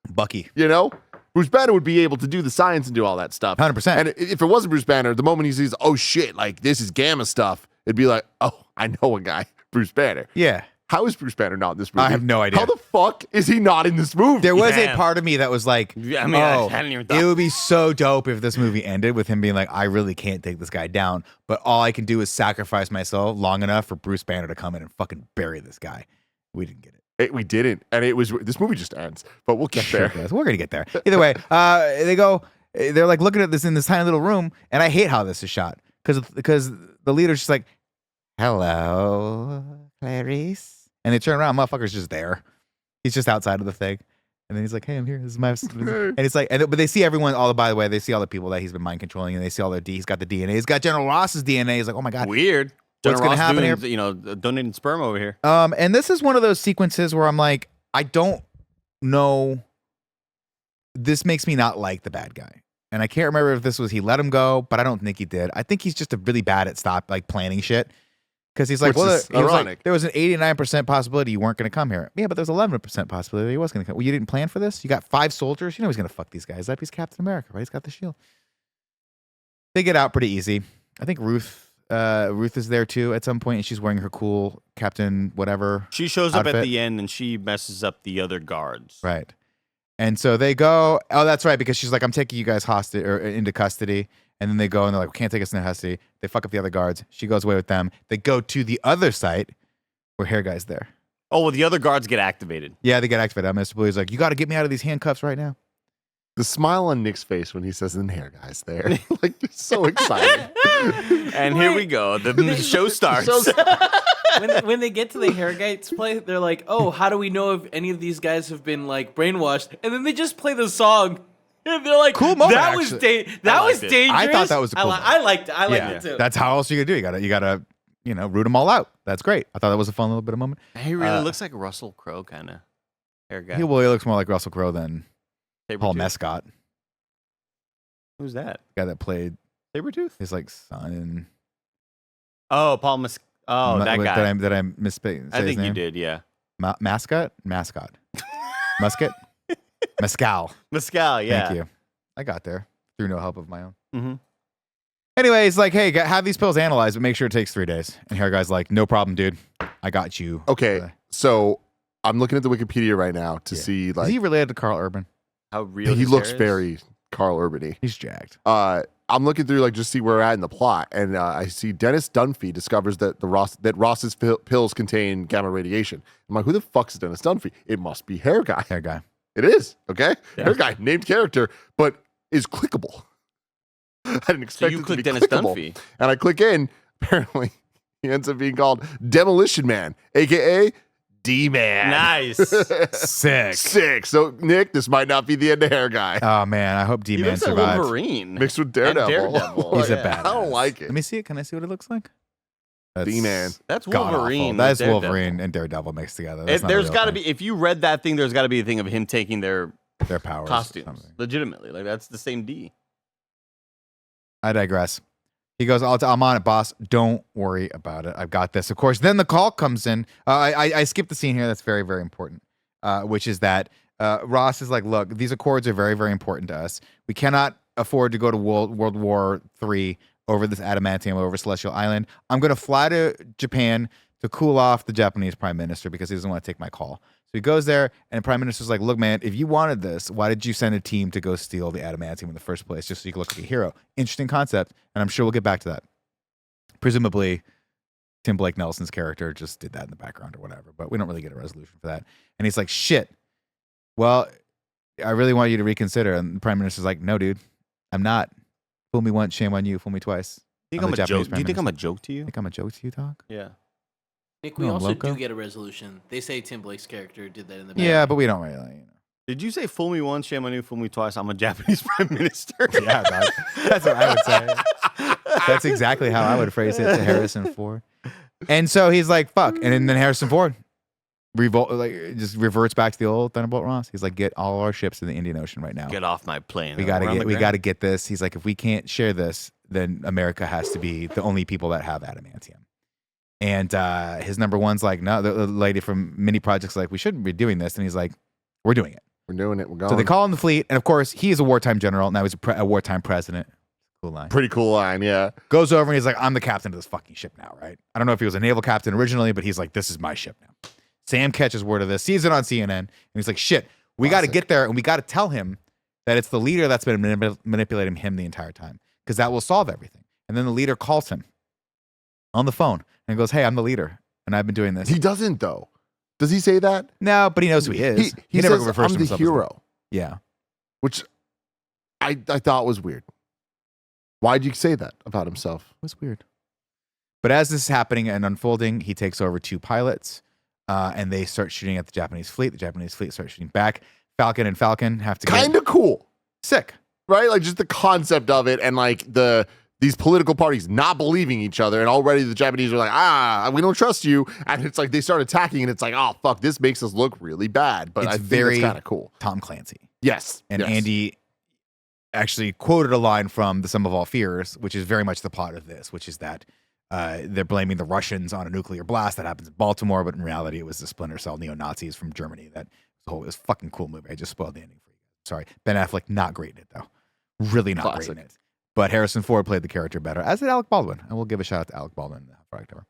Speaker 3: Bucky.
Speaker 1: You know, Bruce Banner would be able to do the science and do all that stuff.
Speaker 3: 100%.
Speaker 1: And if it wasn't Bruce Banner, the moment he sees, oh shit, like this is gamma stuff, it'd be like, oh, I know a guy, Bruce Banner.
Speaker 3: Yeah.
Speaker 1: How is Bruce Banner not in this movie?
Speaker 3: I have no idea.
Speaker 1: How the fuck is he not in this movie?
Speaker 3: There was a
Speaker 2: Damn.
Speaker 3: part of me that was like,
Speaker 2: Yeah, I mean, I hadn't even thought.
Speaker 3: it would be so dope if this movie ended with him being like, I really can't take this guy down, but all I can do is sacrifice myself long enough for Bruce Banner to come in and fucking bury this guy. We didn't get it.
Speaker 1: We didn't, and it was this movie just ends, but we'll get
Speaker 3: Sure
Speaker 1: there.
Speaker 3: it does. We're gonna get there. Either way, they're like looking at this in this tiny little room, and I hate how this is shot because the leader's just like, hello, Clarice. And they turn around, motherfucker's just there. He's just outside of the thing. And then he's like, hey, I'm here. This is my... And it's like, but they see everyone, by the way, they see all the people that he's been mind controlling, and they see all their he's got the DNA. He's got General Ross's DNA. He's like, oh my God.
Speaker 2: Weird.
Speaker 3: What's
Speaker 2: General
Speaker 3: gonna
Speaker 2: Ross
Speaker 3: happen
Speaker 2: doing, you know, donating sperm over here.
Speaker 3: And this is one of those sequences where I'm like, I don't know. This makes me not like the bad guy. And I can't remember if this was he let him go, but I don't think he did. I think he's just really bad at planning shit. Because he's like,
Speaker 1: Which is
Speaker 3: he was like,
Speaker 1: ironic.
Speaker 3: there was an 89% possibility you weren't going to come here. Yeah, but there's 11% possibility he was going to come. Well, you didn't plan for this? You got 5 soldiers? You know he's going to fuck these guys up. He's Captain America, right? He's got the shield. They get out pretty easy. I think Ruth is there too at some point, and she's wearing her cool Captain whatever.
Speaker 2: She shows up at
Speaker 3: outfit.
Speaker 2: the end and she messes up the other guards.
Speaker 3: Right. And so they go, oh, that's right, because she's like, I'm taking you guys hostage or into custody. And then they go and they're like, we can't take us into custody. They fuck up the other guards. She goes away with them. They go to the other site where Hair Guy's there.
Speaker 2: Oh, well, the other guards get activated.
Speaker 3: Yeah, they get activated. Mr. Blue's like, you got to get me out of these handcuffs right now.
Speaker 1: The smile on Nick's face when he says, "And hair guy's there," like they're so excited.
Speaker 2: And here we go. The show starts.
Speaker 4: when they get to the hair guys play, they're like, "Oh, how do we know if any of these guys have been like brainwashed?" And then they just play the song, and they're like,
Speaker 3: Cool moment,
Speaker 4: That was
Speaker 3: actually.
Speaker 4: that was
Speaker 2: liked it.
Speaker 4: dangerous."
Speaker 3: I thought that was a cool
Speaker 4: I liked it. I liked it too.
Speaker 3: That's how else you could do. You gotta, root them all out. That's great. I thought that was a fun little bit of moment.
Speaker 2: He really looks like a Russell Crowe kind of hair guy.
Speaker 3: He looks more like Russell Crowe than Paul
Speaker 2: Sabretooth.
Speaker 3: Mescott,
Speaker 2: Who's that?
Speaker 3: guy that played
Speaker 2: Sabretooth?
Speaker 3: his like son.
Speaker 2: Oh, Paul Mes. Oh, that guy.
Speaker 3: Did I misspeak?
Speaker 2: I think you did, yeah.
Speaker 3: Mascot. Musket. Mescal.
Speaker 2: Mescal, yeah.
Speaker 3: Thank you. I got there through no help of my own.
Speaker 2: Mm-hmm.
Speaker 3: Anyway, it's like, hey, have these pills analyzed, but make sure it takes 3 days. And Hair Guy's like, no problem, dude. I got you.
Speaker 1: Okay, so I'm looking at the Wikipedia right now to
Speaker 3: Yeah.
Speaker 1: see
Speaker 3: Is
Speaker 1: like
Speaker 3: he related to Carl Urban?
Speaker 2: How real
Speaker 1: he
Speaker 2: his
Speaker 1: looks
Speaker 2: hair is?
Speaker 1: very Carl Urban-y.
Speaker 3: He's jacked.
Speaker 1: I'm looking through like just see where we're at in the plot, and I see Dennis Dunphy discovers that Ross's pills contain gamma radiation. I'm like, who the fuck is Dennis Dunphy? It must be Hair Guy.
Speaker 3: Hair Guy.
Speaker 1: It is okay.
Speaker 2: Yeah.
Speaker 1: Hair Guy, named character, but is clickable. I didn't expect
Speaker 2: you
Speaker 1: it to
Speaker 2: click
Speaker 1: be
Speaker 2: Dennis
Speaker 1: clickable.
Speaker 2: Dunphy.
Speaker 1: And I click in. Apparently, he ends up being called Demolition Man, a.k.a. D-Man.
Speaker 2: Nice.
Speaker 3: Sick.
Speaker 1: Sick. So, Nick, this might not be the end of Hair Guy.
Speaker 3: Oh man, I hope
Speaker 2: He
Speaker 3: D-Man
Speaker 2: looks like
Speaker 3: survives.
Speaker 2: Wolverine.
Speaker 1: Mixed with
Speaker 2: And
Speaker 1: Daredevil.
Speaker 2: Daredevil.
Speaker 3: He's a
Speaker 2: Yeah.
Speaker 3: badass.
Speaker 1: I don't like it.
Speaker 3: Let me see it. Can I see what it looks like? That's
Speaker 1: D-Man.
Speaker 2: That's
Speaker 3: god-awful.
Speaker 2: Wolverine.
Speaker 3: That's
Speaker 2: with Daredevil.
Speaker 3: Wolverine and Daredevil mixed together. That's not a
Speaker 2: There's
Speaker 3: real
Speaker 2: got to
Speaker 3: thing.
Speaker 2: be, if you read that thing, there's got to be a thing of him taking their
Speaker 3: their powers. or
Speaker 2: costumes.
Speaker 3: something.
Speaker 2: Legitimately. Like, that's the same D.
Speaker 3: I digress. He goes, I'm on it, boss. Don't worry about it. I've got this. Of course, then the call comes in. I skipped the scene here. That's very, very important, which is that Ross is like, look, these accords are very, very important to us. We cannot afford to go to World War III over this adamantium over Celestial Island. I'm going to fly to Japan to cool off the Japanese prime minister because he doesn't want to take my call. So he goes there, and the prime minister's like, look, man, if you wanted this, why did you send a team to go steal the adamantium in the first place just so you could look like a hero? Interesting concept, and I'm sure we'll get back to that. Presumably, Tim Blake Nelson's character just did that in the background or whatever, but we don't really get a resolution for that. And he's like, shit, well, I really want you to reconsider. And the prime minister's like, no, dude, I'm not. Fool me once, shame on you. Fool me twice.
Speaker 2: Do you
Speaker 3: I'm
Speaker 2: think
Speaker 3: the
Speaker 2: I'm a
Speaker 3: Japanese
Speaker 2: joke? Do
Speaker 3: prime
Speaker 2: you think I'm a
Speaker 3: minister.
Speaker 2: joke to you?
Speaker 3: Think I'm a joke to you, dog?
Speaker 2: Yeah.
Speaker 4: Nick, we
Speaker 3: No,
Speaker 4: also
Speaker 3: loco?
Speaker 4: do get a resolution. They say Tim Blake's character did that in the
Speaker 3: Yeah, but we don't really, you know.
Speaker 2: Did you say fool me once, shame on you, fool me twice? I'm a Japanese prime minister.
Speaker 3: Yeah, dog. That's what I would say. That's exactly how I would phrase it to Harrison Ford. And so he's like, fuck. And then Harrison Ford just reverts back to the old Thunderbolt Ross. He's like, get all our ships in the Indian Ocean right now.
Speaker 2: Get off my plane.
Speaker 3: We gotta get this. He's like, if we can't share this, then America has to be the only people that have adamantium. And his number one's like, no, the lady from Mini Project's like, we shouldn't be doing this. And he's like, we're doing it.
Speaker 1: We're doing it. We're going.
Speaker 3: So they call him the fleet. And of course, he is a wartime general. Now he's a wartime president. Cool line.
Speaker 1: Pretty cool line, yeah.
Speaker 3: Goes over and he's like, I'm the captain of this fucking ship now, right? I don't know if he was a naval captain originally, but he's like, this is my ship now. Sam catches word of this, sees it on CNN, and he's like, shit, we got to get there and we got to tell him that it's the leader that's been manipulating him the entire time because that will solve everything. And then the leader calls him on the phone and goes, hey, I'm the leader and I've been doing this.
Speaker 1: He doesn't, though. Does he say that?
Speaker 3: No, but he knows who he is.
Speaker 1: He
Speaker 3: never
Speaker 1: says,
Speaker 3: refers
Speaker 1: I'm
Speaker 3: to
Speaker 1: the
Speaker 3: himself as
Speaker 1: hero,
Speaker 3: Yeah.
Speaker 1: which I thought was weird. Why'd you say that about himself?
Speaker 3: It was weird. But as this is happening and unfolding, he takes over 2 pilots and they start shooting at the Japanese fleet. The Japanese fleet starts shooting back. Falcon and Falcon have to
Speaker 1: Kind of cool,
Speaker 3: sick.
Speaker 1: right? Like just the concept of it and like these political parties not believing each other, and already the Japanese are like, we don't trust you, and it's like they start attacking, and it's like, oh fuck, this makes us look really bad. But
Speaker 3: It's
Speaker 1: I think
Speaker 3: very
Speaker 1: it's kind of cool.
Speaker 3: Tom Clancy.
Speaker 1: Yes,
Speaker 3: And
Speaker 1: yes.
Speaker 3: Andy actually quoted a line from The Sum of All Fears, which is very much the plot of this, which is that they're blaming the Russians on a nuclear blast that happens in Baltimore, but in reality, it was the Splinter Cell neo-Nazis from Germany. It was a fucking cool movie. I just spoiled the ending for you. Sorry. Ben Affleck, not great in it, though. Really not
Speaker 1: Classic.
Speaker 3: great in it. But Harrison Ford played the character better, as did Alec Baldwin. And we'll give a shout out to Alec Baldwin for October.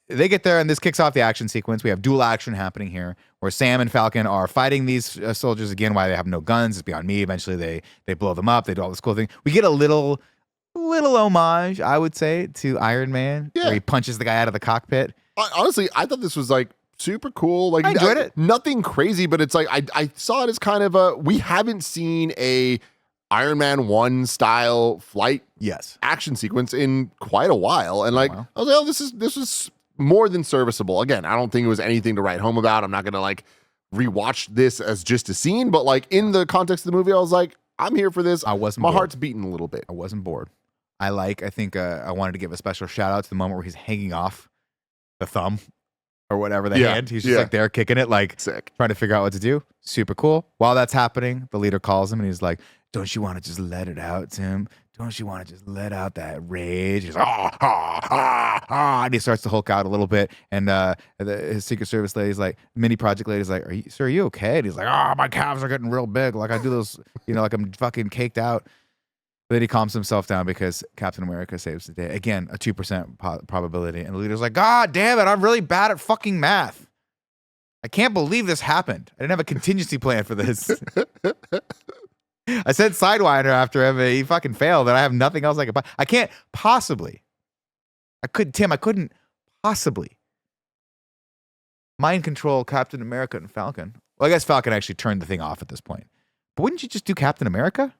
Speaker 3: They get there, and this kicks off the action sequence. We have dual action happening here, where Sam and Falcon are fighting these soldiers again. Why they have no guns is beyond me. Eventually, they blow them up. They do all this cool thing. We get a little homage, I would say, to Iron Man,
Speaker 1: Yeah.
Speaker 3: where he punches the guy out of the cockpit.
Speaker 1: Honestly, I thought this was like super cool. Like
Speaker 3: I enjoyed it.
Speaker 1: Nothing crazy, but it's like I saw it as kind of we haven't seen a Iron Man 1 style flight
Speaker 3: Yes.
Speaker 1: action sequence in quite a while. And like
Speaker 3: Wow.
Speaker 1: I was like, oh, this is more than serviceable. Again, I don't think it was anything to write home about. I'm not gonna like rewatch this as just a scene, but like in the context of the movie, I was like, I'm here for this.
Speaker 3: I wasn't
Speaker 1: My
Speaker 3: bored.
Speaker 1: heart's beating a little bit.
Speaker 3: I wasn't bored. I think I wanted to give a special shout out to the moment where he's hanging off the thumb or whatever, the hand. He's just like there kicking it, like
Speaker 1: Sick.
Speaker 3: trying to figure out what to do. Super cool. While that's happening, the leader calls him and he's like, don't you want to just let it out, Tim? Don't you want to just let out that rage? He's like, and he starts to Hulk out a little bit. And his Secret Service lady's like, Mini Project lady's like, are you okay? And he's like, my calves are getting real big. Like I do those, like I'm fucking caked out. But then he calms himself down because Captain America saves the day. Again, a 2% probability. And the leader's like, God damn it, I'm really bad at fucking math. I can't believe this happened. I didn't have a contingency plan for this. I said Sidewinder after him, and he fucking failed, and I have nothing else I could. I can't possibly. I couldn't possibly mind control Captain America and Falcon. Well, I guess Falcon actually turned the thing off at this point. But wouldn't you just do Captain America?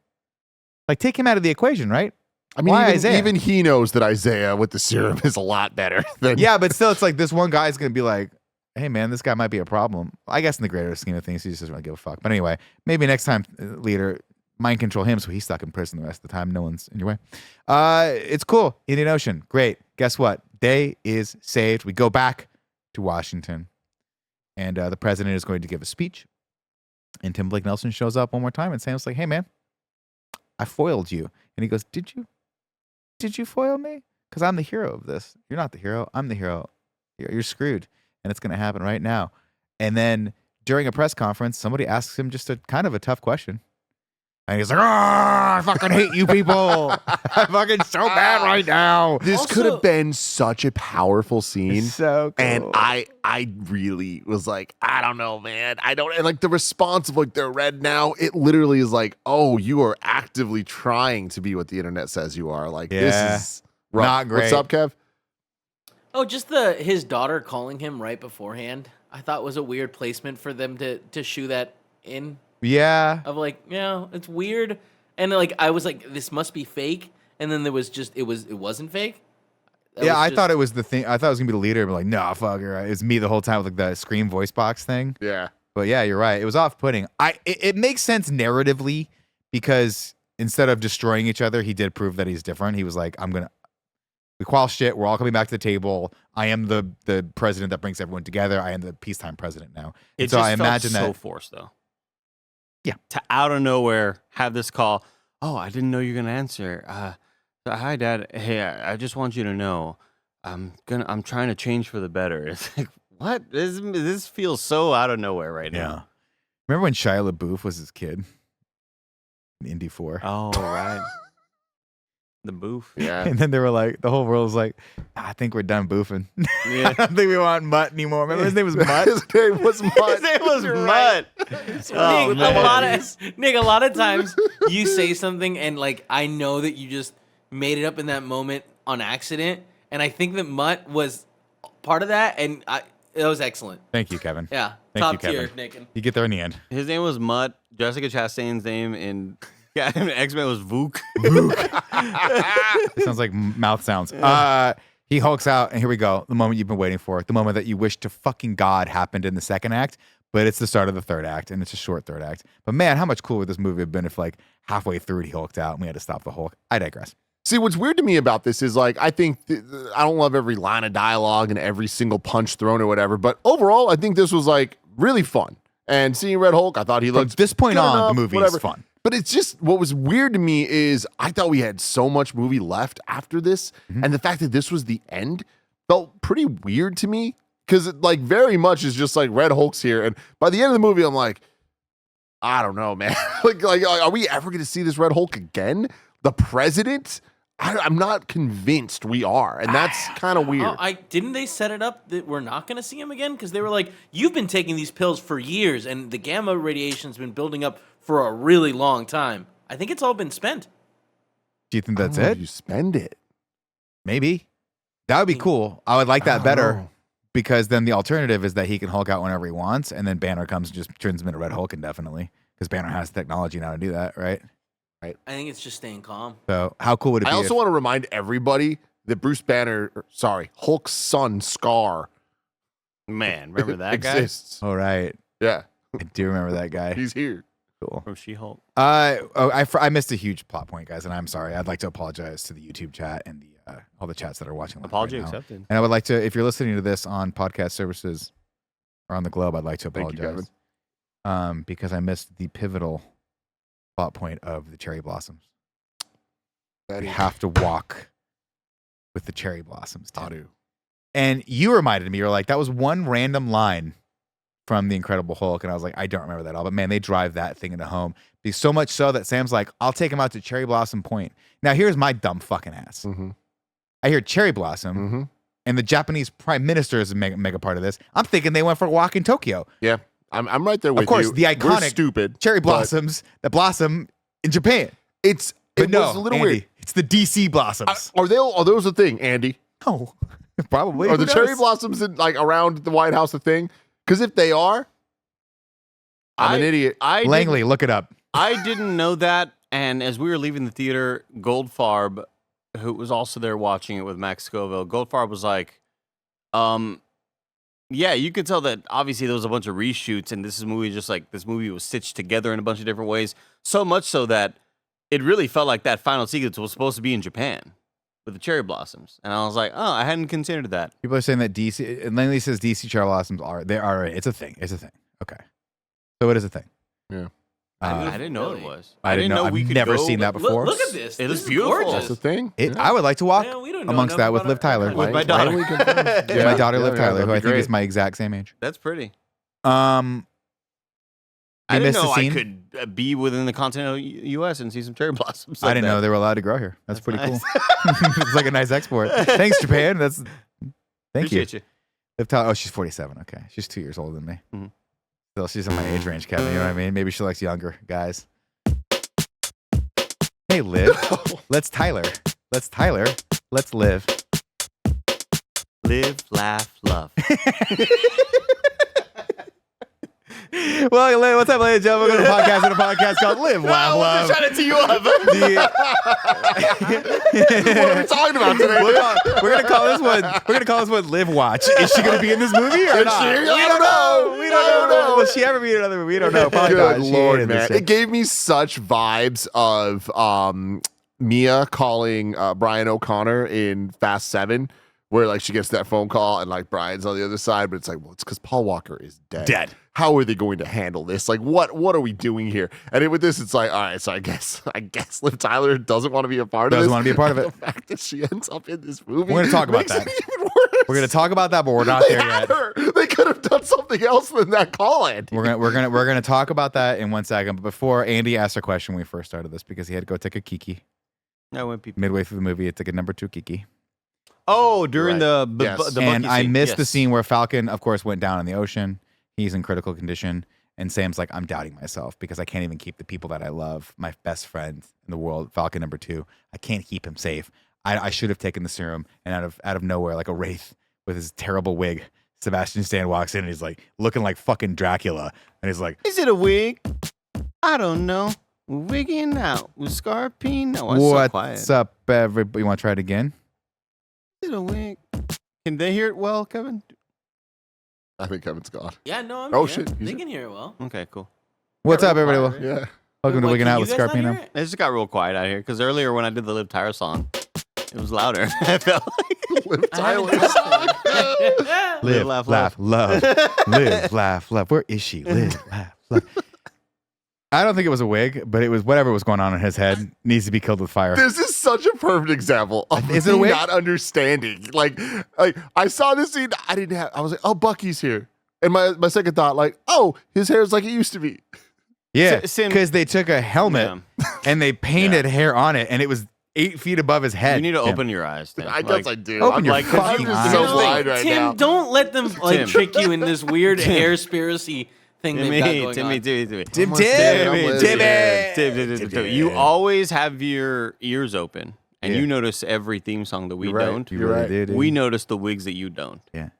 Speaker 3: Like, take him out of the equation, right?
Speaker 1: I mean,
Speaker 3: Why
Speaker 1: even,
Speaker 3: Isaiah?
Speaker 1: even he knows that Isaiah with the serum is a lot better than.
Speaker 3: Yeah, but still, it's like this one guy's going to be like, hey, man, this guy might be a problem. I guess in the greater scheme of things, he just doesn't really give a fuck. But anyway, maybe next time, leader, mind control him so he's stuck in prison the rest of the time. No one's in your way. It's cool. Indian Ocean. Great. Guess what? Day is saved. We go back to Washington. And the president is going to give a speech. And Tim Blake Nelson shows up one more time. And Sam's like, hey, man, I foiled you. And he goes, did you? Did you foil me? Because I'm the hero of this. You're not the hero. I'm the hero. You're screwed. And it's going to happen right now. And then during a press conference, somebody asks him just a kind of a tough question. And he's like, I fucking hate you people. I'm fucking so bad right now.
Speaker 1: This
Speaker 4: Also-
Speaker 1: could have been such a powerful scene.
Speaker 3: So cool.
Speaker 1: And I really was like, I don't know, man. I don't. And like the response of like they're red now, it literally is like, oh, you are actively trying to be what the internet says you are. Like,
Speaker 3: Yeah.
Speaker 1: this is rough.
Speaker 3: Not great.
Speaker 1: What's up, Kev?
Speaker 4: Oh, just his daughter calling him right beforehand. I thought was a weird placement for them to shoe that in.
Speaker 3: Yeah.
Speaker 4: Of like, it's weird, and like I was like, this must be fake, and then there was just it wasn't fake.
Speaker 3: Yeah, I thought it was the thing. I thought it was going to be the leader. But like, no, fuck her. It was me the whole time with like the Scream voice box thing.
Speaker 1: Yeah.
Speaker 3: But yeah, you're right. It was off-putting. It makes sense narratively because instead of destroying each other, he did prove that he's different. He was like, we quell shit. We're all coming back to the table. I am the president that brings everyone together. I am the peacetime president now.
Speaker 2: It
Speaker 3: And so
Speaker 2: just
Speaker 3: I
Speaker 2: felt
Speaker 3: imagine
Speaker 2: so
Speaker 3: that.
Speaker 2: forced, though.
Speaker 3: Yeah.
Speaker 2: To out of nowhere have this call. Oh, I didn't know you're gonna answer. Hi, Dad. Hey, I just want you to know, I'm trying to change for the better. It's like, what? This feels so out of nowhere right
Speaker 3: Yeah.
Speaker 2: now.
Speaker 3: Remember when Shia LaBeouf was his kid in Indy 4?
Speaker 2: Oh, right. The boof.
Speaker 1: Yeah.
Speaker 3: And then they were like, the whole world was like, I think we're done boofing.
Speaker 2: Yeah.
Speaker 3: I don't think we want Mutt anymore. Remember his name was Mutt?
Speaker 1: His name was Mutt.
Speaker 2: His name was Mutt. Oh,
Speaker 4: Nick,
Speaker 2: man.
Speaker 4: a lot of times you say something and like I know that you just made it up in that moment on accident, and I think that Mutt was part of that, and it was excellent.
Speaker 3: Thank you, Kevin.
Speaker 4: Yeah,
Speaker 3: Thank
Speaker 4: top
Speaker 3: you,
Speaker 4: tier,
Speaker 3: Kevin.
Speaker 4: Nick.
Speaker 3: You get there in the end.
Speaker 2: His name was Mutt. Jessica Chastain's name in X-Men was Vuk.
Speaker 3: It sounds like mouth sounds. He hulks out, and here we go. The moment you've been waiting for. The moment that you wish to fucking God happened in the second act, but it's the start of the third act, and it's a short third act. But man, how much cooler would this movie have been if like halfway through it, he hulked out and we had to stop the Hulk? I digress.
Speaker 1: See, what's weird to me about this is like I think I don't love every line of dialogue and every single punch thrown or whatever, but overall, I think this was like really fun. And seeing Red Hulk, I thought he
Speaker 3: From
Speaker 1: looked
Speaker 3: this point
Speaker 1: good
Speaker 3: on,
Speaker 1: enough,
Speaker 3: the movie
Speaker 1: whatever.
Speaker 3: is fun.
Speaker 1: But it's just what was weird to me is I thought we had so much movie left after this, and the fact that this was the end felt pretty weird to me because it like very much is just like Red Hulk's here, and by the end of the movie, I'm like, I don't know, man. like, are we ever going to see this Red Hulk again? The president? I'm not convinced we are, and that's kind of weird.
Speaker 4: Didn't they set it up that we're not going to see him again? Because they were like, you've been taking these pills for years, and the gamma radiation's been building up for a really long time. I think it's all been spent.
Speaker 3: Do you think that's
Speaker 1: I don't know
Speaker 3: it?
Speaker 1: if you spend it.
Speaker 3: Maybe. That would be cool. I would like
Speaker 1: I
Speaker 3: that
Speaker 1: don't
Speaker 3: better
Speaker 1: know.
Speaker 3: because then the alternative is that he can Hulk out whenever he wants, and then Banner comes and just turns him into Red Hulk indefinitely because Banner has the technology now to do that, right?
Speaker 4: I think it's just staying calm.
Speaker 3: So how cool would it be?
Speaker 1: I also
Speaker 3: if-
Speaker 1: want to remind everybody that Hulk's son Scar
Speaker 2: Man, remember that guy
Speaker 1: exists.
Speaker 3: All right.
Speaker 1: Yeah,
Speaker 3: I do remember that guy.
Speaker 1: he's here.
Speaker 3: Cool.
Speaker 2: from She-Hulk?
Speaker 3: I missed a huge plot point, guys, and I'm sorry. I'd like to apologize to the YouTube chat and the all the chats that are watching. live
Speaker 2: Apology
Speaker 3: right now.
Speaker 2: accepted.
Speaker 3: And I would like to, if you're listening to this on podcast services or on the globe, I'd like to
Speaker 1: Thank you,
Speaker 3: apologize. Because I missed the pivotal plot point of the cherry blossoms. We have to walk with the cherry blossoms, Tim.
Speaker 1: Tadu.
Speaker 3: And you reminded me, you're like, that was one random line from The Incredible Hulk. And I was like, I don't remember that all. But man, they drive that thing into home. Because so much so that Sam's like, I'll take him out to Cherry Blossom Point. Now, here's my dumb fucking ass.
Speaker 1: Mm-hmm.
Speaker 3: I hear Cherry Blossom,
Speaker 1: Mm-hmm.
Speaker 3: and the Japanese prime minister is a mega part of this. I'm thinking they went for a walk in Tokyo.
Speaker 1: Yeah, I'm right there with you.
Speaker 3: Of course, the
Speaker 1: We're
Speaker 3: iconic
Speaker 1: stupid.
Speaker 3: Cherry
Speaker 1: but
Speaker 3: blossoms that blossom in Japan.
Speaker 1: It
Speaker 3: But no,
Speaker 1: was a little
Speaker 3: Andy,
Speaker 1: weird.
Speaker 3: it's the DC blossoms.
Speaker 1: Are those a thing, Andy?
Speaker 3: No, probably.
Speaker 1: Are
Speaker 3: Who
Speaker 1: the cherry
Speaker 3: knows?
Speaker 1: blossoms in, like around the White House a thing? Because if they are, I'm an idiot.
Speaker 2: I
Speaker 3: Langley, look it up.
Speaker 2: I didn't know that, And as we were leaving the theater, Goldfarb, who was also there watching it with Max Scoville, Goldfarb was like, yeah, you could tell that obviously there was a bunch of reshoots, and this movie was stitched together in a bunch of different ways. So much so that it really felt like that final sequence was supposed to be in Japan with the cherry blossoms. And I was like, oh, I hadn't considered that.
Speaker 3: People are saying that DC, and Langley says DC cherry blossoms are, it's a thing. It's a thing. Okay. So it is a thing.
Speaker 1: Yeah.
Speaker 2: I didn't know
Speaker 4: really?
Speaker 2: it was.
Speaker 3: I didn't know.
Speaker 2: we
Speaker 3: I've
Speaker 2: could
Speaker 3: never
Speaker 2: go-
Speaker 3: seen that before.
Speaker 4: Look at this.
Speaker 2: It
Speaker 4: This
Speaker 2: is
Speaker 4: is
Speaker 2: beautiful.
Speaker 4: gorgeous.
Speaker 1: That's the thing.
Speaker 3: I would like to walk
Speaker 4: Man, we don't know
Speaker 3: amongst
Speaker 4: enough
Speaker 3: that with
Speaker 4: about
Speaker 3: Liv
Speaker 4: our
Speaker 3: Tyler.
Speaker 4: country.
Speaker 2: With my daughter.
Speaker 1: Langley confirms.
Speaker 3: My daughter Liv Tyler,
Speaker 1: that'd
Speaker 3: who I
Speaker 1: be
Speaker 3: think
Speaker 1: great.
Speaker 3: is my exact same age.
Speaker 2: That's pretty.
Speaker 3: You
Speaker 2: I didn't
Speaker 3: missed a
Speaker 2: know I
Speaker 3: scene?
Speaker 2: could be within the continental U.S. and see some cherry blossoms.
Speaker 3: I
Speaker 2: like
Speaker 3: didn't
Speaker 2: that.
Speaker 3: know they were allowed to grow here. That's pretty
Speaker 2: nice.
Speaker 3: cool. It's like a nice export. Thanks, Japan. Thank
Speaker 2: Appreciate you.
Speaker 3: Liv Tyler. Oh, she's 47. Okay, she's 2 years older than me.
Speaker 2: Mhm.
Speaker 3: Still, she's in my age range, Kevin. You know what I mean? Maybe she likes younger guys. Hey, Liv. Let's Tyler. Let's live.
Speaker 2: Live, laugh, love.
Speaker 3: Well, what's up, ladies and gentlemen? We're going to a podcast called Live, Laugh, Love.
Speaker 1: Trying to tee you up.
Speaker 3: The-
Speaker 1: What are we talking about today?
Speaker 3: we're gonna call this one. We're gonna call this one Live Watch. Is she gonna be in this movie or
Speaker 1: Is
Speaker 3: not?
Speaker 1: she? I
Speaker 3: We
Speaker 1: don't
Speaker 3: don't know.
Speaker 1: know.
Speaker 3: We
Speaker 1: I
Speaker 3: don't
Speaker 1: don't
Speaker 3: know.
Speaker 1: know.
Speaker 3: Will she ever be in another movie? We don't know. Probably
Speaker 1: Good
Speaker 3: not. She
Speaker 1: Lord,
Speaker 3: ain't in this
Speaker 1: man.
Speaker 3: shit.
Speaker 1: It gave me such vibes of Mia calling Brian O'Connor in Fast 7, where like she gets that phone call and like Brian's on the other side, but it's like, well, it's because Paul Walker is dead.
Speaker 3: Dead.
Speaker 1: How are they going to handle this? Like, what are we doing here? And with this, it's like, all right, so I guess Liv Tyler doesn't want to be a part of this.
Speaker 3: Doesn't want to be a part of it.
Speaker 1: The fact that she ends up in this movie.
Speaker 3: We're gonna talk about
Speaker 1: makes
Speaker 3: that.
Speaker 1: it even worse.
Speaker 3: We're gonna talk about that, but we're not
Speaker 1: They
Speaker 3: there
Speaker 1: had
Speaker 3: yet.
Speaker 1: her. They could have done something else than that call in.
Speaker 3: We're gonna talk about that in 1 second. But before, Andy asked a question when we first started this because he had to go take a kiki
Speaker 2: No, when people.
Speaker 3: midway through the movie. He took a number 2 kiki,
Speaker 2: Oh, during
Speaker 1: Right.
Speaker 2: the
Speaker 1: Yes.
Speaker 2: the
Speaker 3: and
Speaker 2: Bucky
Speaker 3: I
Speaker 2: scene.
Speaker 3: missed the
Speaker 2: Yes.
Speaker 3: scene where Falcon, of course, went down in the ocean. He's in critical condition. And Sam's like, I'm doubting myself because I can't even keep the people that I love, my best friend in the world, Falcon number 2. I can't keep him safe. I should have taken the serum. And out of nowhere, like a wraith with his terrible wig, Sebastian Stan walks in and he's like looking like fucking Dracula. And he's like,
Speaker 2: Is it a wig? I don't know. Wigging out with Scarpine. Oh, it's so quiet.
Speaker 3: what's up, everybody? You want to try it again?
Speaker 2: Is it a wig? Can they hear it well, Kevin?
Speaker 1: I think Kevin's gone.
Speaker 4: Yeah, no, I'm
Speaker 1: Oh,
Speaker 4: here.
Speaker 1: shit, he's
Speaker 4: They
Speaker 1: in.
Speaker 4: can hear it well.
Speaker 2: Okay, cool.
Speaker 3: What's up,
Speaker 4: real
Speaker 3: everybody?
Speaker 4: quiet,
Speaker 1: Yeah.
Speaker 3: Welcome to
Speaker 4: Wait,
Speaker 3: Wigging
Speaker 4: can
Speaker 3: Out
Speaker 4: you
Speaker 3: with
Speaker 4: guys not
Speaker 3: Scarpino.
Speaker 4: hear it?
Speaker 2: It just got real quiet out here because earlier when I did the Liv Tyler song, it was louder. I felt like
Speaker 1: Liv
Speaker 4: I haven't
Speaker 1: Tyler.
Speaker 4: done it.
Speaker 3: Live,
Speaker 2: laugh,
Speaker 3: laugh, love. Live, laugh, love. Where is she? Live, laugh, love. I don't think it was a wig, but it was whatever was going on in his head needs to be killed with fire.
Speaker 1: This is such a perfect example of
Speaker 3: Is it a
Speaker 1: me
Speaker 3: wig?
Speaker 1: not understanding. Like I saw this scene, I was like, oh, Bucky's here. And my second thought, like, oh, his hair's like it used to be.
Speaker 3: Yeah,
Speaker 2: Sim-
Speaker 3: because they took a helmet and they painted hair on it, and it was 8 feet above his head.
Speaker 2: you need to
Speaker 3: Tim.
Speaker 2: open your eyes. Tim.
Speaker 1: I guess I do.
Speaker 3: open
Speaker 1: I'm
Speaker 3: your
Speaker 1: like,
Speaker 3: fucking
Speaker 1: I'm just
Speaker 3: eyes.
Speaker 1: so
Speaker 3: You know,
Speaker 1: blind right
Speaker 4: Tim,
Speaker 1: now.
Speaker 4: don't let them like
Speaker 2: Tim.
Speaker 4: trick you in this weird hairspiracy thing they've got going
Speaker 2: Timmy.
Speaker 4: on.
Speaker 3: Tim,
Speaker 1: I'm listening.
Speaker 3: Tim.
Speaker 2: You always have your ears open, and
Speaker 3: Yeah.
Speaker 2: you notice every theme song that we
Speaker 1: You're right.
Speaker 2: don't.
Speaker 3: You
Speaker 1: You're
Speaker 3: really
Speaker 1: right.
Speaker 3: did.
Speaker 2: We notice the wigs that you don't.
Speaker 3: Yeah.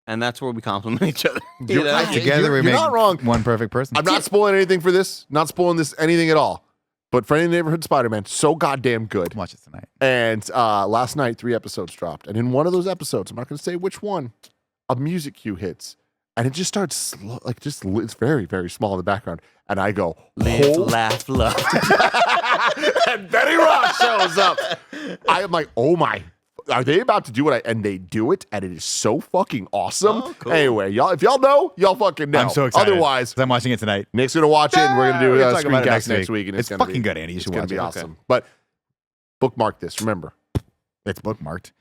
Speaker 2: And that's where we compliment each other.
Speaker 1: You're
Speaker 2: You know?
Speaker 1: right.
Speaker 3: Together we
Speaker 1: You're
Speaker 3: make
Speaker 1: not wrong.
Speaker 3: one perfect person.
Speaker 1: I'm not spoiling anything for this. Not spoiling this anything at all. But Friday Neighborhood Spider-Man, so goddamn good.
Speaker 3: Watch it tonight.
Speaker 1: And last night, 3 episodes dropped. And in one of those episodes, I'm not going to say which one, a music cue hits. And it just starts slow, like it's very, very small in the background. And I go,
Speaker 2: Live,
Speaker 1: "Oh."
Speaker 2: laugh, love.
Speaker 1: And Betty Ross shows up. I am like, oh my, are they about to do what and they do it, and it is so fucking awesome.
Speaker 2: Oh, cool.
Speaker 1: Anyway, y'all, if y'all know, y'all fucking know.
Speaker 3: I'm so excited.
Speaker 1: Otherwise,
Speaker 3: 'Cause I'm watching it tonight.
Speaker 1: Nick's gonna watch it, and we're gonna do
Speaker 3: We're
Speaker 1: a
Speaker 3: talk about it
Speaker 1: screencast next week. And
Speaker 3: It's
Speaker 1: gonna
Speaker 3: fucking
Speaker 1: be,
Speaker 3: good, Andy. You
Speaker 1: It's
Speaker 3: should
Speaker 1: gonna
Speaker 3: watch
Speaker 1: be
Speaker 3: it.
Speaker 1: awesome. But bookmark this. Remember,
Speaker 3: It's bookmarked.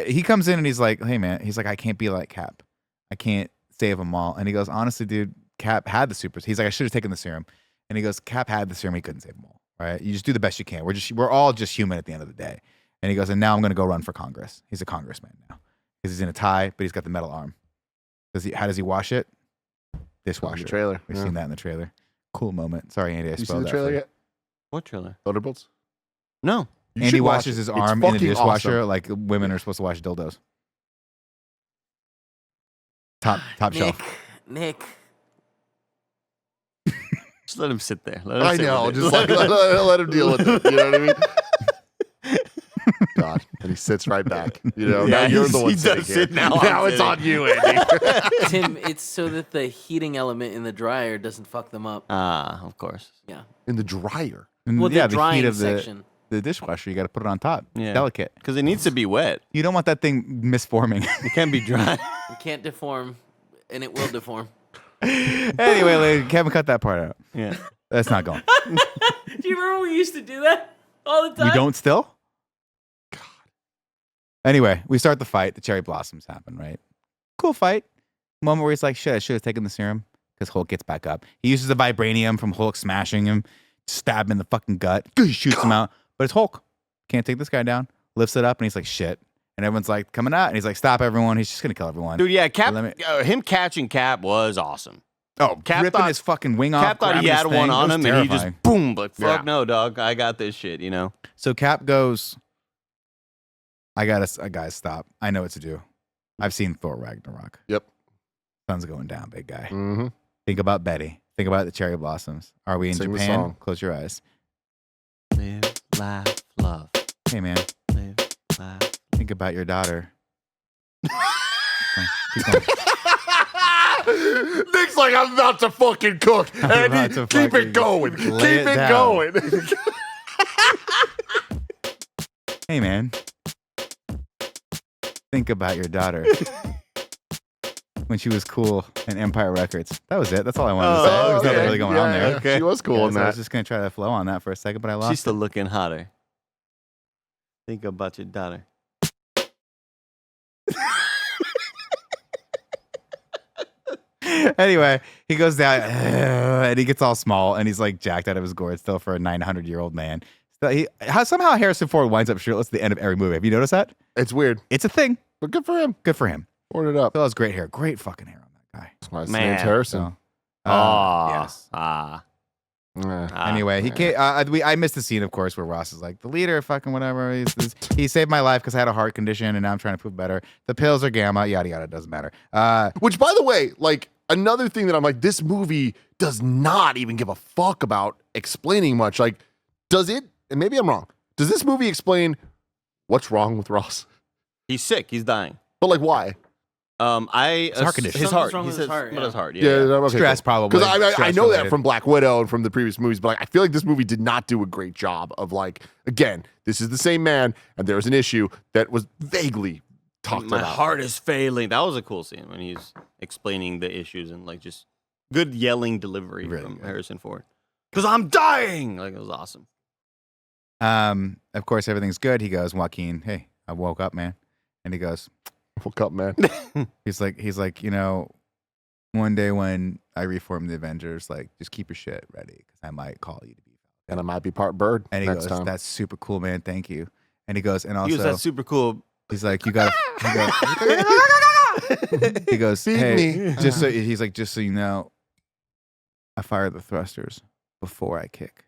Speaker 3: He comes in and he's like, "Hey man," he's like, "I can't be like Cap. I can't save them all." And he goes, "Honestly, dude, Cap had the supers." He's like, "I should have taken the serum." And he goes, "Cap had the serum. He couldn't save them all. Right? You just do the best you can. We're all just human at the end of the day." And he goes, "And now I'm gonna go run for Congress." He's a congressman now because he's in a tie, but he's got the metal arm. How does he wash it?
Speaker 1: in
Speaker 3: Dishwasher.
Speaker 1: the trailer.
Speaker 3: We've
Speaker 1: Yeah.
Speaker 3: seen that in the trailer. Cool moment. Sorry, Andy. I
Speaker 1: You seen
Speaker 3: spoiled
Speaker 1: the
Speaker 3: that
Speaker 1: trailer
Speaker 3: for you.
Speaker 1: yet?
Speaker 2: What trailer?
Speaker 1: Thunderbolts.
Speaker 2: No.
Speaker 1: You
Speaker 3: Andy
Speaker 1: should watch
Speaker 3: washes
Speaker 1: it.
Speaker 3: his
Speaker 1: It's
Speaker 3: arm in a
Speaker 1: fucking
Speaker 3: dishwasher
Speaker 1: awesome.
Speaker 3: like women are supposed to wash dildos. Top
Speaker 4: Nick,
Speaker 3: shelf.
Speaker 4: Nick.
Speaker 2: Just let him sit there. Let him
Speaker 1: I
Speaker 2: sit
Speaker 1: know.
Speaker 2: with it.
Speaker 1: Just like let him deal with it. You know what I mean? God, and he sits right back. You know, now
Speaker 2: Yeah,
Speaker 1: you're the one
Speaker 2: he
Speaker 1: sitting
Speaker 2: does
Speaker 1: here.
Speaker 2: sit now.
Speaker 1: Now
Speaker 2: I'm
Speaker 1: it's
Speaker 2: sitting.
Speaker 1: on you, Andy.
Speaker 4: Tim, it's so that the heating element in the dryer doesn't fuck them up.
Speaker 2: Of course.
Speaker 4: Yeah.
Speaker 1: In the dryer.
Speaker 3: And
Speaker 4: Well, the
Speaker 3: yeah,
Speaker 4: drying
Speaker 3: heat of
Speaker 4: section.
Speaker 3: the dishwasher, you got to put it on top.
Speaker 2: Yeah.
Speaker 3: Delicate.
Speaker 2: Because it needs to be wet.
Speaker 3: You don't want that thing misforming.
Speaker 2: It can't be dry.
Speaker 4: You can't deform, and it will deform.
Speaker 3: Anyway, Kevin, cut that part out.
Speaker 2: Yeah.
Speaker 3: That's not going.
Speaker 4: Do you remember we used to do that all the time?
Speaker 3: We don't still? God. Anyway, we start the fight. The cherry blossoms happen, right? Cool fight. Moment where he's like, shit, I should have taken the serum. Because Hulk gets back up. He uses the vibranium from Hulk smashing him, stab him in the fucking gut, shoots him out. But it's Hulk. Can't take this guy down. Lifts it up, and he's like, shit. And everyone's like, coming out. And he's like, stop everyone. He's just going to kill everyone.
Speaker 2: Dude, yeah, Cap,
Speaker 3: Let me-
Speaker 2: him catching Cap was awesome.
Speaker 3: Oh,
Speaker 2: Cap
Speaker 3: ripping
Speaker 2: thought-
Speaker 3: his fucking wing off.
Speaker 2: Cap thought he
Speaker 3: grabbing his
Speaker 2: had
Speaker 3: thing.
Speaker 2: one on
Speaker 3: It was
Speaker 2: him, and he
Speaker 3: terrifying.
Speaker 2: just boom, like, fuck
Speaker 1: Yeah.
Speaker 2: no, dog. I got this shit, you know?
Speaker 3: So Cap goes, I gotta stop. I know what to do. I've seen Thor Ragnarok.
Speaker 1: Yep.
Speaker 3: Sun's going down, big guy.
Speaker 1: Mm-hmm.
Speaker 3: Think about Betty. Think about the cherry blossoms. Are we in
Speaker 1: Sing the
Speaker 3: Japan?
Speaker 1: song.
Speaker 3: Close your eyes.
Speaker 2: Live, laugh, love.
Speaker 3: Hey, man.
Speaker 2: Live, laugh.
Speaker 3: Think about your daughter. Keep going.
Speaker 1: Nick's like, I'm about to fucking cook.
Speaker 3: I'm
Speaker 1: Andy,
Speaker 3: about to
Speaker 1: keep
Speaker 3: fucking
Speaker 1: it going.
Speaker 3: lay
Speaker 1: Keep
Speaker 3: it
Speaker 1: it
Speaker 3: down.
Speaker 1: going.
Speaker 3: Hey, man. Think about your daughter. When she was cool in Empire Records. That was it. That's all I wanted to say. There was nothing really going on there.
Speaker 1: Yeah, she was cool in
Speaker 3: So I was
Speaker 1: that.
Speaker 3: just going to try to flow on that for a second, but I lost
Speaker 2: She's still looking hotter. Think about your daughter.
Speaker 3: Anyway, he goes down and he gets all small and he's like jacked out of his gourd still for a 900-year-old man. So somehow Harrison Ford winds up shirtless at the end of every movie. Have you noticed that?
Speaker 1: It's weird,
Speaker 3: It's a thing.
Speaker 1: but good for him.
Speaker 3: Good for him.
Speaker 1: Poured it up.
Speaker 3: Phil has great hair. Great fucking hair on that guy.
Speaker 1: That's why his
Speaker 2: Man.
Speaker 1: name's Harrison.
Speaker 3: So, yes. Anyway, he can't. I missed the scene, of course, where Ross is like, the leader, fucking whatever. He saved my life because I had a heart condition and now I'm trying to prove better. The pills are gamma, yada, yada, doesn't matter.
Speaker 1: Which, by the way, like another thing that I'm like, this movie does not even give a fuck about explaining much. Like, does it? And maybe I'm wrong. Does this movie explain what's wrong with Ross?
Speaker 2: He's sick. He's dying.
Speaker 1: But like, why?
Speaker 3: His heart condition.
Speaker 2: His
Speaker 4: Something's
Speaker 2: heart.
Speaker 4: wrong
Speaker 2: He
Speaker 4: with his
Speaker 2: says,
Speaker 4: heart,
Speaker 2: but
Speaker 4: yeah.
Speaker 2: his heart. Yeah.
Speaker 1: Okay,
Speaker 3: Stress, probably.
Speaker 1: Because I
Speaker 3: Stress
Speaker 1: know that
Speaker 3: related.
Speaker 1: from Black Widow and from the previous movies, but like, I feel like this movie did not do a great job of like, again, this is the same man, and there was an issue that was vaguely talked
Speaker 2: My
Speaker 1: about.
Speaker 2: heart is failing. That was a cool scene when he's explaining the issues and like just good yelling delivery
Speaker 3: Really
Speaker 2: from
Speaker 3: good.
Speaker 2: Harrison Ford. Because I'm dying. Like it was awesome.
Speaker 3: Of course, everything's good. He goes, Joaquin, hey, I woke up, man. And he goes,
Speaker 1: Woke up, man.
Speaker 3: he's like, you know, one day when I reform the Avengers, like, just keep your shit ready because I might call you to be.
Speaker 1: And I might be part bird
Speaker 3: And he
Speaker 1: next
Speaker 3: goes,
Speaker 1: time.
Speaker 3: that's super cool, man. Thank you. And he goes, and
Speaker 2: He was
Speaker 3: also,
Speaker 2: that super cool.
Speaker 3: he's like, you got he goes,
Speaker 1: Feed
Speaker 3: hey,
Speaker 1: me.
Speaker 3: he's like, just so you know, I fired the thrusters before I kick.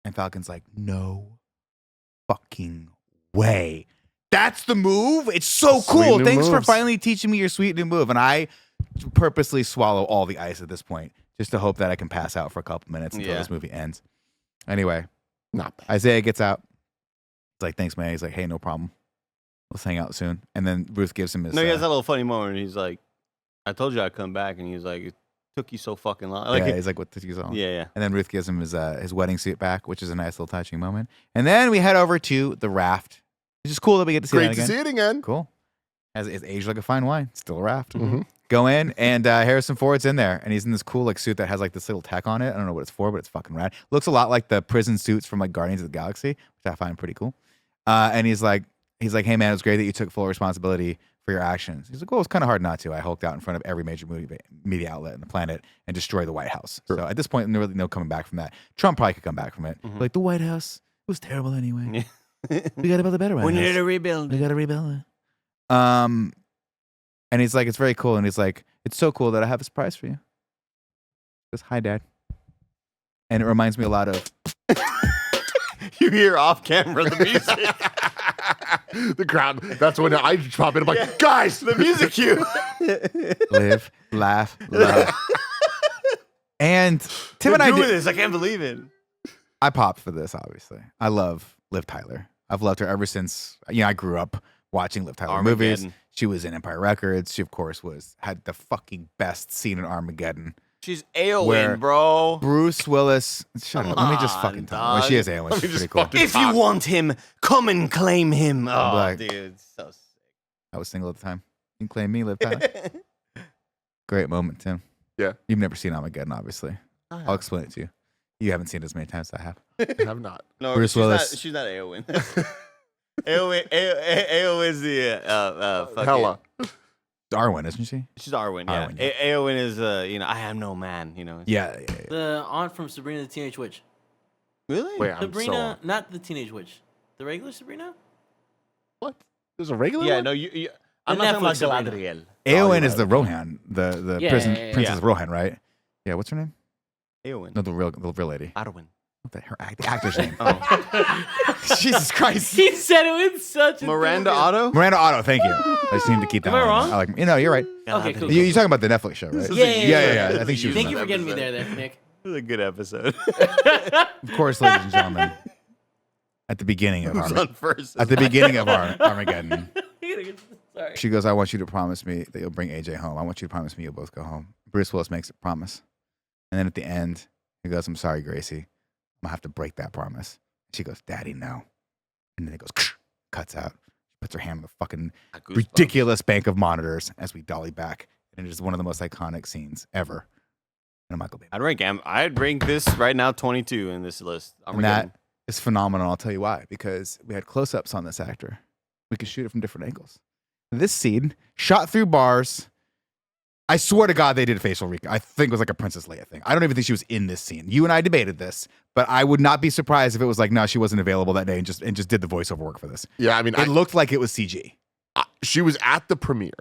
Speaker 3: And Falcon's like, no fucking way. That's the move. It's so
Speaker 1: Sweet
Speaker 3: cool.
Speaker 1: new
Speaker 3: Thanks for
Speaker 1: moves.
Speaker 3: finally teaching me your sweet new move. And I purposely swallow all the ice at this point just to hope that I can pass out for a couple minutes until
Speaker 2: Yeah.
Speaker 3: this movie ends. Anyway,
Speaker 1: Not bad.
Speaker 3: Isaiah gets out. It's like, thanks, man. He's like, hey, no problem. Let's hang out soon. And then Ruth gives him his.
Speaker 2: No, he has that little funny moment. He's like, I told you I'd come back. And he's like, it took you so fucking long. Like,
Speaker 3: yeah, he's like, what did you say?
Speaker 2: yeah.
Speaker 3: And then Ruth gives him his wedding suit back, which is a nice little touching moment. And then we head over to the raft, which is cool that we get to see
Speaker 1: Great
Speaker 3: that
Speaker 1: to
Speaker 3: again.
Speaker 1: see it again.
Speaker 3: Cool. It's aged like a fine wine. Still a raft.
Speaker 1: Mhm.
Speaker 3: Go in, and Harrison Ford's in there, and he's in this cool like suit that has like this little tech on it. I don't know what it's for, but it's fucking rad. Looks a lot like the prison suits from like Guardians of the Galaxy, which I find pretty cool. And he's like, hey man, it was great that you took full responsibility for your actions. He's like, well, it's kind of hard not to. I hulked out in front of every major media outlet on the planet and destroyed the White House.
Speaker 1: Sure.
Speaker 3: So at this point, really no coming back from that. Trump probably could come back from it.
Speaker 2: Mhm.
Speaker 3: Like the White House was terrible anyway. We got to build a better White
Speaker 2: We
Speaker 3: House.
Speaker 2: need to rebuild.
Speaker 3: We got to rebuild it. And he's like, it's very cool. And he's like, it's so cool that I have a surprise for you. He goes, hi, Dad. And it reminds me a lot of.
Speaker 2: You hear off camera the music.
Speaker 1: The crowd. That's when I pop in. I'm like, guys,
Speaker 2: the music cue.
Speaker 3: Live, laugh, love. And Tim and I
Speaker 2: doing
Speaker 3: did.
Speaker 2: this. I can't believe it.
Speaker 3: I popped for this. Obviously, I love Liv Tyler. I've loved her ever since. I grew up watching Liv Tyler movies.
Speaker 2: Armageddon.
Speaker 3: She was in Empire Records. She, of course, had the fucking best scene in Armageddon.
Speaker 2: She's
Speaker 3: Where-
Speaker 2: Eowyn, bro.
Speaker 3: Bruce Willis. Shut up. Let me just
Speaker 2: on,
Speaker 3: fucking talk. Well, she
Speaker 2: dog.
Speaker 3: is Eowyn.
Speaker 1: Let me
Speaker 3: She's
Speaker 1: just
Speaker 3: pretty cool.
Speaker 1: fucking-
Speaker 2: If you want him, come and claim him. Oh,
Speaker 3: Like-
Speaker 2: dude, so sick.
Speaker 3: I was single at the time. You can claim me, Liv Tyler. Great moment, Tim.
Speaker 1: Yeah.
Speaker 3: You've never seen Armageddon, obviously. I'll explain it to you. You haven't seen it as many times as I have.
Speaker 1: I have not.
Speaker 2: No,
Speaker 3: Bruce
Speaker 2: she's
Speaker 3: Willis.
Speaker 2: Not, she's not Eowyn. Eowyn's the fucking,
Speaker 1: Hella.
Speaker 3: Darwin, isn't she?
Speaker 2: She's Arwen. Yeah.
Speaker 3: Arwen, yeah.
Speaker 2: Eowyn is I am no man.
Speaker 3: Yeah.
Speaker 4: The aunt from Sabrina the Teenage Witch.
Speaker 2: Really?
Speaker 1: Wait, I'm
Speaker 4: Sabrina, not the Teenage Witch. The regular Sabrina?
Speaker 1: What? There's a regular
Speaker 2: Yeah.
Speaker 1: one?
Speaker 2: No. You I'm
Speaker 4: The
Speaker 2: not talking
Speaker 4: Netflix
Speaker 2: about
Speaker 4: Sabrina.
Speaker 2: Galadriel.
Speaker 3: Eowyn
Speaker 1: you're
Speaker 3: is the
Speaker 1: right.
Speaker 3: Rohan, the
Speaker 4: Yeah,
Speaker 3: Princess
Speaker 2: yeah.
Speaker 3: Rohan, right? Yeah, what's her name?
Speaker 2: Eowyn.
Speaker 3: No, the real lady.
Speaker 2: Arwen.
Speaker 3: What the actor's name?
Speaker 2: Oh.
Speaker 3: Jesus Christ.
Speaker 4: He said it with such a
Speaker 2: Miranda
Speaker 4: dubious-
Speaker 2: Otto.
Speaker 3: Miranda Otto, thank you. I just need to keep that
Speaker 4: Am I
Speaker 3: one.
Speaker 4: wrong?
Speaker 3: I like, you're right.
Speaker 4: Okay, cool.
Speaker 3: You're talking about the Netflix show, right?
Speaker 2: This is
Speaker 4: Yeah.
Speaker 3: I think she was
Speaker 4: Thank
Speaker 3: in
Speaker 4: you
Speaker 3: that.
Speaker 4: for getting me there, Nick.
Speaker 2: This is a good episode.
Speaker 3: Of course, ladies and gentlemen, at the beginning of
Speaker 2: Who's
Speaker 3: Armageddon,
Speaker 2: on first?
Speaker 3: at the beginning of Armageddon,
Speaker 4: Sorry.
Speaker 3: she goes, I want you to promise me that you'll bring AJ home. I want you to promise me you'll both go home. Bruce Willis makes a promise. And then at the end, he goes, I'm sorry, Gracie. I'm going to have to break that promise. She goes, Daddy, no. And then it goes, cuts out. She puts her hand on the fucking
Speaker 2: Goosebumps.
Speaker 3: ridiculous bank of monitors as we dolly back. And it is one of the most iconic scenes ever in a Michael Bay.
Speaker 2: I'd rank this right now 22 in this list.
Speaker 3: And
Speaker 2: Armageddon.
Speaker 3: that is phenomenal. I'll tell you why. Because we had close-ups on this actor. We could shoot it from different angles. This scene, shot through bars. I swear to God, they did facial recon. I think it was like a Princess Leia thing. I don't even think she was in this scene. You and I debated this, but I would not be surprised if it was like, no, she wasn't available that day and just did the voiceover work for this.
Speaker 1: Yeah, I mean,
Speaker 3: It looked like it was CG.
Speaker 1: she was at the premiere.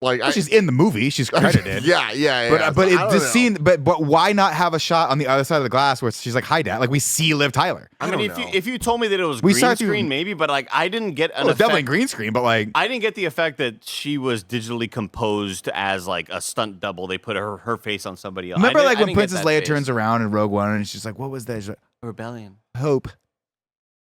Speaker 1: Like,
Speaker 3: Well, she's in the movie. She's credited.
Speaker 1: yeah.
Speaker 3: But
Speaker 1: I don't
Speaker 3: the
Speaker 1: know.
Speaker 3: scene. But why not have a shot on the other side of the glass where she's like, "Hi, Dad." Like we see Liv Tyler.
Speaker 1: I
Speaker 2: mean,
Speaker 1: don't know.
Speaker 2: if you told me that it was
Speaker 3: We
Speaker 2: green
Speaker 3: saw it
Speaker 2: screen,
Speaker 3: through-
Speaker 2: maybe, but like I didn't get an
Speaker 3: Well, it's definitely
Speaker 2: effect.
Speaker 3: green screen, but like
Speaker 2: I didn't get the effect that she was digitally composed as like a stunt double. They put her face on somebody else.
Speaker 3: remember
Speaker 2: I
Speaker 3: like
Speaker 2: didn't
Speaker 3: when
Speaker 2: get
Speaker 3: Princess
Speaker 2: that
Speaker 3: Leia
Speaker 2: face.
Speaker 3: turns around in Rogue One and she's like, "What was that?" She's like,
Speaker 2: Rebellion.
Speaker 3: "Hope."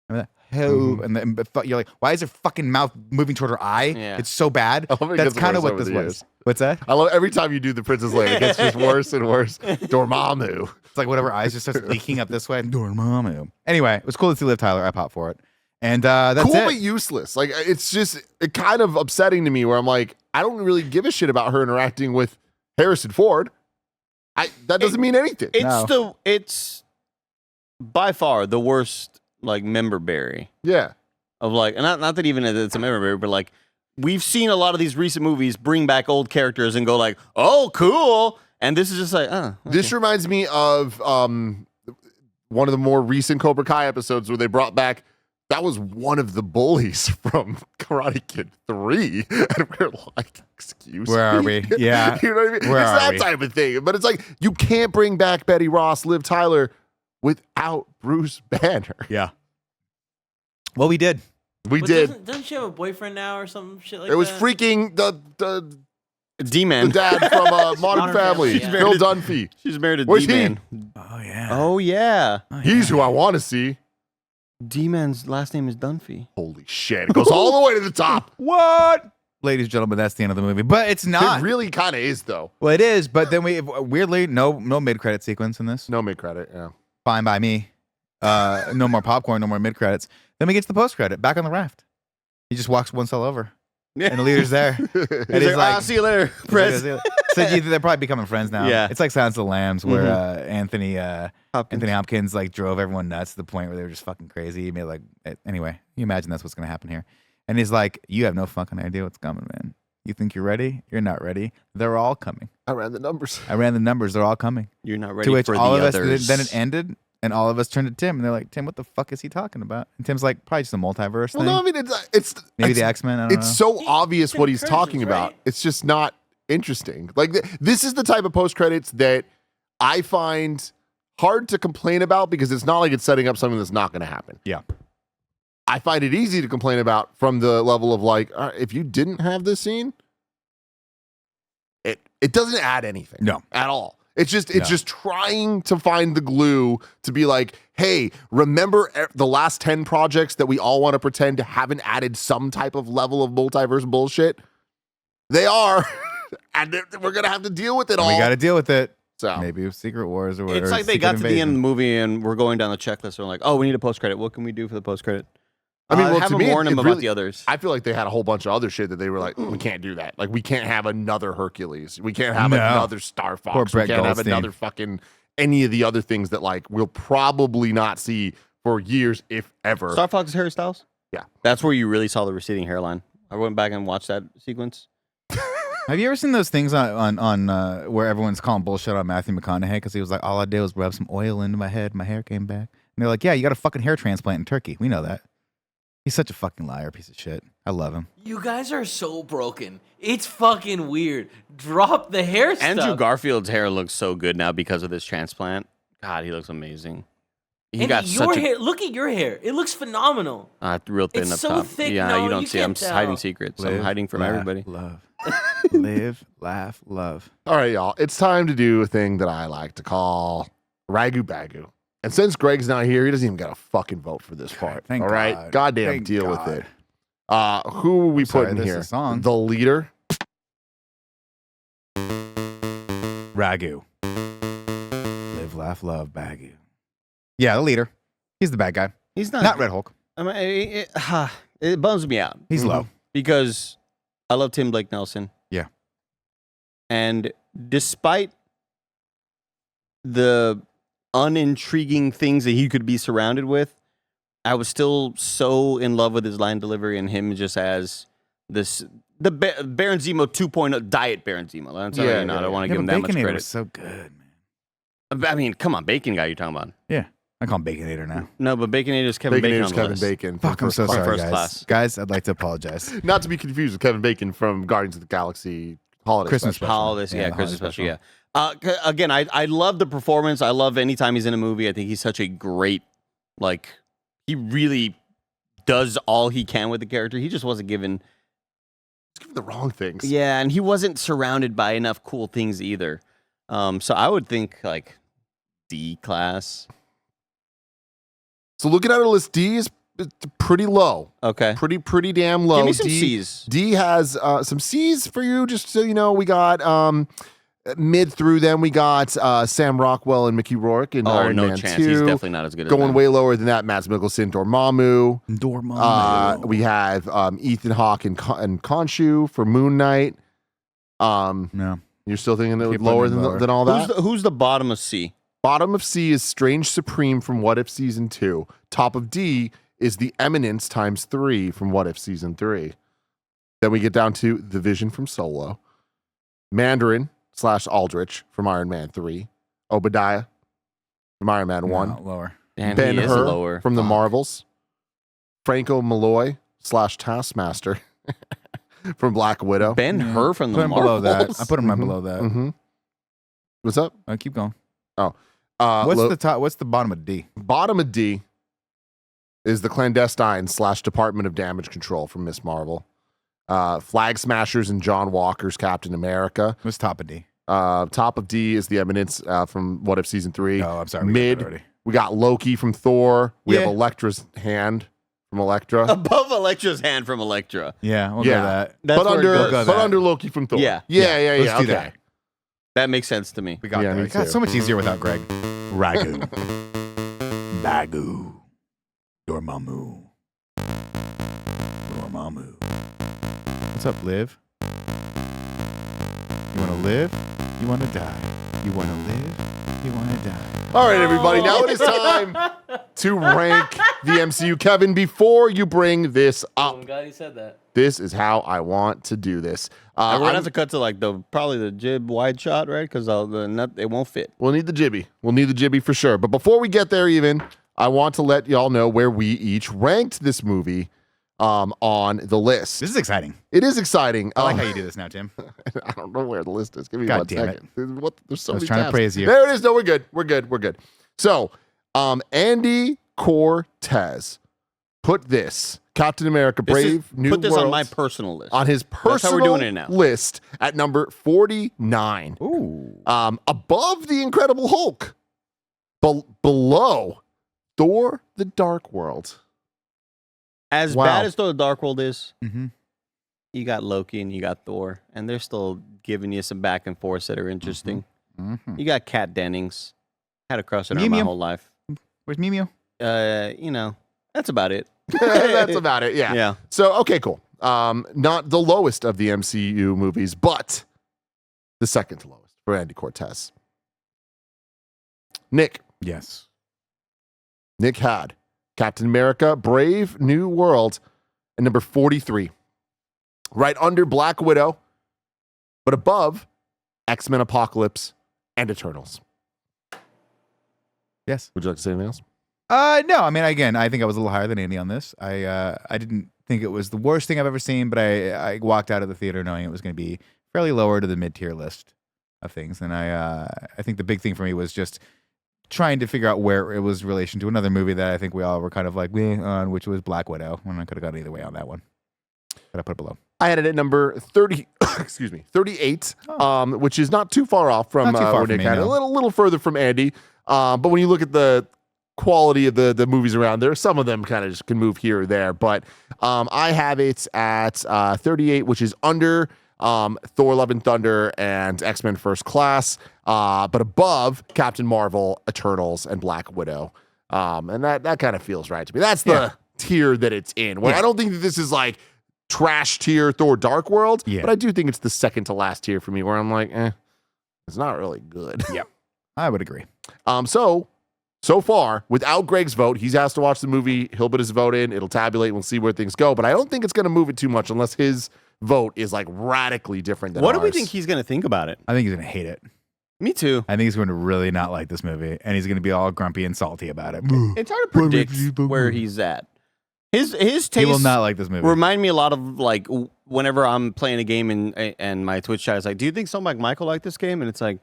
Speaker 3: Remember that? Hope, and then but you're like, "Why is her fucking mouth moving toward her eye?
Speaker 2: Yeah.
Speaker 3: It's so bad."
Speaker 1: I love it
Speaker 3: That's
Speaker 1: gets
Speaker 3: kind of
Speaker 1: worse
Speaker 3: what
Speaker 1: over
Speaker 3: this
Speaker 1: the
Speaker 3: was.
Speaker 1: years.
Speaker 3: What's that?
Speaker 1: I love every time you do the Princess Leia, it gets just worse and worse. Dormammu.
Speaker 3: It's like whatever eyes just starts leaking up this way. Dormammu. Anyway, it was cool to see Liv Tyler. I popped for it, and that's
Speaker 1: Cool
Speaker 3: it.
Speaker 1: but useless. Like, it's just kind of upsetting to me where I'm like, I don't really give a shit about her interacting with Harrison Ford. That doesn't mean anything.
Speaker 2: It's by far the worst like member berry
Speaker 1: Yeah.
Speaker 2: of like, and not that even it's a member berry, but like we've seen a lot of these recent movies bring back old characters and go like, oh, cool, and this is just like,
Speaker 1: This reminds me of one of the more recent Cobra Kai episodes where they brought back, that was one of the bullies from Karate Kid 3. And we're like, excuse me.
Speaker 3: Where are we? Yeah.
Speaker 1: You know what I mean?
Speaker 3: Where
Speaker 1: It's
Speaker 3: are
Speaker 1: that
Speaker 3: we?
Speaker 1: type of thing. But it's like, you can't bring back Betty Ross, Liv Tyler without Bruce Banner.
Speaker 3: Yeah. Well, we did.
Speaker 1: We
Speaker 4: But
Speaker 1: did.
Speaker 4: Doesn't she have a boyfriend now or some shit like
Speaker 1: It was
Speaker 4: that?
Speaker 1: freaking the
Speaker 2: D-Man.
Speaker 1: dad from Modern
Speaker 4: Modern
Speaker 1: Family,
Speaker 4: Family, yeah.
Speaker 1: Phil Dunphy.
Speaker 2: She's married to
Speaker 1: Where's he?
Speaker 2: D-Man.
Speaker 3: Oh yeah.
Speaker 2: Oh yeah,
Speaker 1: He's who I want to see.
Speaker 2: D-Man's last name is Dunphy.
Speaker 1: Holy shit. It goes all the way to the top.
Speaker 3: What? Ladies and gentlemen, that's the end of the movie. But it's not.
Speaker 1: It really kind of is, though.
Speaker 3: Well, it is. But then we weirdly no mid-credit sequence in this.
Speaker 1: No mid-credit, yeah.
Speaker 3: Fine by me. No more popcorn. No more mid-credits. Then we get to the post-credit. Back on the raft. He just walks one cell over, and the leader's there. And
Speaker 2: He's like, I'll see you later, Press.
Speaker 3: So they're probably becoming friends now.
Speaker 2: Yeah.
Speaker 3: It's like Silence of the Lambs, where Anthony
Speaker 2: Hopkins.
Speaker 3: Anthony Hopkins like drove everyone nuts to the point where they were just fucking crazy. He made like anyway. You imagine that's what's gonna happen here. And he's like, "You have no fucking idea what's coming, man. You think you're ready? You're not ready. They're all coming.
Speaker 1: I ran the numbers.
Speaker 3: I ran the numbers. They're all coming."
Speaker 2: You're not ready
Speaker 3: To which
Speaker 2: for
Speaker 3: all
Speaker 2: the
Speaker 3: of us
Speaker 2: others.
Speaker 3: then it ended, and all of us turned to Tim, and they're like, "Tim, what the fuck is he talking about?" And Tim's like, "Probably just a multiverse
Speaker 1: Well,
Speaker 3: thing.
Speaker 1: no, I mean, it's
Speaker 3: Maybe
Speaker 1: it's,
Speaker 3: the X-Men. I don't know."
Speaker 1: It's so obvious what he's
Speaker 4: Tim
Speaker 1: talking
Speaker 4: Curtis,
Speaker 1: about.
Speaker 4: right?
Speaker 1: It's just not interesting. Like, this is the type of post-credits that I find hard to complain about because it's not like it's setting up something that's not going to happen.
Speaker 3: Yeah.
Speaker 1: I find it easy to complain about from the level of like, if you didn't have this scene, it doesn't add anything.
Speaker 3: No.
Speaker 1: At all. It's just trying to find the glue to be like, hey, remember the last 10 projects that we all want to pretend haven't added some type of level of multiverse bullshit? They are. And we're going to have to deal with it all.
Speaker 3: We got to deal with it.
Speaker 1: So
Speaker 3: maybe with Secret Wars or whatever.
Speaker 2: It's like they got to the end of the movie and we're going down the checklist. And we're like, oh, we need a post-credit. What can we do for the post-credit?
Speaker 1: I mean, well,
Speaker 2: have
Speaker 1: to
Speaker 2: them
Speaker 1: me,
Speaker 2: warn them
Speaker 1: it
Speaker 2: about
Speaker 1: really-
Speaker 2: the others.
Speaker 1: I feel like they had a whole bunch of other shit that they were like, we can't do that. Like, we can't have another Hercules. We can't have another Star Fox.
Speaker 3: Poor
Speaker 1: We
Speaker 3: Brett
Speaker 1: can't have
Speaker 3: Goldstein.
Speaker 1: another fucking any of the other things that like we'll probably not see for years, if ever.
Speaker 2: Star Fox Harry Styles?
Speaker 1: Yeah.
Speaker 2: That's where you really saw the receding hairline. I went back and watched that sequence.
Speaker 3: Have you ever seen those things on where everyone's calling bullshit on Matthew McConaughey because he was like, all I did was rub some oil into my head, my hair came back. And they're like, yeah, you got a fucking hair transplant in Turkey. We know that. He's such a fucking liar, piece of shit. I love him.
Speaker 4: You guys are so broken. It's fucking weird. Drop the hair stuff.
Speaker 2: Andrew Garfield's hair looks so good now because of this transplant. God, he looks amazing. He
Speaker 4: And
Speaker 2: got
Speaker 4: your
Speaker 2: such
Speaker 4: hair, look at your hair. It looks phenomenal.
Speaker 2: real thin
Speaker 4: It's
Speaker 2: up
Speaker 4: so
Speaker 2: top.
Speaker 4: thick,
Speaker 2: Yeah,
Speaker 4: no,
Speaker 2: you don't
Speaker 4: you
Speaker 2: see. I'm
Speaker 4: can't
Speaker 2: hiding
Speaker 4: tell.
Speaker 2: secrets. I'm hiding from
Speaker 3: laugh,
Speaker 2: everybody.
Speaker 3: Love. Live, laugh, love.
Speaker 1: All right, y'all. It's time to do a thing that I like to call RaGu BaGu. And since Greg's not here, he doesn't even got a fucking vote for this part.
Speaker 3: Thank
Speaker 1: all right?
Speaker 3: God.
Speaker 1: Goddamn,
Speaker 3: Thank
Speaker 1: deal
Speaker 3: God.
Speaker 1: with it. Who are we
Speaker 3: Sorry,
Speaker 1: putting
Speaker 3: this
Speaker 1: here?
Speaker 3: is a song.
Speaker 1: The leader?
Speaker 3: RaGu. Live, laugh, love, BaGu. Yeah, the leader. He's the bad guy.
Speaker 2: He's not.
Speaker 3: Not Red Hulk.
Speaker 2: I mean, it bums me out
Speaker 3: He's low.
Speaker 2: because I love Tim Blake Nelson.
Speaker 3: Yeah.
Speaker 2: And despite the unintriguing things that he could be surrounded with, I was still so in love with his line delivery and him just as the Baron Zemo 2.0 diet Baron Zemo. I'm sorry,
Speaker 1: Yeah,
Speaker 2: I
Speaker 1: yeah,
Speaker 2: don't want to
Speaker 3: Yeah,
Speaker 2: give him
Speaker 3: but
Speaker 2: that much
Speaker 3: Baconator
Speaker 2: credit.
Speaker 3: was so good, man.
Speaker 2: I mean, come on, Bacon guy you're talking about.
Speaker 3: Yeah. I call him Baconator now.
Speaker 2: No, but Baconator is Kevin Bacon
Speaker 1: Baconator's
Speaker 2: on the
Speaker 1: Kevin
Speaker 2: list.
Speaker 1: Bacon. from
Speaker 3: Fuck, I'm
Speaker 1: First
Speaker 3: so
Speaker 1: Class.
Speaker 3: sorry,
Speaker 2: First
Speaker 3: guys.
Speaker 2: Class.
Speaker 3: Guys, I'd like to apologize.
Speaker 1: Not to be confused with Kevin Bacon from Guardians of the Galaxy holiday
Speaker 3: Christmas
Speaker 1: special.
Speaker 3: special.
Speaker 2: Holidays,
Speaker 3: Yeah,
Speaker 2: yeah,
Speaker 3: the
Speaker 2: Christmas
Speaker 3: holiday
Speaker 2: special, yeah. Again, I love the performance. I love anytime he's in a movie. I think he's such a great, like, he really does all he can with the character. He just wasn't given,
Speaker 1: He's giving the wrong things.
Speaker 2: yeah, and he wasn't surrounded by enough cool things either. So I would think like D class.
Speaker 1: So looking at our list, D is pretty low.
Speaker 2: Okay,
Speaker 1: Pretty damn low.
Speaker 2: give me some
Speaker 1: D,
Speaker 2: C's.
Speaker 1: D has some C's for you, just so you know. We got mid through them. We got Sam Rockwell and Mickey Rourke in
Speaker 2: Oh,
Speaker 1: Iron
Speaker 2: no
Speaker 1: Man
Speaker 2: chance.
Speaker 1: 2.
Speaker 2: He's definitely not as good as
Speaker 1: Going
Speaker 2: them.
Speaker 1: way lower than that, Mads Mikkelsen, Dormammu.
Speaker 3: Dormammu.
Speaker 1: We have Ethan Hawke and Khonshu for Moon Knight.
Speaker 3: No.
Speaker 1: You're still thinking it was
Speaker 3: Keep
Speaker 1: lower
Speaker 3: putting
Speaker 1: than,
Speaker 3: lower.
Speaker 1: than all that?
Speaker 2: Who's the bottom of C?
Speaker 1: Bottom of C is Strange Supreme from What If Season 2. Top of D is The Eminence times 3 from What If Season 3. Then we get down to The Vision from Solo. Mandarin / Aldrich from Iron Man 3. Obadiah from Iron Man 1.
Speaker 3: No, lower.
Speaker 2: And
Speaker 1: Ben
Speaker 2: he is
Speaker 1: Hur
Speaker 2: lower.
Speaker 1: from The
Speaker 2: Fuck.
Speaker 1: Marvels. Franco Malloy / Taskmaster from Black Widow.
Speaker 2: Ben
Speaker 3: Yeah.
Speaker 2: Hur from
Speaker 3: Put
Speaker 2: the
Speaker 3: him below that.
Speaker 2: Marvels.
Speaker 3: I put him right
Speaker 1: Mhm.
Speaker 3: below that.
Speaker 1: Mm-hmm. What's up?
Speaker 3: Keep going.
Speaker 1: What's
Speaker 3: What's the top? What's the bottom of D?
Speaker 1: bottom of D is the Clandestine / Department of Damage Control from Miss Marvel. Flag Smashers and John Walker's Captain America.
Speaker 3: What's top of D?
Speaker 1: Top of D is The Eminence from What If Season 3.
Speaker 3: Oh, I'm sorry. we got
Speaker 1: Mid,
Speaker 3: that already.
Speaker 1: we got Loki from Thor. We have
Speaker 3: Yeah.
Speaker 1: Elektra's hand from Elektra.
Speaker 2: Above Elektra's hand from Elektra.
Speaker 3: Yeah, we'll
Speaker 1: Yeah.
Speaker 3: go that.
Speaker 2: That's
Speaker 1: but
Speaker 2: where it
Speaker 1: under
Speaker 2: goes.
Speaker 3: go
Speaker 1: but
Speaker 3: that.
Speaker 1: under Loki from Thor.
Speaker 2: Yeah.
Speaker 1: Yeah.
Speaker 3: Let's do
Speaker 1: Okay.
Speaker 3: that.
Speaker 2: That makes sense to me.
Speaker 3: We got
Speaker 1: Yeah,
Speaker 3: that.
Speaker 1: me
Speaker 3: God,
Speaker 1: too.
Speaker 3: so much easier without Greg. RaGu. BaGu. Dormammu. Dormammu. What's up, Liv? You want to live? You want to die? You want to live? You want to die?
Speaker 1: All right, everybody. Now it is time to rank the MCU. Kevin, before you bring this up,
Speaker 4: I'm glad he said that.
Speaker 1: this is how I want to do this.
Speaker 2: We're gonna
Speaker 1: I'm-
Speaker 2: have to cut to like probably the jib wide shot, right? Because it won't fit.
Speaker 1: We'll need the jibby. We'll need the jibby for sure. But before we get there, even, I want to let y'all know where we each ranked this movie on the list.
Speaker 3: This is exciting.
Speaker 1: It is exciting.
Speaker 3: I like how you do this now, Tim.
Speaker 1: I don't know where the list is. Give me
Speaker 3: God
Speaker 1: one
Speaker 3: damn
Speaker 1: second. What? There's so
Speaker 3: I was
Speaker 1: many
Speaker 3: trying to
Speaker 1: tabs.
Speaker 3: praise you.
Speaker 1: There it is. No, we're good. We're good. So, Andy Cortez put this Captain America: Brave New
Speaker 2: Put this
Speaker 1: World
Speaker 2: on my personal list.
Speaker 1: on his
Speaker 2: how we're
Speaker 1: personal
Speaker 2: doing it now.
Speaker 1: list at number 49.
Speaker 3: Ooh.
Speaker 1: Above the Incredible Hulk, below Thor: The Dark World.
Speaker 2: As
Speaker 1: Wow.
Speaker 2: bad as the Dark World is,
Speaker 3: Mm-hmm.
Speaker 2: you got Loki and you got Thor, and they're still giving you some back and forth that are interesting.
Speaker 3: Mm-hmm.
Speaker 2: You got Kat Dennings. Had a crush on her
Speaker 3: Mew
Speaker 2: my
Speaker 3: Mew.
Speaker 2: whole life.
Speaker 3: Where's Mew?
Speaker 2: That's about it.
Speaker 1: That's about it. Yeah.
Speaker 2: Yeah.
Speaker 1: So okay, cool. Not the lowest of the MCU movies, but the second to lowest for Andy Cortez. Nick
Speaker 3: Yes.
Speaker 1: had Captain America: Brave New World at number 43, right under Black Widow, but above X-Men: Apocalypse and Eternals.
Speaker 3: Yes.
Speaker 1: Would you like to say anything else?
Speaker 3: No, I mean, again, I think I was a little higher than Andy on this. I didn't think it was the worst thing I've ever seen, but I walked out of the theater knowing it was going to be fairly lower to the mid-tier list of things. And I think the big thing for me was just trying to figure out where it was in relation to another movie that I think we all were kind of like, meh on, which was Black Widow, when I could have gone either way on that one. But I put it below.
Speaker 1: I had it at number 30, 38, which is not too far off from
Speaker 3: Not too far
Speaker 1: where
Speaker 3: from
Speaker 1: Nick
Speaker 3: me,
Speaker 1: had it.
Speaker 3: no.
Speaker 1: A little further from Andy. But when you look at the quality of the movies around there, some of them kind of just can move here or there. But I have it at 38, which is under Thor: Love and Thunder and X-Men First Class, but above Captain Marvel, Eternals, and Black Widow. And that kind of feels right to me. That's the tier that it's in. Where I don't think that this is like trash tier Thor: Dark World, but I do think it's the second to last tier for me, where I'm like, it's not really good.
Speaker 3: Yep. I would agree.
Speaker 1: So far, without Greg's vote, he's asked to watch the movie. He'll put his vote in. It'll tabulate. And we'll see where things go. But I don't think it's going to move it too much unless his vote is like radically different than
Speaker 2: What do we
Speaker 1: ours.
Speaker 2: think he's going to think about it?
Speaker 3: I think he's going to hate it.
Speaker 2: Me too.
Speaker 3: I think he's going to really not like this movie, and he's going to be all grumpy and salty about it.
Speaker 2: It's hard to predict where he's at. His taste
Speaker 3: He will not like this movie.
Speaker 2: remind me a lot of like whenever I'm playing a game and my Twitch chat is like, do you think someone like Michael liked this game? And it's like,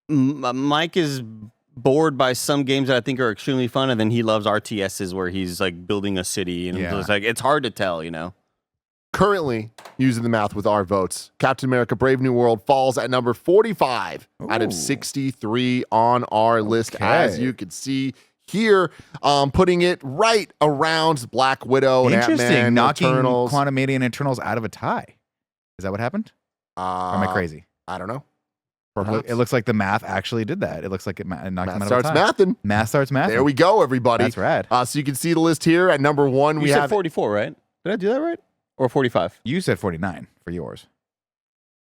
Speaker 2: Mike is bored by some games that I think are extremely fun, and then he loves RTSs where he's like building a city, and it's like it's hard to tell, you know.
Speaker 1: Currently, using the math with our votes, Captain America: Brave New World falls at number 45 out of 63 on our list, as you can see here, putting it right around Black Widow and
Speaker 3: Interesting.
Speaker 1: Ant-Man,
Speaker 3: Knocking
Speaker 1: Eternals.
Speaker 3: Quantumania and Eternals out of a tie. Is that what happened? Or am I crazy?
Speaker 1: I don't know.
Speaker 3: It looks like the math actually did that. It looks like it knocked him
Speaker 1: Math
Speaker 3: out
Speaker 1: starts
Speaker 3: of a tie.
Speaker 1: mathing.
Speaker 3: Math starts mathing.
Speaker 1: There we go, everybody.
Speaker 3: That's rad.
Speaker 1: So you can see the list here at number 1.
Speaker 2: You
Speaker 1: We
Speaker 2: said
Speaker 1: have
Speaker 2: 44, right? Did I do that right? Or 45?
Speaker 3: You said 49 for yours.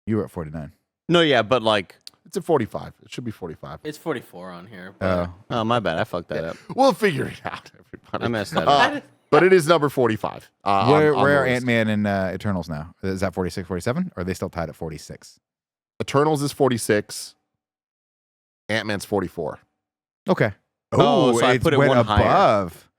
Speaker 3: You were at 49.
Speaker 2: No, yeah, but like,
Speaker 1: it's at 45. It should be 45.
Speaker 4: It's 44 on here. But
Speaker 2: oh my bad, I fucked that up.
Speaker 1: We'll figure it out, everybody.
Speaker 2: I messed that up.
Speaker 1: But it is number 45.
Speaker 3: Where
Speaker 1: on the
Speaker 3: are
Speaker 1: list.
Speaker 3: Ant-Man and Eternals now? Is that 46, 47? Or are they still tied at 46?
Speaker 1: Eternals is 46. Ant-Man's 44.
Speaker 3: Okay.
Speaker 2: Oh, so I put it
Speaker 3: went
Speaker 2: one higher.
Speaker 3: above.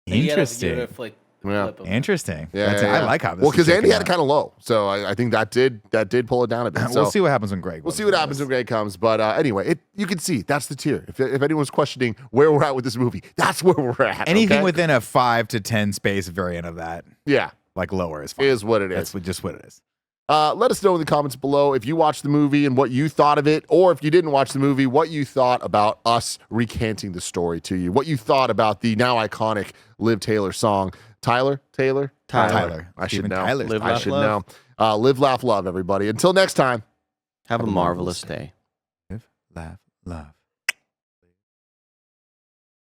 Speaker 4: you gotta give
Speaker 3: Interesting.
Speaker 4: it a flip of it.
Speaker 3: Interesting.
Speaker 1: Yeah,
Speaker 3: That's-
Speaker 1: yeah,
Speaker 3: I
Speaker 1: yeah.
Speaker 3: like how this
Speaker 1: Well,
Speaker 3: is
Speaker 1: because Andy
Speaker 3: shaking
Speaker 1: had it
Speaker 3: out.
Speaker 1: kind of low, so I think that did pull it down a bit. So
Speaker 3: We'll see what happens when Greg.
Speaker 1: we'll see what happens when Greg comes. But anyway, you can see that's the tier. If anyone's questioning where we're at with this movie, that's where we're at.
Speaker 3: Anything
Speaker 1: okay?
Speaker 3: within a 5 to 10 space variant of that,
Speaker 1: yeah,
Speaker 3: like lower is fine.
Speaker 1: is what it is.
Speaker 3: That's just what it is.
Speaker 1: Let us know in the comments below if you watched the movie and what you thought of it, or if you didn't watch the movie, what you thought about us recanting the story to you, what you thought about the now iconic Liv Taylor song. Taylor?
Speaker 3: Tyler.
Speaker 1: I should
Speaker 3: Steven
Speaker 1: know.
Speaker 3: Tyler's
Speaker 2: Live,
Speaker 1: I
Speaker 2: laugh,
Speaker 1: should
Speaker 2: love.
Speaker 1: know. Live, laugh, love, everybody. Until next time.
Speaker 2: Have a marvelous day.
Speaker 3: Live, laugh, love.